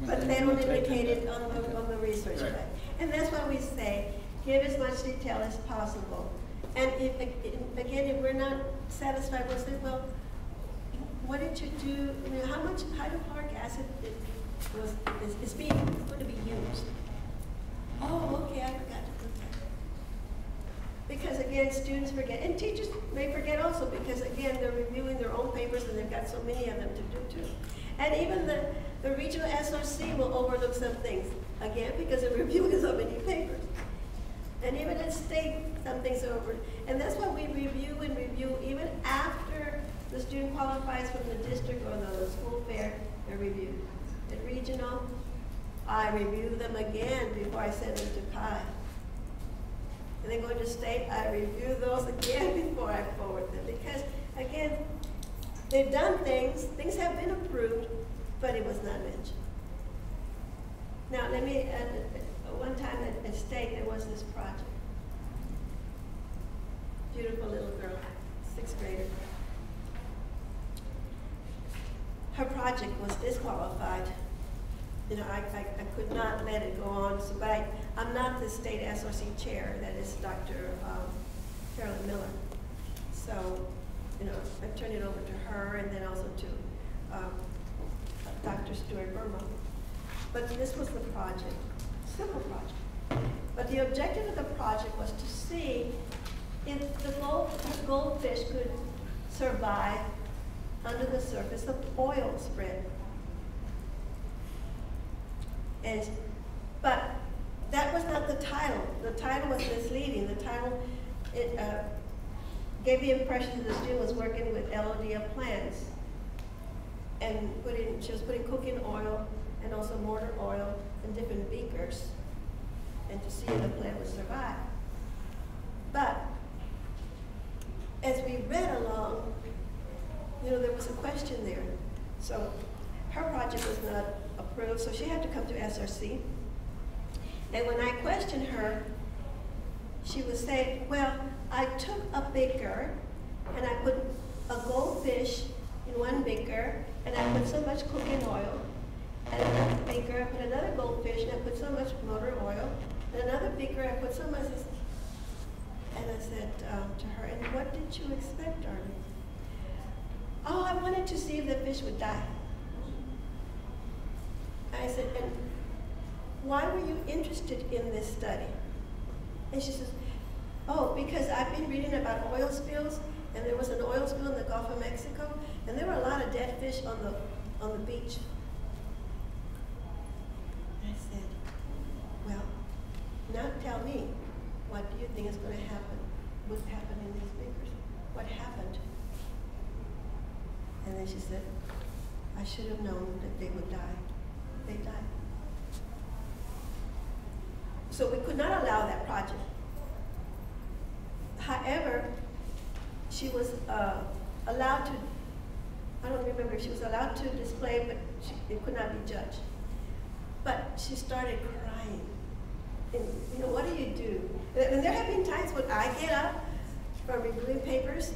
But they don't indicate it on the research plan. And that's why we say, give as much detail as possible. And if we're not satisfied, we'll say, well, what did you do? I mean, how much hydrochloric acid is going to be used? Oh, okay, I forgot to put that. Because again, students forget, and teachers may forget also because again, they're reviewing their own papers and they've got so many of them to do too. And even the regional SRC will overlook some things, again, because they're reviewing so many papers. And even at state, some things are over. And that's why we review and review even after the student qualifies from the district or the school fair, they're reviewed. At regional, I review them again before I send them to Kai. And then go to state, I review those again before I forward them. Because again, they've done things have been approved, but it was not mentioned. Now let me, one time at state there was this project. Beautiful little girl, 6th grader. Her project was disqualified. You know, I could not let it go on, so, but I'm not the state SRC chair, that is Dr. Carolyn Miller. So, you know, I turned it over to her and then also to Dr. Stuart Burma. But this was the project, simple project. But the objective of the project was to see if the goldfish could survive under the surface of oil spread. But that was not the title. The title was misleading. The title gave the impression that the student was working with LODF plants and she was putting cooking oil and also mortar oil in different beakers and to see if the plant would survive. But as we read along, there was a question there. So her project was not approved, so she had to come to SRC. And when I questioned her, she would say, well, I took a beaker and I put a goldfish in one beaker and I put so much cooking oil. And another beaker, I put another goldfish and I put so much motor oil. And another beaker, I put so much. And I said to her, and what did you expect, darling? Oh, I wanted to see if the fish would die. I said, and why were you interested in this study? And she says, oh, because I've been reading about oil spills, and there was an oil spill in the Gulf of Mexico, and there were a lot of dead fish on the beach. I said, well, now tell me, what do you think is going to happen? What happened in these beakers? What happened? And then she said, I should have known that they would die. They died. So we could not allow that project. However, she was allowed to, I don't remember if she was allowed to display, but it could not be judged. But she started crying. And what do you do? And there have been times when I get up from reviewing papers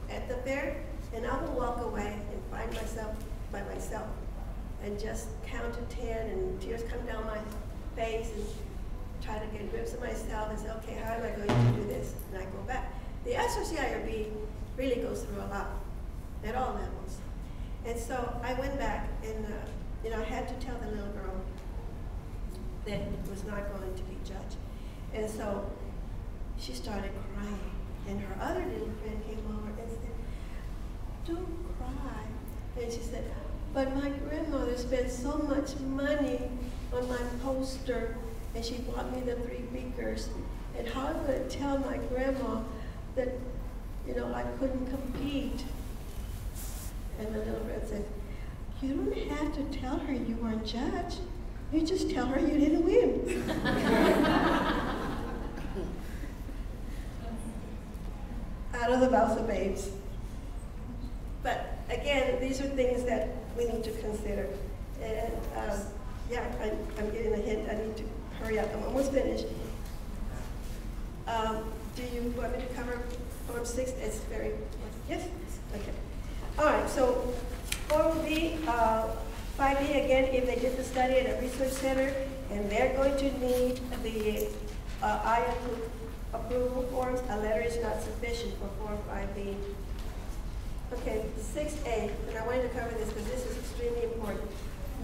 at the fair, and I will walk away and find myself by myself and just count to 10, and tears come down my face, and try to get grips of myself and say, okay, how am I going to do this? And I go back. The SRC-IRB really goes through a lot at all levels. And so I went back and I had to tell the little girl that it was not going to be judged. And so she started crying. And her other little friend came over and said, don't cry. And she said, but my grandmother spent so much money on my poster, and she bought me the 3 beakers. And how am I going to tell my grandma that, I couldn't compete? And the little friend said, you don't have to tell her you weren't judged. You just tell her you didn't win. Out of the mouths of babes. But again, these are things that we need to consider. And yeah, I'm getting a hint. I need to hurry up. I'm almost finished. Do you want me to cover Form 6? It's very, yes? Okay. All right, so Form B, 5B, again, if they did the study at a research center, and they're going to need the approval forms, a letter is not sufficient for Form 5B. Okay, 6A, and I wanted to cover this because this is extremely important.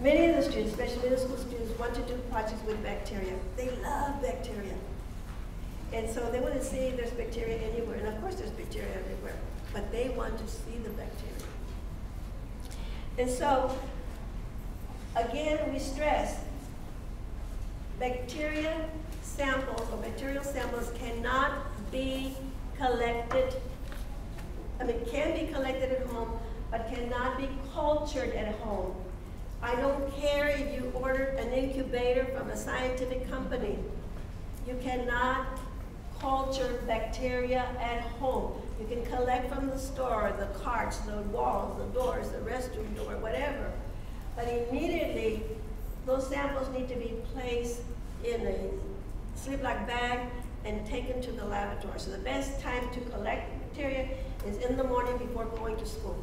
Many of the students, especially middle school students, want to do projects with bacteria. They love bacteria. And so they want to see if there's bacteria anywhere. And of course there's bacteria everywhere, but they want to see the bacteria. And so, again, we stress bacteria samples or bacterial samples cannot be collected, can be collected at home, but cannot be cultured at home. I don't care if you ordered an incubator from a scientific company. You cannot culture bacteria at home. You can collect from the store, the carts, the walls, the doors, the restroom door, whatever. But immediately, those samples need to be placed in a Ziploc bag and taken to the laboratory. So the best time to collect bacteria is in the morning before going to school.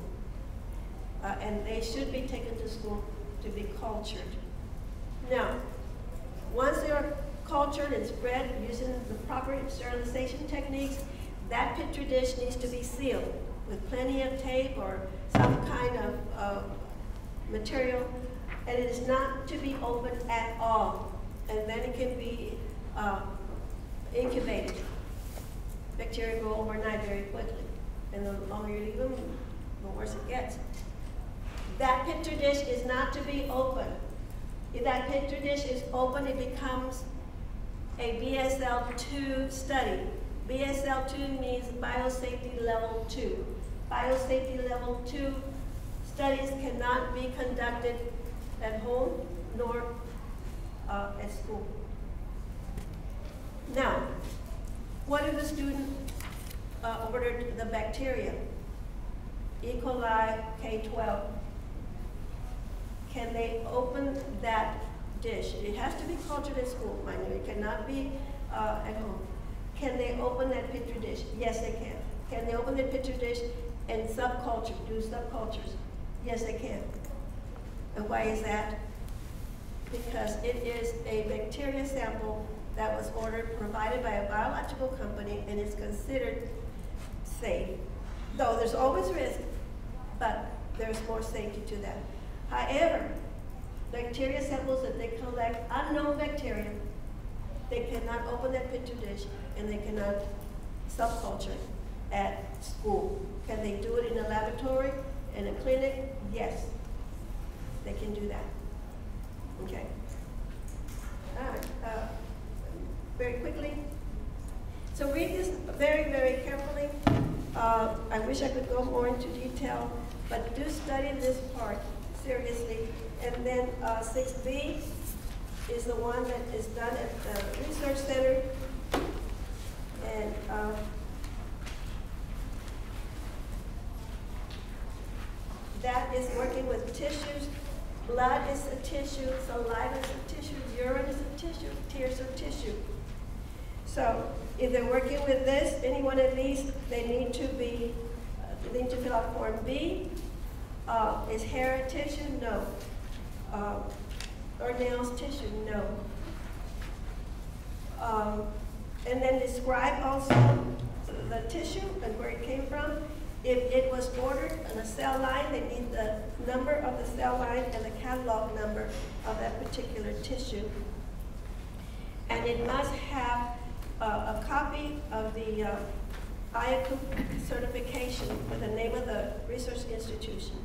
And they should be taken to school to be cultured. Now, once they are cultured and spread using the proper sterilization techniques, that petri dish needs to be sealed with plenty of tape or some kind of material, and it is not to be opened at all. And then it can be incubated. bacteria grow overnight very quickly. And the longer you leave them, the worse it gets. That Petri dish is not to be open. If that Petri dish is open, it becomes a BSL-2 study. BSL-2 means Biosafety Level 2. Biosafety Level 2 studies cannot be conducted at home nor at school. Now, what if the student ordered the bacteria? E. coli K12. Can they open that dish? It has to be cultured at school, mind you. It cannot be at home. Can they open that Petri dish? Yes, they can. Can they open the Petri dish and subculture, do subcultures? Yes, they can. And why is that? Because it is a bacteria sample that was ordered, provided by a biological company, and is considered safe. Though there's always risk, but there's more safety to that. However, bacteria samples that they collect, unknown bacteria, they cannot open that Petri dish and they cannot subculture at school. Can they do it in a laboratory, in a clinic? Yes, they can do that. Okay. All right. Very quickly. So read this very, very carefully. I wish I could go more into detail, but do study this part seriously. And then 6B is the one that is done at the Research Center. And that is working with tissues. Blood is a tissue, saliva is a tissue, urine is a tissue, tears are tissue. So if they're working with this, any one of these, they need to be, they need to fill out Form B. Is hair a tissue? No. Or nails tissue? No. And then describe also the tissue and where it came from. If it was ordered on a cell line, they need the number of the cell line and the catalog number of that particular tissue. And it must have a copy of the IACUC certification with the name of the research institution.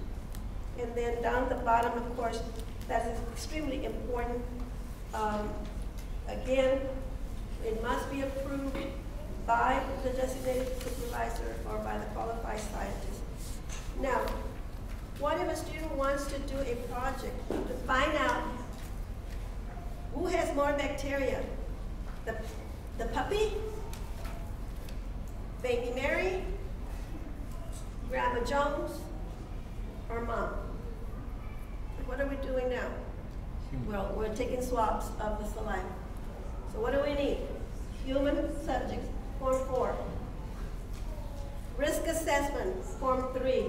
And then down at the bottom, of course, that's extremely important. Again, it must be approved by the designated supervisor or by the qualified scientist. Now, what if a student wants to do a project to find out who has more bacteria? The puppy, baby Mary, Grandma Jones, or mom? What are we doing now? Well, we're taking swabs of the saliva. So what do we need? Human subjects, Form 4. Risk assessment, Form 3.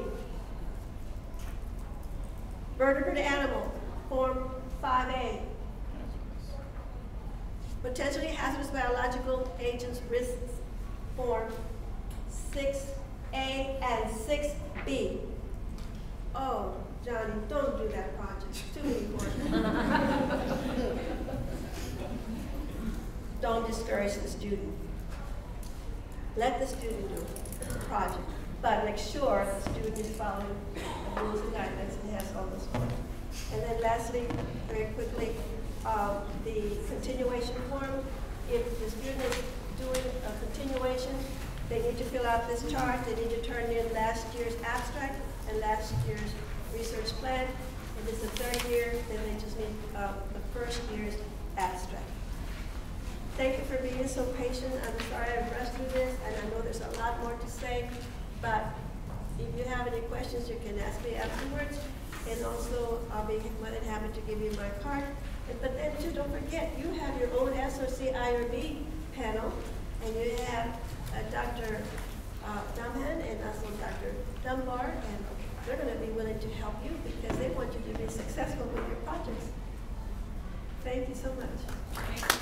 Vertebrate animal, Form 5A. Potentially hazardous biological agents risks, Form 6A and 6B. Oh, Johnny, don't do that project. It's too important. Don't discourage the student. Let the student do the project, but make sure the student is following the rules and guidelines and has all those forms. And then lastly, very quickly, the continuation form. If the student is doing a continuation, they need to fill out this chart. They need to turn in last year's abstract and last year's research plan. If it's the third year, then they just need the first year's abstract. Thank you for being so patient. I'm sorry I rushed through this, and I know there's a lot more to say, but if you have any questions, you can ask me afterwards. And also, I'll be more than happy to give you my card. But then too, don't forget, you have your own SOC IRB panel, and you have Dr. Dunhan and also Dr. Dunbar, and they're going to be willing to help you because they want you to be successful with your projects. Thank you so much.